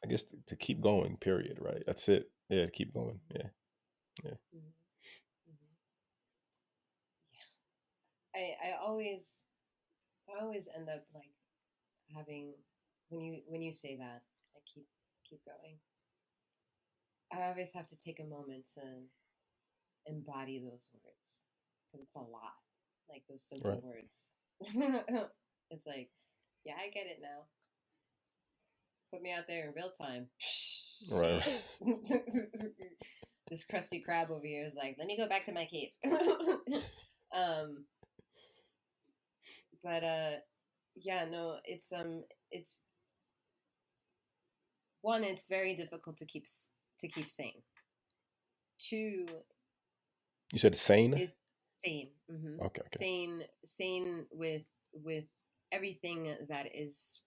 I guess, to keep going. Period. Right. That's it. Yeah, keep going. Yeah, yeah.
Mm-hmm. Mm-hmm. I always end up like having when you say that, I keep going. I always have to take a moment to embody those words because it's a lot. Like those simple
Right.
words. It's like, yeah, I get it now. Put me out there in real time.
Right.
Shit. This crusty crab over here is like, let me go back to my cave. um, but yeah, no, it's one, it's very difficult to keep sane. Two,
You said sane.
it's sane. Hmm.
Okay. Okay.
Sane with everything that is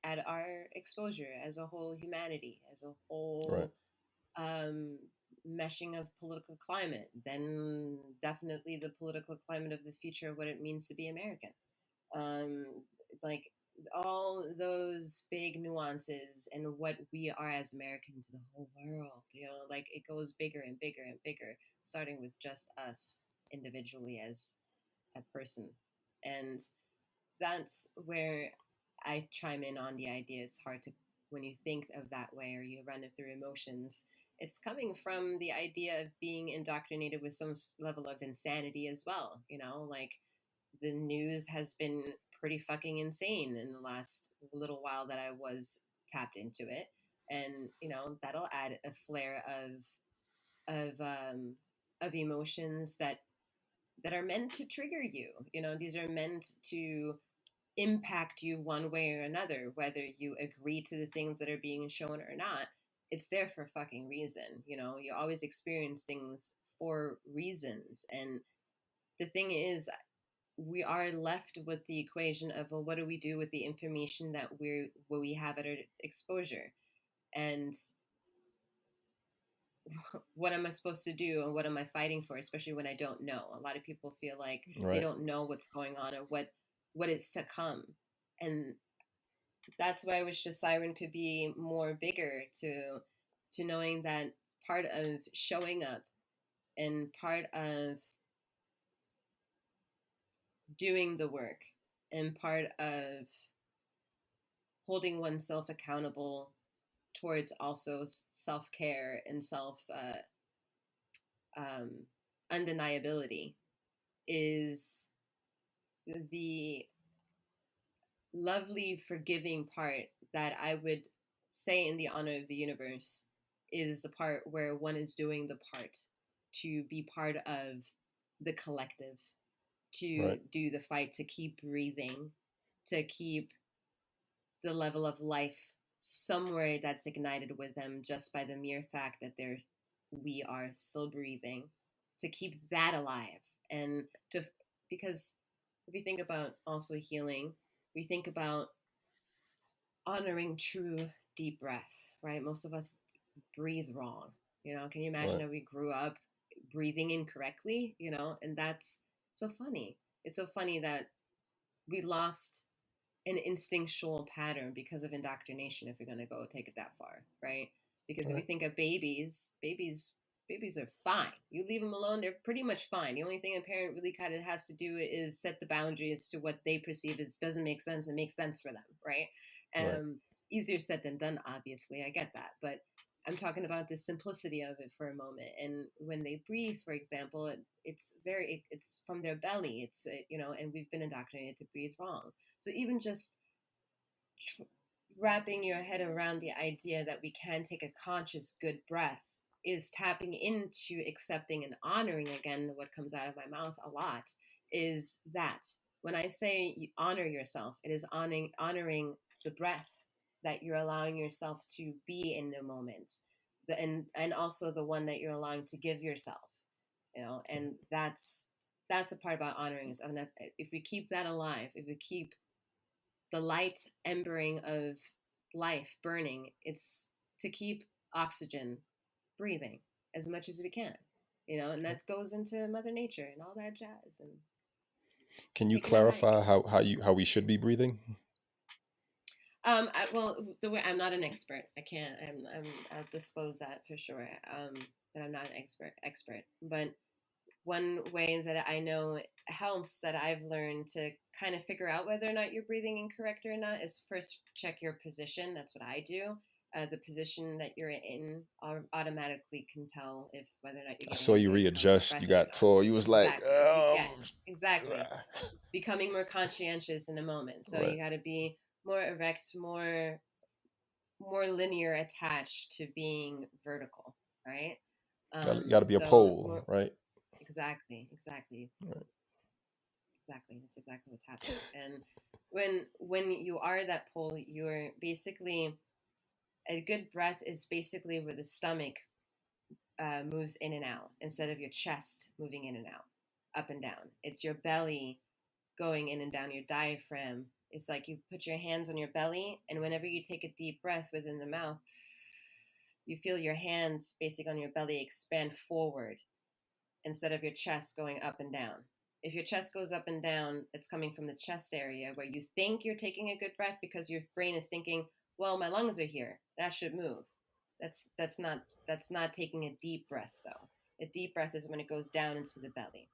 at our exposure as a whole humanity, as a
Right.
whole um, meshing of political climate, then definitely the political climate of the future of what it means to be American. Um, like all those big nuances and what we are as Americans to the whole world, like it goes bigger and bigger and bigger, starting with just us individually as a person. And that's where I chime in on the idea. It's hard to, when you think of that way or you run it through emotions, it's coming from the idea of being indoctrinated with some level of insanity as well. Like the news has been pretty fucking insane in the last little while that I was tapped into it. And, that'll add a flare of emotions that are meant to trigger you. These are meant to impact you one way or another, whether you agree to the things that are being shown or not. It's there for a fucking reason. You always experience things for reasons. And the thing is, we are left with the equation of, well, what do we do with the information that we have at our exposure? And what am I supposed to do and what am I fighting for, especially when I don't know? A lot of people feel like they
Right.
don't know what's going on or what is to come. And that's why I wish the siren could be more bigger to knowing that part of showing up and part of doing the work and part of holding oneself accountable towards also self-care and self um, undeniability is the lovely forgiving part that I would say in the honor of the universe is the part where one is doing the part to be part of the collective, to
Right.
do the fight, to keep breathing, to keep the level of life somewhere that's ignited with them just by the mere fact that we are still breathing, to keep that alive. And to because if we think about also healing, we think about honoring true deep breath, right? Most of us breathe wrong. Can you imagine
Right.
that we grew up breathing incorrectly? And that's so funny. It's so funny that we lost an instinctual pattern because of indoctrination, if you're going to go take it that far, right? Because if you
Right.
think of babies are fine. You leave them alone, they're pretty much fine. The only thing a parent really kind of has to do is set the boundaries to what they perceive as doesn't make sense and makes sense for them, right?
Right.
um Easier said than done, obviously, I get that, but I'm talking about the simplicity of it for a moment. And when they breathe, for example, it's from their belly. It's and we've been indoctrinated to breathe wrong. So even just wrapping your head around the idea that we can take a conscious good breath is tapping into accepting and honoring, again, what comes out of my mouth a lot is that. when I say you honor yourself, it is honoring the breath that you're allowing yourself to be in the moment, and also the one that you're allowing to give yourself, and that's a part about honoring is, if we keep that alive, if we keep the light embering of life burning, it's to keep oxygen breathing as much as we can, and that goes into Mother Nature and all that jazz, and
Can you
taking a hike.
clarify how we should be breathing?
Well, the way I'm not an expert, I can't. I'll disclose that for sure. That I'm not an expert, but one way that I know helps, that I've learned to kind of figure out whether or not you're breathing incorrect or not, is first check your position. That's what I do. The position that you're in automatically can tell if whether or not you're
I
getting
saw
a
you
good
readjust.
breath
You
in or
got
not.
tall. You was like,
Exactly. Exactly. Becoming more conscientious in the moment. So
right.
you got to be more erect, more linear, attached to being vertical, right?
You got to be a
So
pole, right?
exactly,
Right.
that's exactly what's happening. And when you are that pole, you're basically, a good breath is basically where the stomach moves in and out instead of your chest moving in and out, up and down. It's your belly going in and down, your diaphragm. It's like you put your hands on your belly, and whenever you take a deep breath within the mouth, you feel your hands basically on your belly expand forward instead of your chest going up and down. If your chest goes up and down, it's coming from the chest area where you think you're taking a good breath because your brain is thinking, well, my lungs are here, that should move. That's not taking a deep breath though. A deep breath is when it goes down into the belly.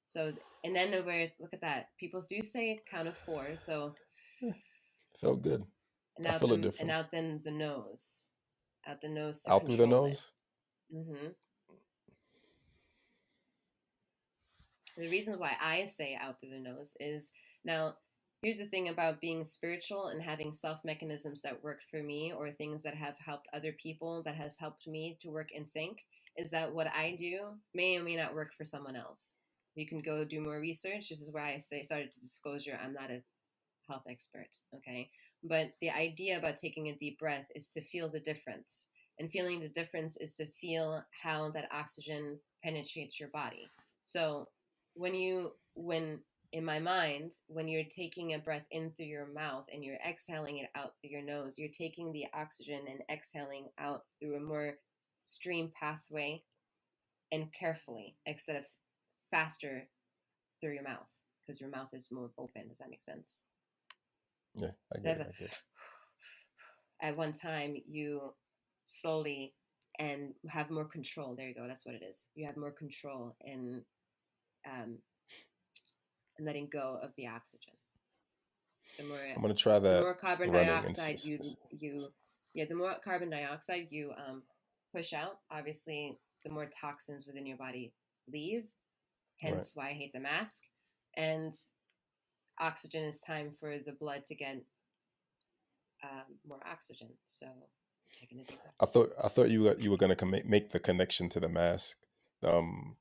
So, and then look at that. People do say count of 4. So,
Felt good.
and
I
out
feel a
the and
difference.
out then the nose, out the nose to
Out through the
control it.
nose.
hmm The reason why I say out through the nose is, now, here's the thing about being spiritual and having self mechanisms that work for me, or things that have helped other people, that has helped me to work in sync, is that what I do may or may not work for someone else. You can go do more research. This is where I started to disclosure, I'm not a health expert, okay? But the idea about taking a deep breath is to feel the difference. And feeling the difference is to feel how that oxygen penetrates your body. So when in my mind, when you're taking a breath in through your mouth and you're exhaling it out through your nose, you're taking the oxygen and exhaling out through a more stream pathway, and carefully, instead of faster through your mouth, because your mouth is more open. Does that make sense?
Yeah, I
Instead
get
of
it. I get it.
at one time, you slowly and have more control. There you go. That's what it is. You have more control in um, letting go of the oxygen.
I'm gonna try
The
that
more carbon
running and
dioxide the more carbon dioxide you push out, obviously, the more toxins within your body leave.
right.
Hence why I hate the mask. And oxygen is time for the blood to get more oxygen. So taking a deep breath.
I thought you were gonna make the connection to the mask,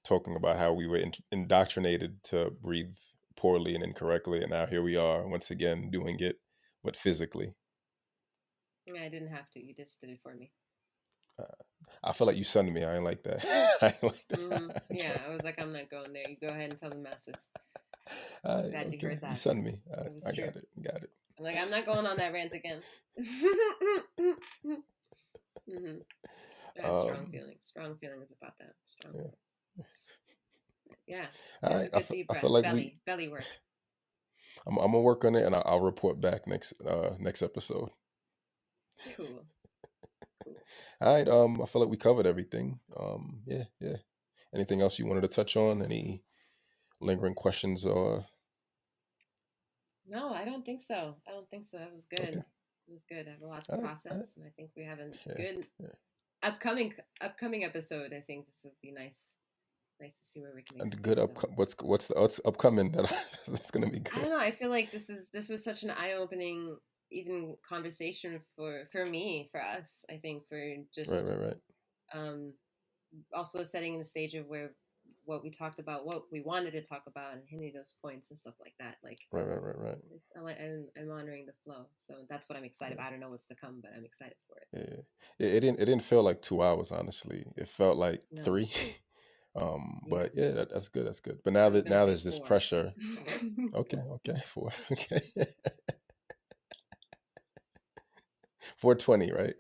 talking about how we were indoctrinated to breathe poorly and incorrectly, and now here we are once again doing it, but physically.
I didn't have to. You just did it for me.
I feel like you sunned me. I ain't like that. I ain't like that.
Yeah, I was like, I'm not going there. You go ahead and tell the masses.
All right,
Glad you
okay,
heard
you
that.
sunned me.
It was
I
true.
got it. Got it.
I'm like, I'm not going on that rant again. I have strong
Um,
feelings. Strong feelings about that. Strong
yeah.
feelings. Yeah.
All
Have a
right.
good deep
I
breath.
feel like
Belly work.
I'm gonna work on it, and I'll report back next episode.
Cool.
All right. I feel like we covered everything. Yeah, yeah. Anything else you wanted to touch on? Any lingering questions? Or
No, I don't think so. That was good.
okay.
It was good. I have a lot to
All right. All right.
process, and I think we have a
Yeah.
good
Yeah.
upcoming episode. I think this would be nice. Nice to see where we can
And the
expand
good
on.
what's upcoming that's gonna be
I
good.
don't know. I feel like this was such an eye-opening, even conversation for me, for us. I think for
Right.
just
Right. Right.
um, also setting the stage of where what we talked about, what we wanted to talk about, and hitting those points and stuff like that. Like,
Right.
I'm honoring the flow, so that's what I'm excited
Yeah.
about. I don't know what's to come, but I'm excited for it.
Yeah. It didn't feel like 2 hours, honestly. It felt like
No,
3.
yeah,
But yeah, that's good. That's good. But
I was gonna
now
say
there's this
4.
pressure. Okay, 4. Okay. 4:20, right?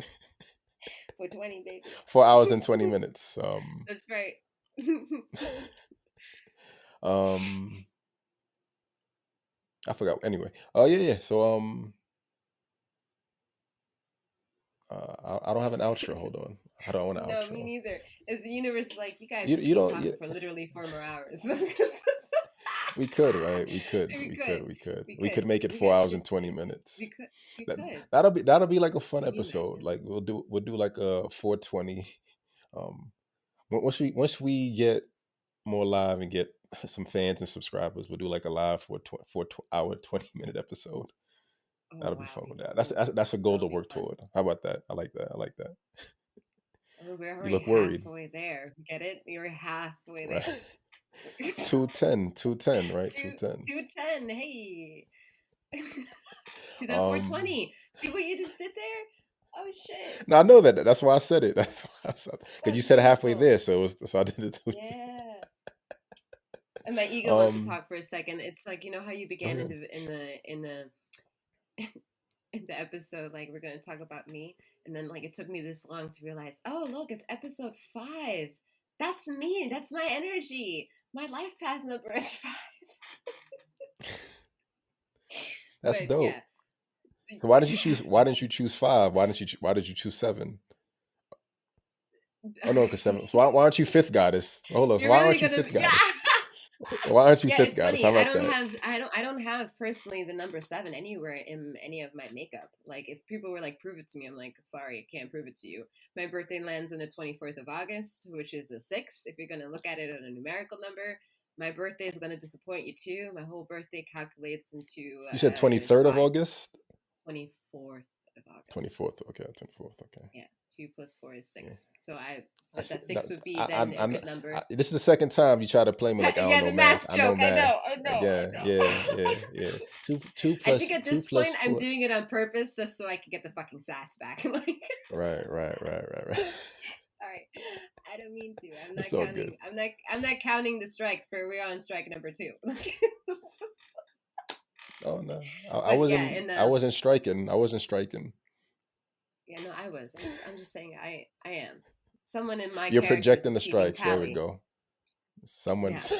4:20, baby.
4 hours and 20 minutes.
That's right.
I forgot. Anyway. Oh yeah. So I don't have an outro. Hold on. How do I want an
No, me
outro?
neither. It's the universe like, you guys
You
keep
don't.
talking for literally 4 more hours.
We could, right? We could.
we
We
could.
could. We could.
We
We
could.
could make it
We
4
got
hours
shit
and
to
20
do.
minutes.
We could. We
That
could.
that'll be like a fun
Can you
episode.
imagine?
Like we'll do like a 420. Um, once we get more live and get some fans and subscribers, we'll do like a live 4 hour 20-minute episode.
Oh
That'll be
wow,
fun with
we
that.
will.
That's a goal to
That'll be
work
fun.
toward. How about that? I like that. I like that.
Oh, we're
You
already
look worried,
halfway there. Get it? You're halfway
right?
there.
210, right? 210.
210. Hey. To that
Um,
420. See what you just did there? Oh shit.
now I know that. That's why I said it. That's why I said, because you
That's
said halfway
beautiful.
there, so I did it 210.
Yeah. And my ego wants to
Um,
talk for a second. It's like, you know how you
Go
began
ahead.
in the episode, like, we're going to talk about me, and then like it took me this long to realize, oh look, it's episode 5. That's me. That's my energy. My life path number is 5.
That's
But yeah.
dope. So why didn't you choose? Why didn't you choose 5? Why did you choose 7? Oh no, because 7. So why aren't you fifth goddess? Hold on. So
You're
why
really
aren't you
gonna,
fifth
yeah.
goddess? Why aren't you
Yeah,
fifth
it's
goddess? How
funny.
about that?
I don't have personally the number 7 anywhere in any of my makeup. Like, if people were like, prove it to me, I'm like, sorry, I can't prove it to you. My birthday lands on the 24th of August, which is a 6. If you're gonna look at it on a numerical number, my birthday is gonna disappoint you too. My whole birthday calculates into
You said 23rd of
5.
August.
24th of August.
24th. Okay, 24th. Okay.
Yeah, 2 plus 4 is
Yeah.
6. So
I see,
that 6 would be then
I
a
know.
good number.
This is the second time you try to play me like I don't
Yeah,
know
the
math.
math
I know
joke. I
math.
know. I know. I
Yeah.
know.
Two
I think
plus
at
two
this
plus
point, I'm
4.
doing it on purpose just so I can get the fucking sass back. Like,
Right.
sorry, I don't mean to. I'm not
It's all
counting.
good.
I'm not counting the strikes, but we're on strike number 2.
Oh no,
But yeah, and
I wasn't striking. I wasn't striking.
yeah, no, I was. I'm just saying, I am. Someone in my
You're
characters
projecting
is
the
keeping
strikes. There we
tally.
go.
Yeah,
Someone's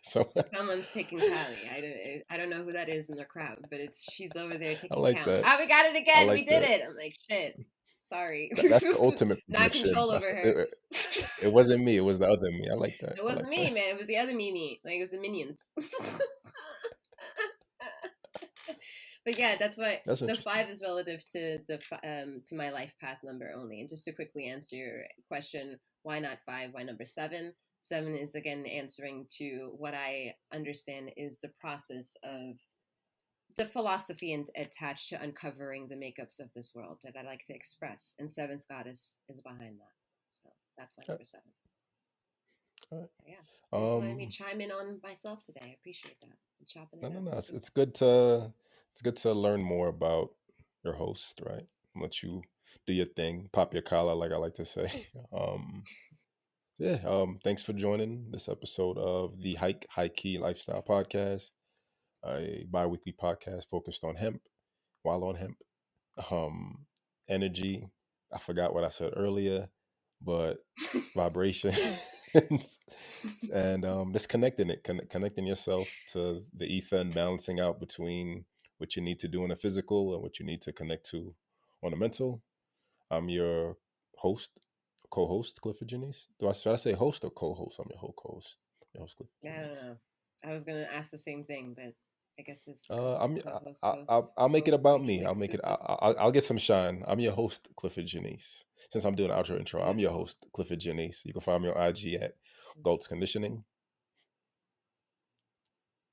someone.
someone's taking tally. I don't know who that is in the crowd, but she's over there
I
taking
like
count.
that.
Ah, we got it
I
again. We
like
did
that.
it. I'm like, shit. Sorry.
That's the ultimate
Not
projection.
control over her.
It wasn't me. It was the other me. I like that.
It
I
wasn't
like
me,
that.
man. It was the other Mimi. Like, it was the minions. But yeah, that's why
That's
the
interesting.
5 is relative to to my life path number only. And just to quickly answer your question, why not 5? Why number 7? 7 is again answering to what I understand is the process of the philosophy attached to uncovering the makeups of this world that I like to express. And 7th goddess is behind that. So that's why
All
number 7.
right.
Yeah. Thanks for letting me chime in on myself today. I appreciate that. And chopping it up.
No.
It's good.
It's good to learn more about your host, right? Let you do your thing, pop your collar, like I like to say. Yeah. Thanks for joining this episode of the HIGHké Lifestyle Podcast, a biweekly podcast focused on hemp, while on hemp. Energy. I forgot what I said earlier, but vibration. And just connecting yourself to the ether and balancing out between what you need to do in the physical and what you need to connect to on the mental. I'm your host, co-host, Clifford Janice. Should I say host or co-host? I'm your whole co-host. Your host, Clifford
I don't
Janice.
know. I was gonna ask the same thing, but I guess it's
I'm
co-host,
I'll make it about me.
mutually
I'll make it.
exclusive.
I'll get some shine. I'm your host, Clifford Janice. Since I'm doing an outro intro, I'm your
Beautiful.
host, Clifford Janice. You can find me on IG at Galt's Conditioning.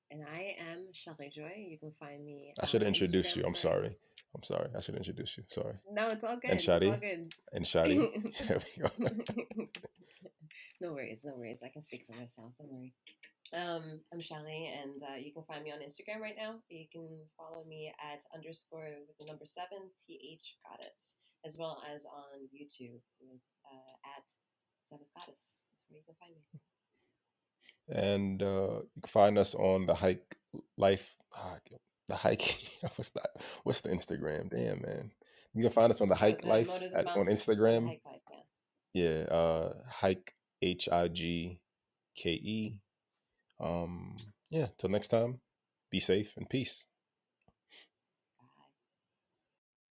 And I am Shari-Joy. You can find me
I should
on
introduce you.
Instagram
I'm
for...
sorry. I should introduce you. Sorry.
No, it's all good.
And
It's all
Shari.
good.
And Shari. There we go.
No worries. worries. No worries. I can speak for myself. Don't worry. I'm Shali, and you can find me on Instagram right now. You can follow me at underscore with the number 7th goddess, as well as on YouTube with at 7th goddess. That's where you can find me.
And you can find us on the Hike Life. The hike. What's the Instagram? Damn, man. You can find us on the Hike
The
Life
Motos of
on
Mountain, the
Instagram.
HIGHké Life. Yeah.
Yeah, Hike HIGKE. Yeah, till next time, be safe and peace.